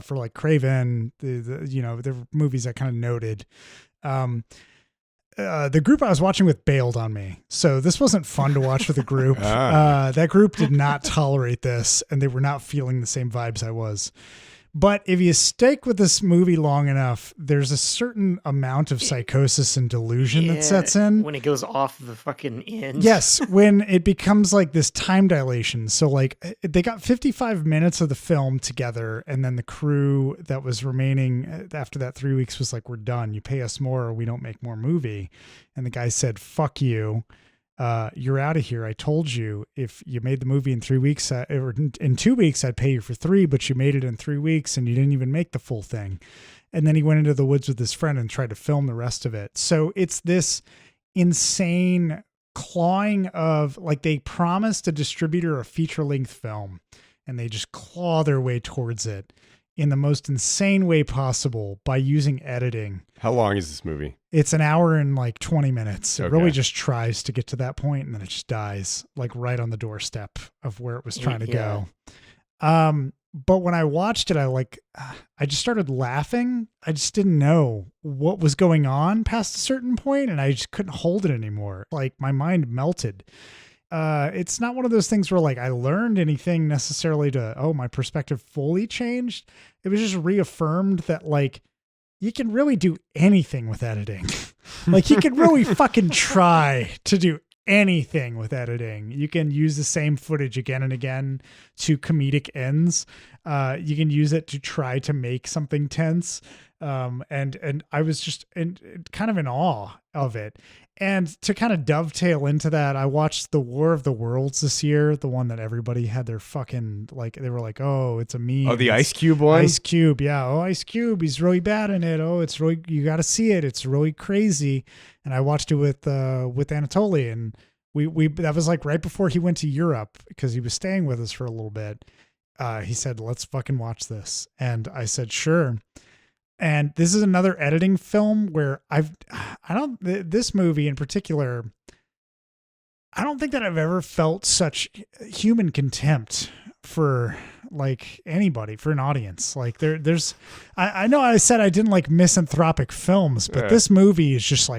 for Craven, the movies I kind of noted. The group I was watching with bailed on me. So this wasn't fun to watch with a group. That group did not tolerate this, and they were not feeling the same vibes I was. But if you stick with this movie long enough, there's a certain amount of psychosis and delusion that sets in. When it goes off the fucking end. Yes, when it becomes this time dilation. So they got 55 minutes of the film together, and then the crew that was remaining after that 3 weeks was like, we're done. You pay us more or we don't make more movie. And the guy said, fuck you. You're out of here. I told you if you made the movie in 3 weeks or in 2 weeks, I'd pay you for 3, but you made it in 3 weeks and you didn't even make the full thing. And then he went into the woods with his friend and tried to film the rest of it. So it's this insane clawing of they promised a distributor a feature length film and they just claw their way towards it in the most insane way possible by using editing. How long is this movie? It's an hour and 20 minutes. It Okay. really just tries to get to that point and then it just dies right on the doorstep of where it was trying to go. But when I watched it, I just started laughing. I just didn't know what was going on past a certain point and I just couldn't hold it anymore. My mind melted. It's not one of those things where I learned anything necessarily my perspective fully changed. It was just reaffirmed that you can really do anything with editing. You can really fucking try to do anything with editing. You can use the same footage again and again to comedic ends. You can use it to try to make something tense. And I was just kind of in awe of it. And to kind of dovetail into that, I watched The War of the Worlds this year, the one that everybody had their fucking, they were like, oh, it's a meme. Oh, the Ice Cube one? Ice Cube, yeah. Oh, Ice Cube, he's really bad in it. Oh, it's really, you got to see it. It's really crazy. And I watched it with Anatoly, and we that was right before he went to Europe because he was staying with us for a little bit. He said, let's fucking watch this. And I said, sure. And this is another editing film where this movie in particular, I don't think that I've ever felt such human contempt for anybody, for an audience. I know I said I didn't like misanthropic films, but this movie is just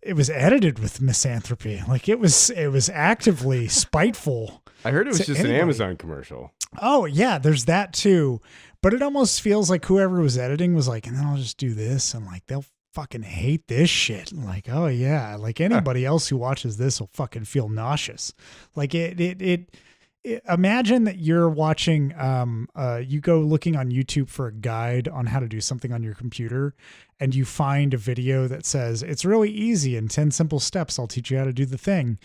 it was edited with misanthropy. It was actively spiteful. I heard it was just an Amazon commercial. Oh yeah, there's that too. But it almost feels like whoever was editing was and then I'll just do this and they'll fucking hate this shit. Oh yeah, anybody else who watches this will fucking feel nauseous. Imagine that you're watching, you go looking on YouTube for a guide on how to do something on your computer and you find a video that says, it's really easy in 10 simple steps. I'll teach you how to do the thing.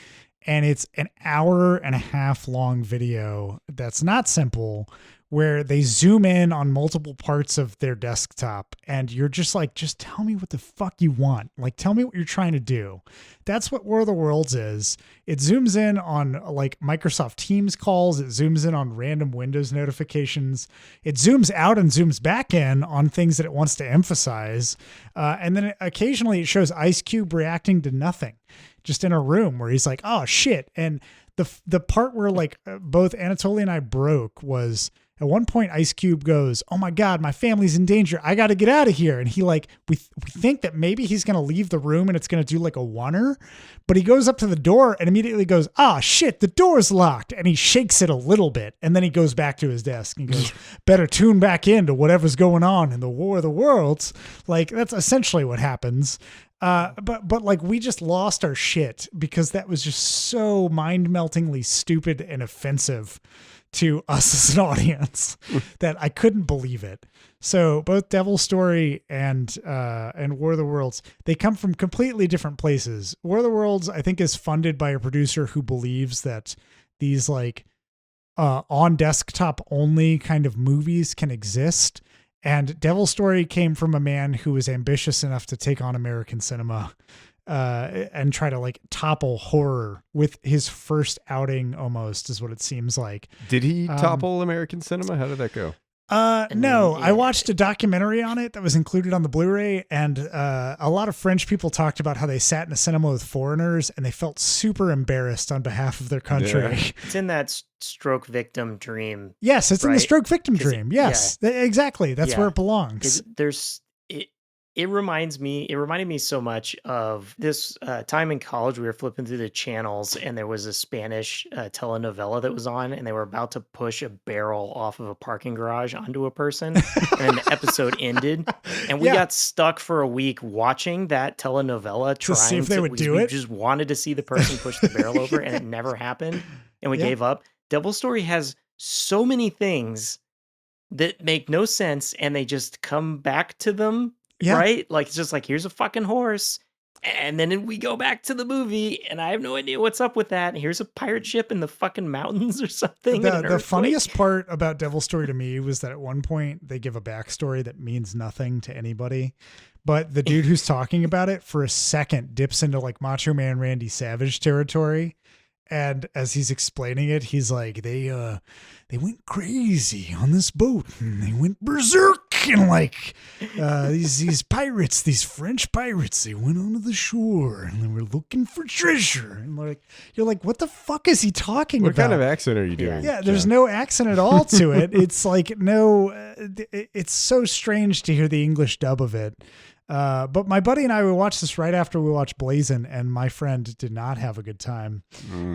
And it's an hour and a half long video that's not simple, where they zoom in on multiple parts of their desktop and you're just like, just tell me what the fuck you want. Like, tell me what you're trying to do. That's what War of the Worlds is. It zooms in on like Microsoft Teams calls. It zooms in on random Windows notifications. It zooms out and zooms back in on things that it wants to emphasize. And then occasionally it shows Ice Cube reacting to nothing, just in a room where he's like, oh shit. And the part where like both Anatoly and I broke was at one point Ice Cube goes, oh my God, my family's in danger. I got to get out of here. And he like, we think that maybe he's going to leave the room and it's going to do like a oneer, but he goes up to the door and immediately goes, ah, shit, the door's locked. And he shakes it a little bit. And then he goes back to his desk and goes, better tune back into whatever's going on in the War of the Worlds. Like that's essentially what happens. But like we just lost our shit because that was just so mind-meltingly stupid and offensive to us as an audience that I couldn't believe it. So both Devil's Story and War of the Worlds, they come from completely different places. War of the Worlds, I think, is funded by a producer who believes that these like on desktop only kind of movies can exist. And Devil's Story came from a man who was ambitious enough to take on American cinema and try to like topple horror with his first outing, almost is what it seems like. Did he topple American cinema? How did that go? No, I watched a documentary on it that was included on the Blu-ray, and a lot of French people talked about how they sat in a cinema with foreigners and they felt super embarrassed on behalf of their country. Yeah. It's in that stroke victim dream. Yes, it's in the stroke victim dream. Yes, exactly. That's where it belongs. It reminded me so much of this time in college. We were flipping through the channels and there was a Spanish telenovela that was on, and they were about to push a barrel off of a parking garage onto a person. And the episode ended, and we got stuck for a week watching that telenovela, trying to see if they would do it. We just wanted to see the person push the barrel over, and it never happened, and we gave up. Devil's Story has so many things that make no sense, and they just come back to them. Yeah. Right? Like, it's just like, here's a fucking horse. And then we go back to the movie, and I have no idea what's up with that. And here's a pirate ship in the fucking mountains or something. The funniest part about Devil's Story to me was that at one point they give a backstory that means nothing to anybody. But the dude who's talking about it for a second dips into like Macho Man Randy Savage territory. And as he's explaining it, he's like, they went crazy on this boat and they went berserk, and like these pirates, these French pirates, they went onto the shore and they were looking for treasure. And like, you're like, what the fuck is he talking about? What kind of accent are you doing? Yeah, there's no accent at all to it. It's like it's so strange to hear the English dub of it. But my buddy and I, we watched this right after we watched Blazin', and my friend did not have a good time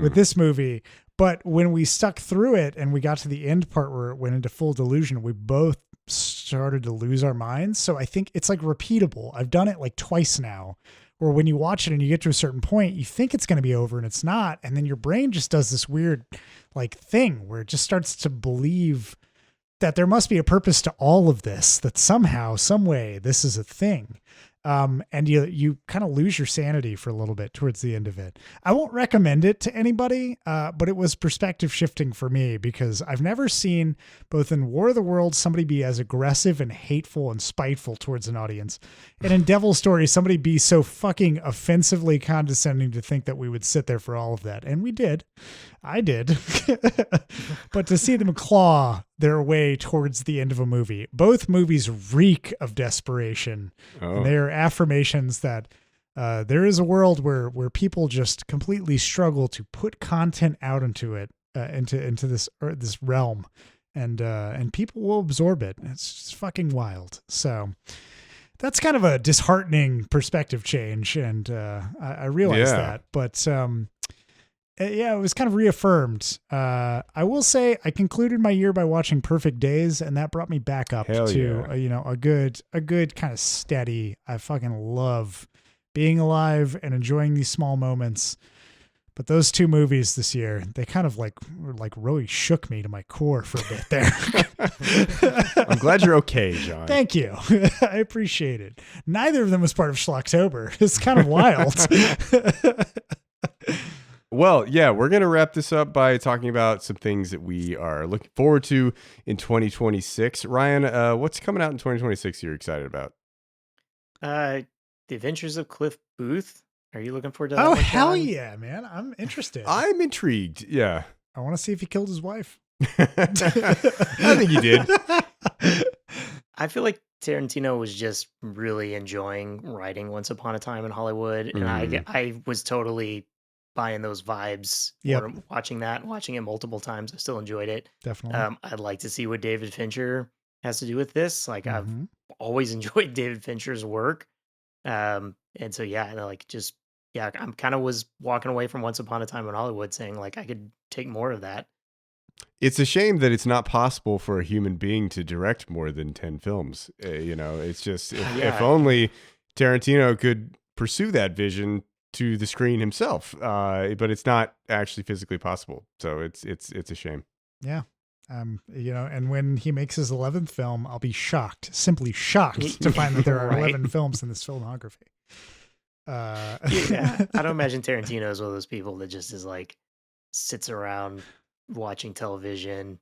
with this movie. But when we stuck through it and we got to the end part where it went into full delusion, we both started to lose our minds. So I think it's like repeatable. I've done it like twice now, where when you watch it and you get to a certain point, you think it's going to be over and it's not. And then your brain just does this weird like thing where it just starts to believe that there must be a purpose to all of this, that somehow, some way, this is a thing. And you kind of lose your sanity for a little bit towards the end of it. I won't recommend it to anybody, but it was perspective shifting for me because I've never seen, both in War of the Worlds, somebody be as aggressive and hateful and spiteful towards an audience. And in Devil's Story, somebody be so fucking offensively condescending to think that we would sit there for all of that. And we did. I did. But to see them claw their way towards the end of a movie, both movies reek of desperation. And they are affirmations that there is a world where people just completely struggle to put content out into it, into this realm, and people will absorb it. It's just fucking wild. So that's kind of a disheartening perspective change, and I realize that, but yeah, it was kind of reaffirmed. I will say I concluded my year by watching Perfect Days, and that brought me back up to a good kind of steady. I fucking love being alive and enjoying these small moments. But those two movies this year, they kind of really shook me to my core for a bit there. I'm glad you're okay, John. Thank you. I appreciate it. Neither of them was part of Schlocktober. It's kind of wild. Well, yeah, we're going to wrap this up by talking about some things that we are looking forward to in 2026. Ryan, what's coming out in 2026 you're excited about? The Adventures of Cliff Booth. Are you looking forward to that? Oh, one, hell John? yeah, man. I'm interested. I'm intrigued. Yeah. I want to see if he killed his wife. I think he did. I feel like Tarantino was just really enjoying writing Once Upon a Time in Hollywood, and I was totally buying those vibes. Yep. Watching it multiple times. I still enjoyed it. Definitely. I'd like to see what David Fincher has to do with this. Like I've always enjoyed David Fincher's work, and so I'm kind of was walking away from Once Upon a Time in Hollywood saying like I could take more of that. It's a shame that it's not possible for a human being to direct more than 10 films. It's just, if only Tarantino could pursue that vision to the screen himself, but it's not actually physically possible. So it's a shame. Yeah. And when he makes his 11th film, I'll be simply shocked to find that there are 11 films in this filmography. I don't imagine Tarantino is one of those people that just is like, sits around watching television.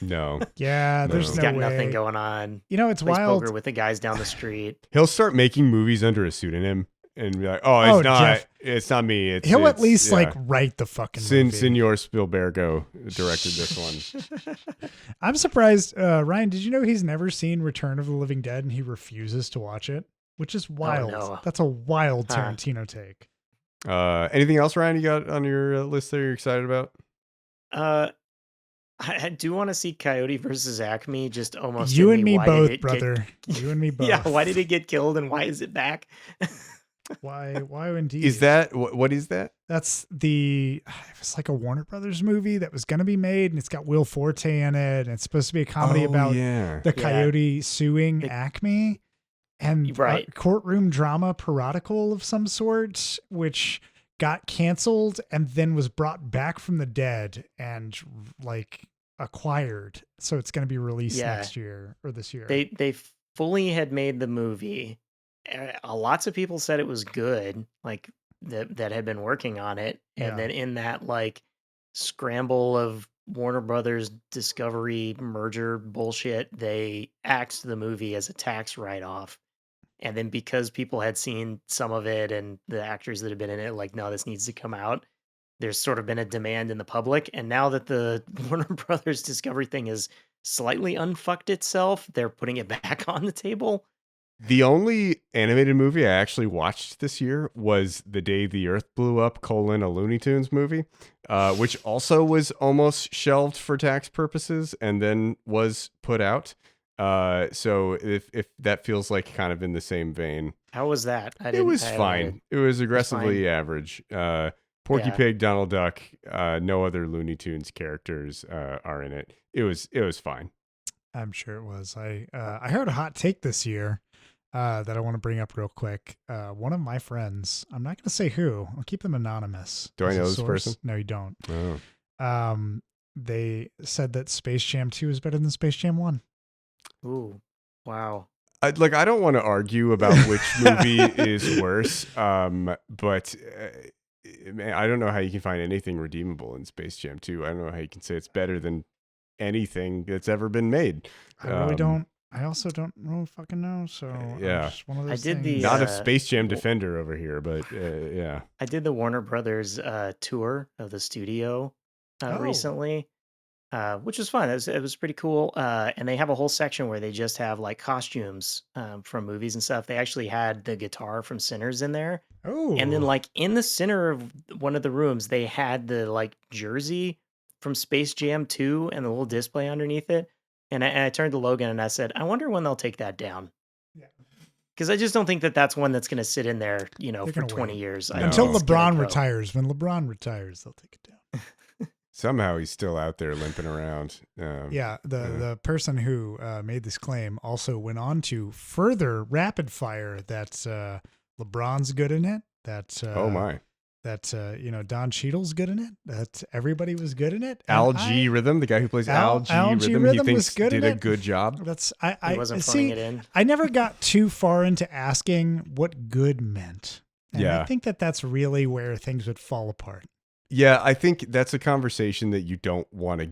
No. Yeah, there's He's no got way. nothing going on. It's Plays wild. poker with the guys down the street. He'll start making movies under a pseudonym and be like, Jeff, it's not me. He'll at least write the fucking movie. Senor Spielbergo directed this one. I'm surprised. Ryan, did you know he's never seen Return of the Living Dead and he refuses to watch it? Which is wild. Oh, no. That's a wild Tarantino take. Anything else, Ryan, you got on your list that you're excited about? I do want to see Coyote versus Acme. Just almost you and me both, brother. You and me both. Yeah. Why did it get killed and why is it back? Why indeed? Is that what is that? That's it's like a Warner Brothers movie that was going to be made, and it's got Will Forte in it, and it's supposed to be a comedy about the coyote suing Acme, and a courtroom drama parodical of some sort, which got canceled and then was brought back from the dead and acquired. So it's going to be released next year or this year. They fully had made the movie. Lots of people said it was good, like that had been working on it. And then in that scramble of Warner Brothers Discovery merger bullshit, they axed the movie as a tax write-off. And then because people had seen some of it and the actors that had been in it, no, this needs to come out. There's sort of been a demand in the public. And now that the Warner Brothers Discovery thing is slightly unfucked itself, they're putting it back on the table. The only animated movie I actually watched this year was The Day the Earth Blew Up, a Looney Tunes movie, which also was almost shelved for tax purposes and then was put out. So if that feels like kind of in the same vein. How was that? It was fine. It was aggressively average. Porky Pig, Donald Duck, no other Looney Tunes characters are in it. It was fine. I'm sure it was. I heard a hot take this year that I want to bring up real quick. One of my friends, I'm not going to say who, I'll keep them anonymous. Do I know this person? No, you don't. Oh. They said that Space Jam 2 is better than Space Jam 1. Ooh, wow. I don't want to argue about which movie is worse, but I don't know how you can find anything redeemable in Space Jam 2. I don't know how you can say it's better than anything that's ever been made. I really don't. I also don't fucking know. So yeah, just one of those I did things. Not a Space Jam defender over here, but yeah. I did the Warner Brothers tour of the studio recently, which was fun. It was pretty cool. And they have a whole section where they just have costumes from movies and stuff. They actually had the guitar from Sinners in there. Oh, and then in the center of one of the rooms, they had the jersey from Space Jam 2 and the little display underneath it. And I turned to Logan and I said, I wonder when they'll take that down. Yeah. Because I just don't think that that's one that's going to sit in there, for 20 years. No. Until LeBron retires. When LeBron retires, they'll take it down. Somehow he's still out there limping around. The person who made this claim also went on to further rapid fire that LeBron's good in it. That oh my. That Don Cheadle's good in it. That everybody was good in it. Al G Rhythm, the guy who plays Al G Rhythm, he thinks did a good job. I wasn't phoning it in. I never got too far into asking what good meant. And I think that that's really where things would fall apart. Yeah, I think that's a conversation that you don't want to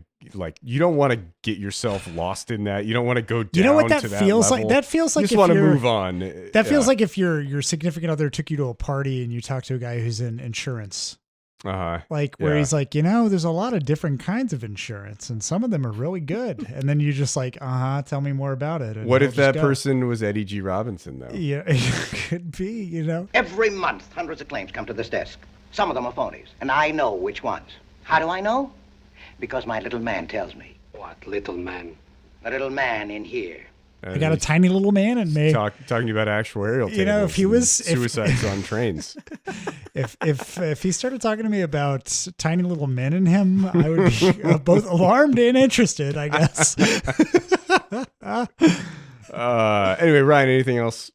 you don't want to get yourself lost in that. You don't want to go down. You know what that to feels level. like? That feels like you just want to move on. That feels like if your significant other took you to a party and you talk to a guy who's in insurance. Like where he's like, there's a lot of different kinds of insurance and some of them are really good. And then you just like, tell me more about it. And what if that person was Eddie G. Robinson though? Yeah, it could be, Every month, hundreds of claims come to this desk. Some of them are phonies, and I know which ones. How do I know? Because my little man tells me. What little man? The little man in here. I got a tiny little man in me. Talking about actuarial tables. If he was suicides on trains. If he started talking to me about tiny little men in him, I would be both alarmed and interested, I guess. Anyway, Ryan, anything else?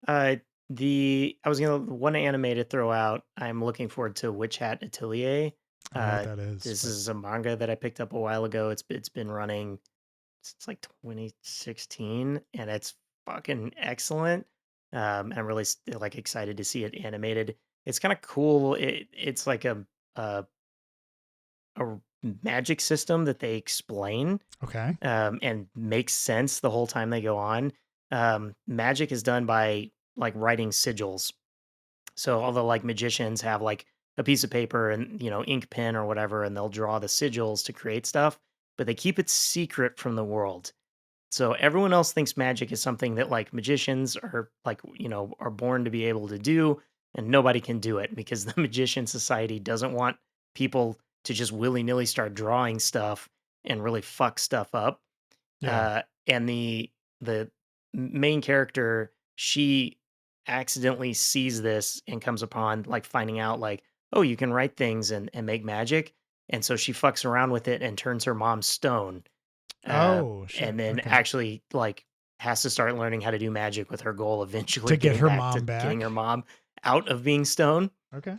I was gonna one anime to throw out. I'm looking forward to Witch Hat Atelier. I don't know what that is. This is a manga that I picked up a while ago. It's been running since like 2016, and it's fucking excellent. I'm really excited to see it animated. It's kind of cool. It's like a magic system that they explain. Okay. And makes sense the whole time they go on. Magic is done by writing sigils. So all the magicians have a piece of paper and ink pen or whatever, and they'll draw the sigils to create stuff, but they keep it secret from the world. So everyone else thinks magic is something that magicians are are born to be able to do, and nobody can do it because the magician society doesn't want people to just willy-nilly start drawing stuff and really fuck stuff up. Yeah. And the main character, she accidentally sees this and comes upon finding out oh, you can write things and make magic. And so she fucks around with it and turns her mom stone. Shit. And then actually has to start learning how to do magic with her goal eventually to get her back mom to back, getting her mom out of being stone. Okay.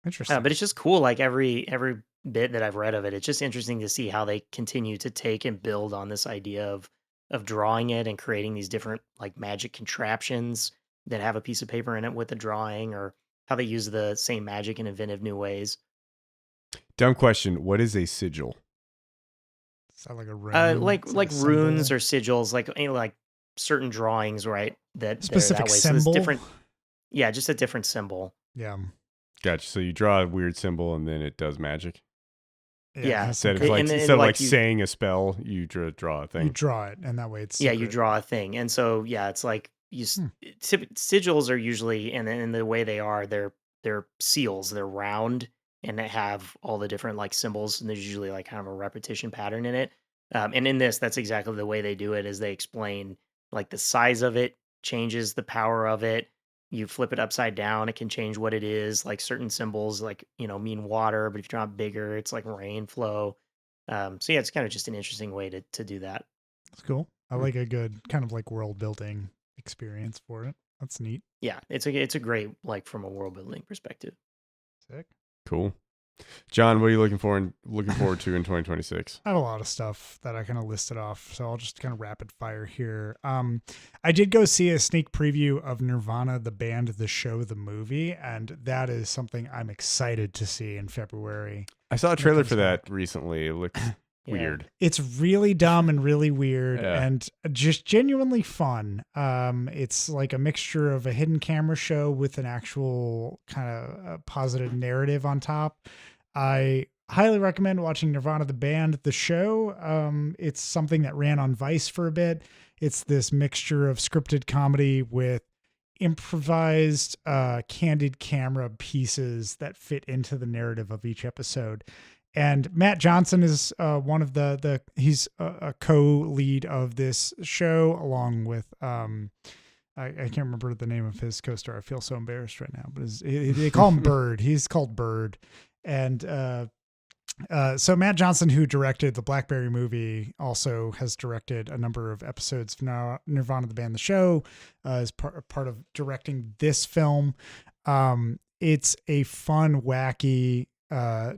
Interesting. But it's just cool. Every bit that I've read of it, it's just interesting to see how they continue to take and build on this idea of drawing it and creating these different magic contraptions that have a piece of paper in it with a drawing, or how they use the same magic in inventive new ways. Dumb question. What is a sigil? Sound like a rune. Like runes or sigils, like certain drawings, right? That specific that way. symbol. So it's different. Yeah, just a different symbol. Yeah. Gotcha. So you draw a weird symbol and then it does magic. Yeah. Instead of saying a spell, you draw a thing. You draw it, and that way it's secret. Yeah, you draw a thing, and so it's sigils are usually, and the way they are, they're seals. They're round and they have all the different symbols, and there's usually kind of a repetition pattern in it. And in this, that's exactly the way they do it. Is they explain the size of it changes the power of it. You flip it upside down, it can change what it is. Certain symbols, mean water, but if you draw it bigger, it's rain flow. So yeah, it's kind of just an interesting way to do that. That's cool. I like a good kind of world building experience for it. That's neat. Yeah, it's a great from a world building perspective. Sick. Cool. John, what are you looking forward to in 2026? I have a lot of stuff that I kind of listed off, so I'll just kind of rapid fire here. I did go see a sneak preview of Nirvana, the band, the show, the movie, and that is something I'm excited to see in February. I saw a trailer for that recently. It looks weird. It's really dumb and really weird and just genuinely fun. It's like a mixture of a hidden camera show with an actual kind of positive narrative on top. I highly recommend watching Nirvana, the band, the show. It's something that ran on Vice for a bit. It's this mixture of scripted comedy with improvised candid camera pieces that fit into the narrative of each episode. And Matt Johnson is one of he's a co-lead of this show, along with I can't remember the name of his co-star. I feel so embarrassed right now, but they call him Bird. He's called Bird. And so Matt Johnson, who directed the Blackberry movie, also has directed a number of episodes of Nirvana, the band, the show, as part of directing this film. It's a fun, wacky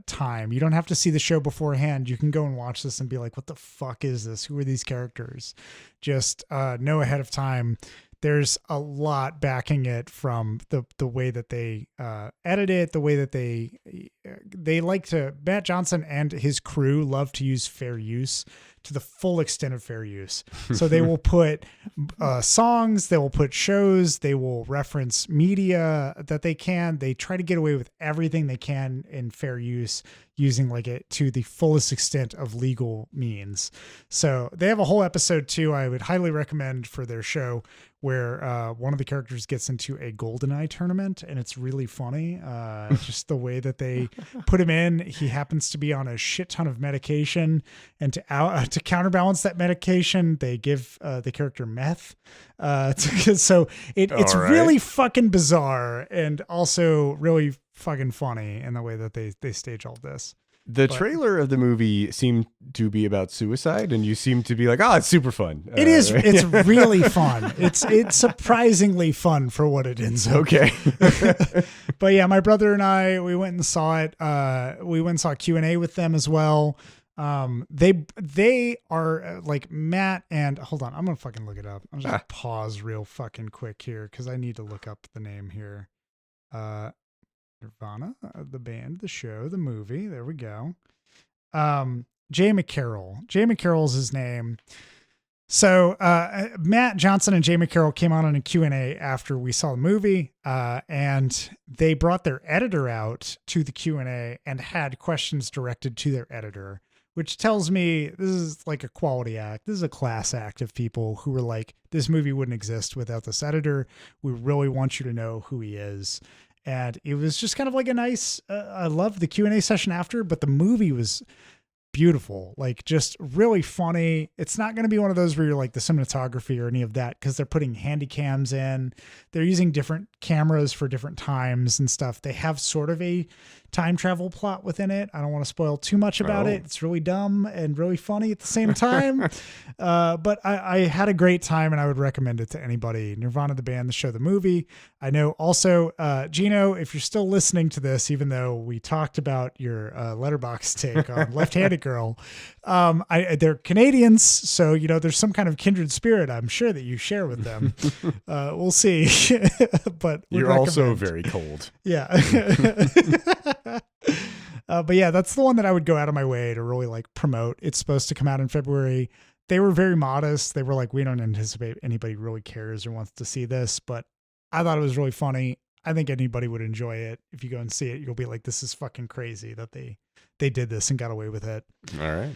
time. You don't have to see the show beforehand. You can go and watch this and be like, what the fuck is this? Who are these characters? Just know ahead of time there's a lot backing it from the way that they edit it, the way that they like to. Matt Johnson and his crew love to use fair use to the full extent of fair use. So they will put songs, they will put shows, they will reference media that they can. They try to get away with everything they can in fair use, using like it to the fullest extent of legal means. So they have a whole episode too, I would highly recommend for their show, where one of the characters gets into a GoldenEye tournament, and it's really funny. Just the way that they put him in. He happens to be on a shit ton of medication, and to counterbalance that medication, they give the character meth. So it's really fucking bizarre, and also really fucking funny in the way that they stage all this. The trailer of the movie seemed to be about suicide, and you seem to be like, "Oh, it's super fun." It is. It's really fun. It's surprisingly fun for what it is. Okay. But yeah, my brother and I, we went and saw it. We went and saw Q&A with them as well. They are like Matt and hold on, I'm gonna fucking look it up. I'm just gonna pause real fucking quick here because I need to look up the name here. Nirvana, the band, the show, the movie. There we go. Jay McCarroll. Jay McCarroll's his name. So Matt Johnson and Jay McCarroll came on a Q&A after we saw the movie, and they brought their editor out to the Q&A and had questions directed to their editor, which tells me this is like a quality act. This is a class act of people who were like, this movie wouldn't exist without this editor. We really want you to know who he is. And it was just kind of like a nice, I love the Q&A session after, but the movie was beautiful, like just really funny. It's not going to be one of those where you're like the cinematography or any of that, because they're putting handy cams in. They're using different cameras for different times and stuff. They have sort of a time travel plot within it. I don't want to spoil too much about it. It's really dumb and really funny at the same time. But I had a great time, and I would recommend it to anybody. Nirvana, the band, the show, the movie. I know also, Gino, if you're still listening to this, even though we talked about your Letterboxd take on Left-Handed Girl, they're Canadians, so there's some kind of kindred spirit I'm sure that you share with them. We'll see. But you're also very cold. Yeah. But yeah, that's the one that I would go out of my way to really like promote. It's supposed to come out in February. They were very modest. They were like, we don't anticipate anybody really cares or wants to see this, but I thought it was really funny. I think anybody would enjoy it. If you go and see it, you'll be like, this is fucking crazy that they did this and got away with it. All right.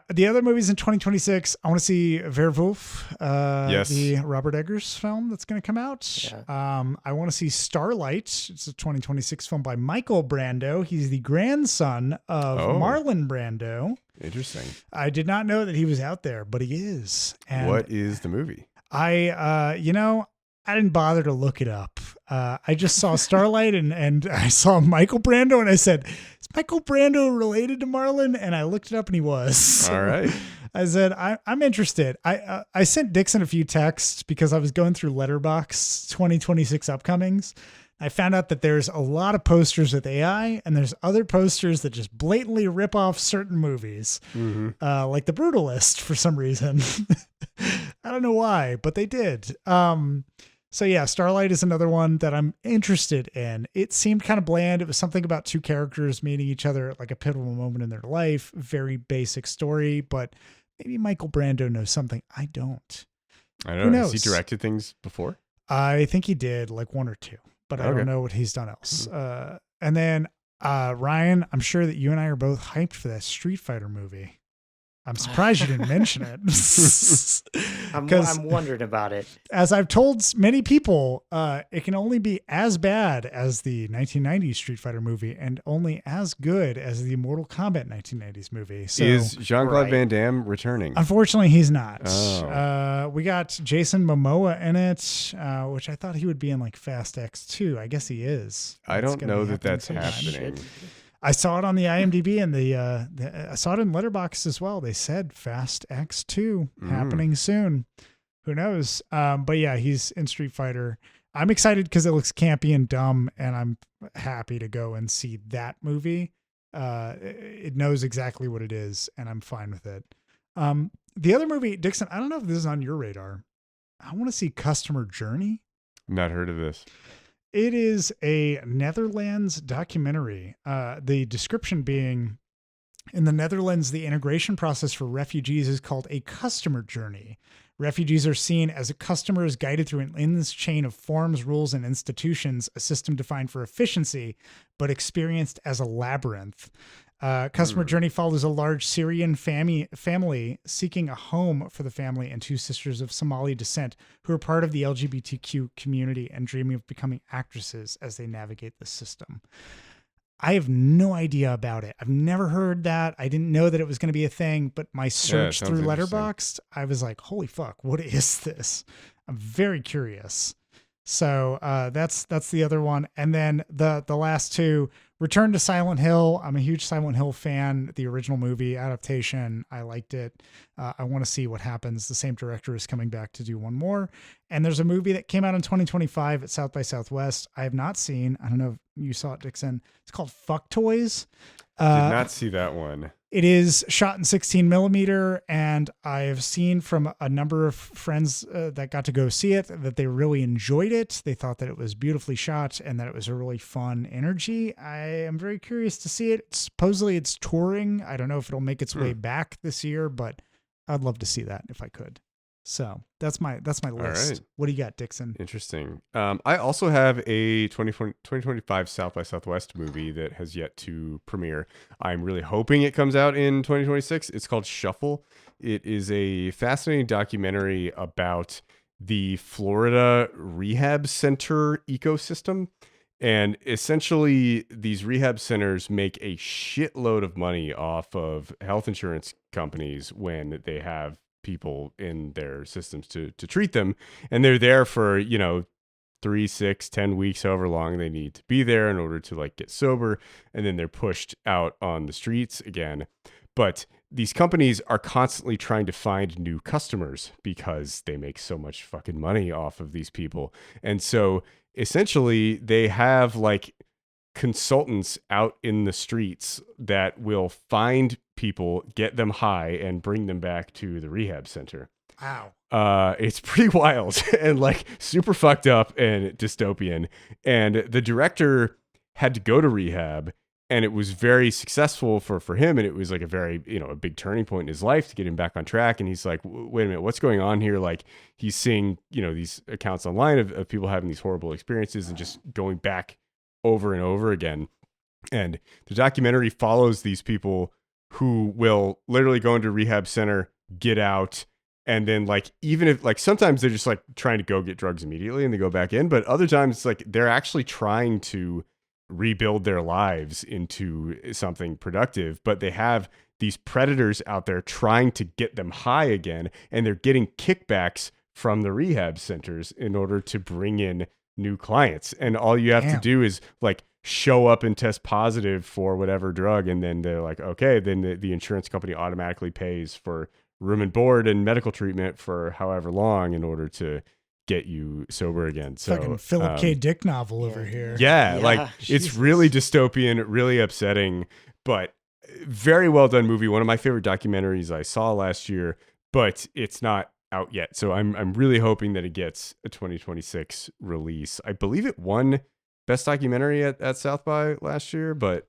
The other movies in 2026, I want to see Werewolf, yes. the Robert Eggers film that's going to come out. Yeah. I want to see Starlight. It's a 2026 film by Michael Brando. He's the grandson of Marlon Brando. Interesting. I did not know that he was out there, but he is. And what is the movie? I didn't bother to look it up. I just saw Starlight and I saw Michael Brando, and I said, is Michael Brando related to Marlon? And I looked it up, and he was. All right. I said, I'm interested. I sent Dixon a few texts because I was going through Letterboxd 2026 upcomings. I found out that there's a lot of posters with AI, and there's other posters that just blatantly rip off certain movies, like The Brutalist for some reason. I don't know why, but they did. So yeah, Starlight is another one that I'm interested in. It seemed kind of bland. It was something about two characters meeting each other at like a pivotal moment in their life. Very basic story, but maybe Michael Brando knows something I don't. I don't know. Has he directed things before? I think he did, like one or two, but I don't know what he's done else. And then Ryan, I'm sure that you and I are both hyped for that Street Fighter movie. I'm surprised you didn't mention it. I'm wondering about it. As I've told many people, it can only be as bad as the 1990s Street Fighter movie and only as good as the Mortal Kombat 1990s movie. So, is Jean-Claude Van Damme returning? Unfortunately, he's not. Oh. We got Jason Momoa in it, which I thought he would be in like Fast X 2. I guess he is. I don't know that that's happening. I saw it on the IMDb and I saw it in Letterboxd as well. They said Fast X 2 happening soon. Who knows? But yeah, he's in Street Fighter. I'm excited because it looks campy and dumb, and I'm happy to go and see that movie. It knows exactly what it is, and I'm fine with it. The other movie, Dixon, I don't know if this is on your radar. I want to see Customer Journey. Not heard of this. It is a Netherlands documentary. The description being, in the Netherlands, the integration process for refugees is called a customer journey. Refugees are seen as customers guided through an endless chain of forms, rules, and institutions, a system defined for efficiency, but experienced as a labyrinth. Customer Journey follows a large Syrian family seeking a home for the family and 2 sisters of Somali descent who are part of the LGBTQ community and dreaming of becoming actresses as they navigate the system. I have no idea about it. I've never heard that. I didn't know that it was going to be a thing, but my search through Letterboxd, I was like, holy fuck, what is this? I'm very curious. So that's the other one. And then the last 2, Return to Silent Hill. I'm a huge Silent Hill fan. The original movie adaptation, I liked it. I want to see what happens. The same director is coming back to do one more. And there's a movie that came out in 2025 at South by Southwest. I have not seen. I don't know if you saw it, Dixon. It's called Fuck Toys. Did not see that one. It is shot in 16 millimeter, and I've seen from a number of friends that got to go see it that they really enjoyed it. They thought that it was beautifully shot and that it was a really fun energy. I am very curious to see it. Supposedly it's touring. I don't know if it'll make its way back this year, but I'd love to see that if I could. So that's my list. Right. What do you got, Dixon? Interesting. I also have a 2025 South by Southwest movie that has yet to premiere. I'm really hoping it comes out in 2026. It's called Shuffle. It is a fascinating documentary about the Florida rehab center ecosystem. And essentially, these rehab centers make a shitload of money off of health insurance companies when they have people in their systems to treat them, and they're there for 3, 6, 10 weeks, however long they need to be there in order to like get sober, and then they're pushed out on the streets again. But these companies are constantly trying to find new customers because they make so much fucking money off of these people. And so essentially they have like consultants out in the streets that will find people, get them high, and bring them back to the rehab center. Wow. It's pretty wild and like super fucked up and dystopian. And the director had to go to rehab, and it was very successful for him. And it was like a very, a big turning point in his life to get him back on track. And he's like, wait a minute, what's going on here? Like he's seeing, these accounts online of people having these horrible experiences and just going back over and over again. And the documentary follows these people who will literally go into a rehab center, get out, and then like, even if like, sometimes they're just like trying to go get drugs immediately and they go back in, but other times it's like they're actually trying to rebuild their lives into something productive, but they have these predators out there trying to get them high again, and they're getting kickbacks from the rehab centers in order to bring in new clients. And all you have to do is like show up and test positive for whatever drug, and then they're like, okay, then the insurance company automatically pays for room and board and medical treatment for however long in order to get you sober again. So fucking Philip K. Dick novel over here. Yeah, like Jesus. It's really dystopian, really upsetting, but very well done movie. One of my favorite documentaries I saw last year, but it's not out yet. So I'm really hoping that it gets a 2026 release. I believe it won Best Documentary at South by last year, but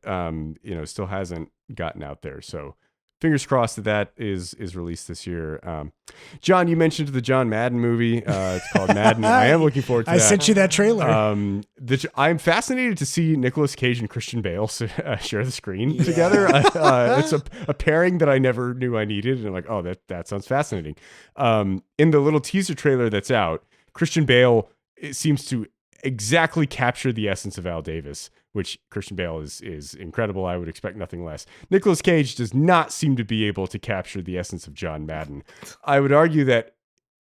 still hasn't gotten out there. So fingers crossed that is released this year. John, you mentioned the John Madden movie. It's called Madden. I am looking forward to that. I sent you that trailer. I'm fascinated to see Nicolas Cage and Christian Bale share the screen together. It's a pairing that I never knew I needed. And I'm like, oh, that sounds fascinating. In the little teaser trailer that's out, Christian Bale, it seems to exactly capture the essence of Al Davis, which Christian Bale is incredible. I would expect nothing less. Nicolas Cage does not seem to be able to capture the essence of John Madden. I would argue that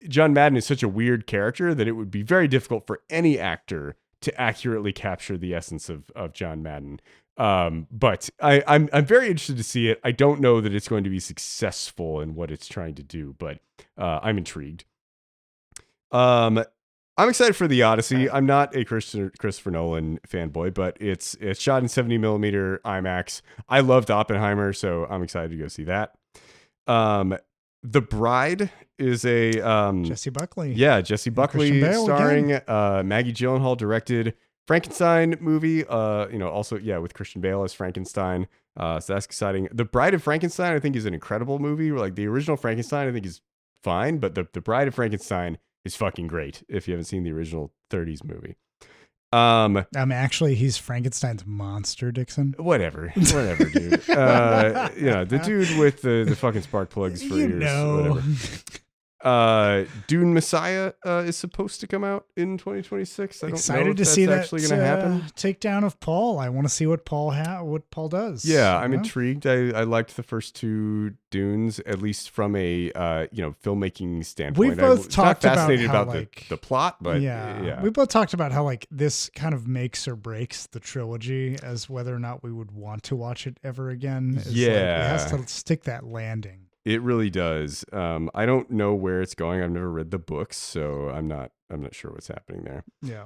John Madden is such a weird character that it would be very difficult for any actor to accurately capture the essence of John Madden. But I'm very interested to see it. I don't know that it's going to be successful in what it's trying to do, but I'm intrigued. I'm excited for The Odyssey. I'm not a Christopher Nolan fanboy, but it's shot in 70 millimeter IMAX. I loved Oppenheimer, so I'm excited to go see that. The Bride is a Jessie Buckley. Yeah, Jessie Buckley starring. Maggie Gyllenhaal directed Frankenstein movie. Also with Christian Bale as Frankenstein. So that's exciting. The Bride of Frankenstein, I think, is an incredible movie. Like the original Frankenstein, I think is fine, but the Bride of Frankenstein is fucking great. If you haven't seen the original '30s movie. Actually, he's Frankenstein's monster, Dixon. Whatever, dude. The dude with the fucking spark plugs for ears. Whatever. Dune Messiah is supposed to come out in 2026. I don't Excited know if to see that actually going to happen. Takedown of Paul. I want to see what Paul does. Yeah, I'm intrigued. I liked the first two Dunes, at least from a filmmaking standpoint. We've both talked fascinated about the plot, but we both talked about how like this kind of makes or breaks the trilogy as whether or not we would want to watch it ever again. It has to stick that landing. It really does. I don't know where it's going. I've never read the books, so I'm not sure what's happening there. Yeah.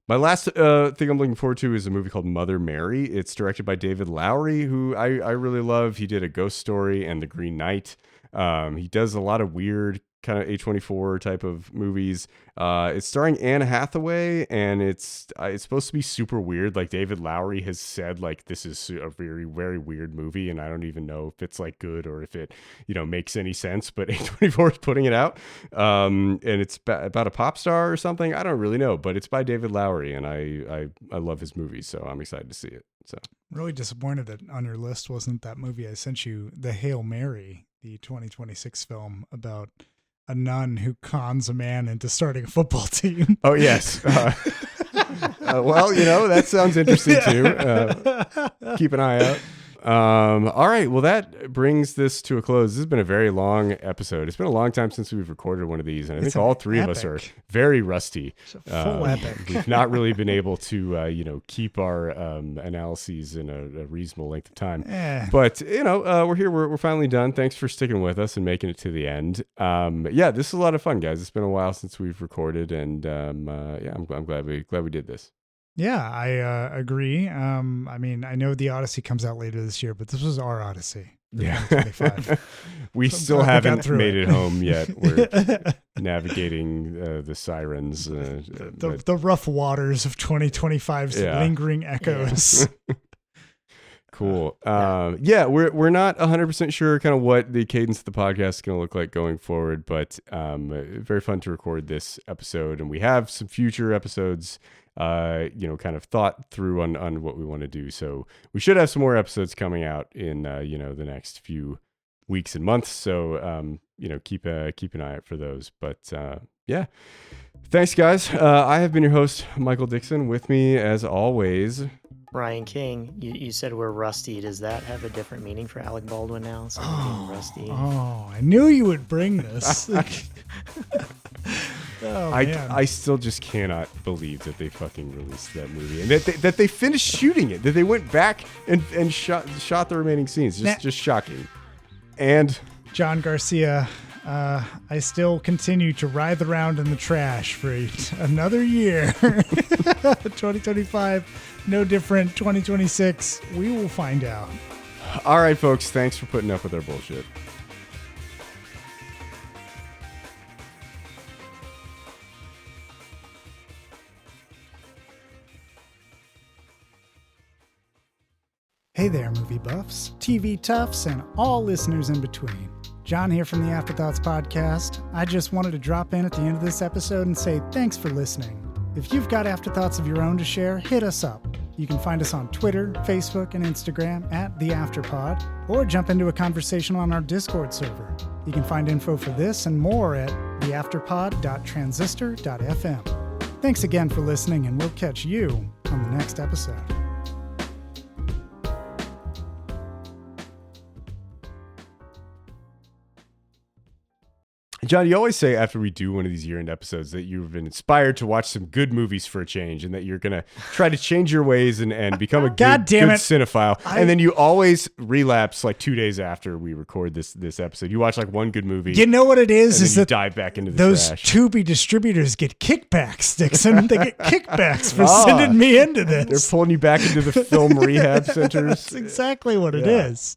My last thing I'm looking forward to is a movie called Mother Mary. It's directed by David Lowery, who I really love. He did A Ghost Story and The Green Knight. He does a lot of weird kind of A24 type of movies. It's starring Anne Hathaway, and it's supposed to be super weird. Like David Lowery has said, like this is a very, very weird movie, and I don't even know if it's like good or if it makes any sense. But A24 is putting it out, and it's about a pop star or something. I don't really know, but it's by David Lowery, and I love his movies, so I'm excited to see it. So really disappointed that on your list wasn't that movie I sent you, The Hail Mary, the 2026 film about a nun who cons a man into starting a football team. Oh, yes. Well, that sounds interesting too. Keep an eye out. All right. Well, that brings this to a close. This has been a very long episode. It's been a long time since we've recorded one of these, and I think all three of us are very rusty. It's a full epic. We've not really been able to, keep our analyses in a reasonable length of time. But we're here. We're finally done. Thanks for sticking with us and making it to the end. This is a lot of fun, guys. It's been a while since we've recorded, and I'm glad we did this. Yeah, I agree. I know the Odyssey comes out later this year, but this was our Odyssey. Yeah. We still haven't made it home yet. We're navigating the sirens. The rough waters of 2025's lingering echoes. Cool. We're not 100% sure kind of what the cadence of the podcast is going to look like going forward, but very fun to record this episode. And we have some future episodes kind of thought through on what we want to do. So we should have some more episodes coming out in, the next few weeks and months. So, keep an eye out for those. But thanks, guys. I have been your host, Michael Dixon. With me, as always, Ryan King. You said we're rusty. Does that have a different meaning for Alec Baldwin now? Rusty. Oh, I knew you would bring this. I still just cannot believe that they fucking released that movie and that they finished shooting it, that they went back and shot the remaining scenes. Just shocking. And John Garcia, I still continue to writhe around in the trash for another year. 2025, no different. 2026, we will find out. All right, folks. Thanks for putting up with our bullshit. Hey there, movie buffs, TV toughs, and all listeners in between. John here from the Afterthoughts podcast. I just wanted to drop in at the end of this episode and say thanks for listening. If you've got afterthoughts of your own to share, hit us up. You can find us on Twitter, Facebook, and Instagram at The Afterpod, or jump into a conversation on our Discord server. You can find info for this and more at theafterpod.transistor.fm. Thanks again for listening, and we'll catch you on the next episode. John, you always say after we do one of these year-end episodes that you've been inspired to watch some good movies for a change and that you're going to try to change your ways and become a good cinephile. And then you always relapse like 2 days after we record this episode. You watch like one good movie. You know what it is? And is then that dive back into the those trash. Tubi distributors get kickbacks, Dixon. They get kickbacks for sending me into this. They're pulling you back into the film rehab centers. That's exactly what it is.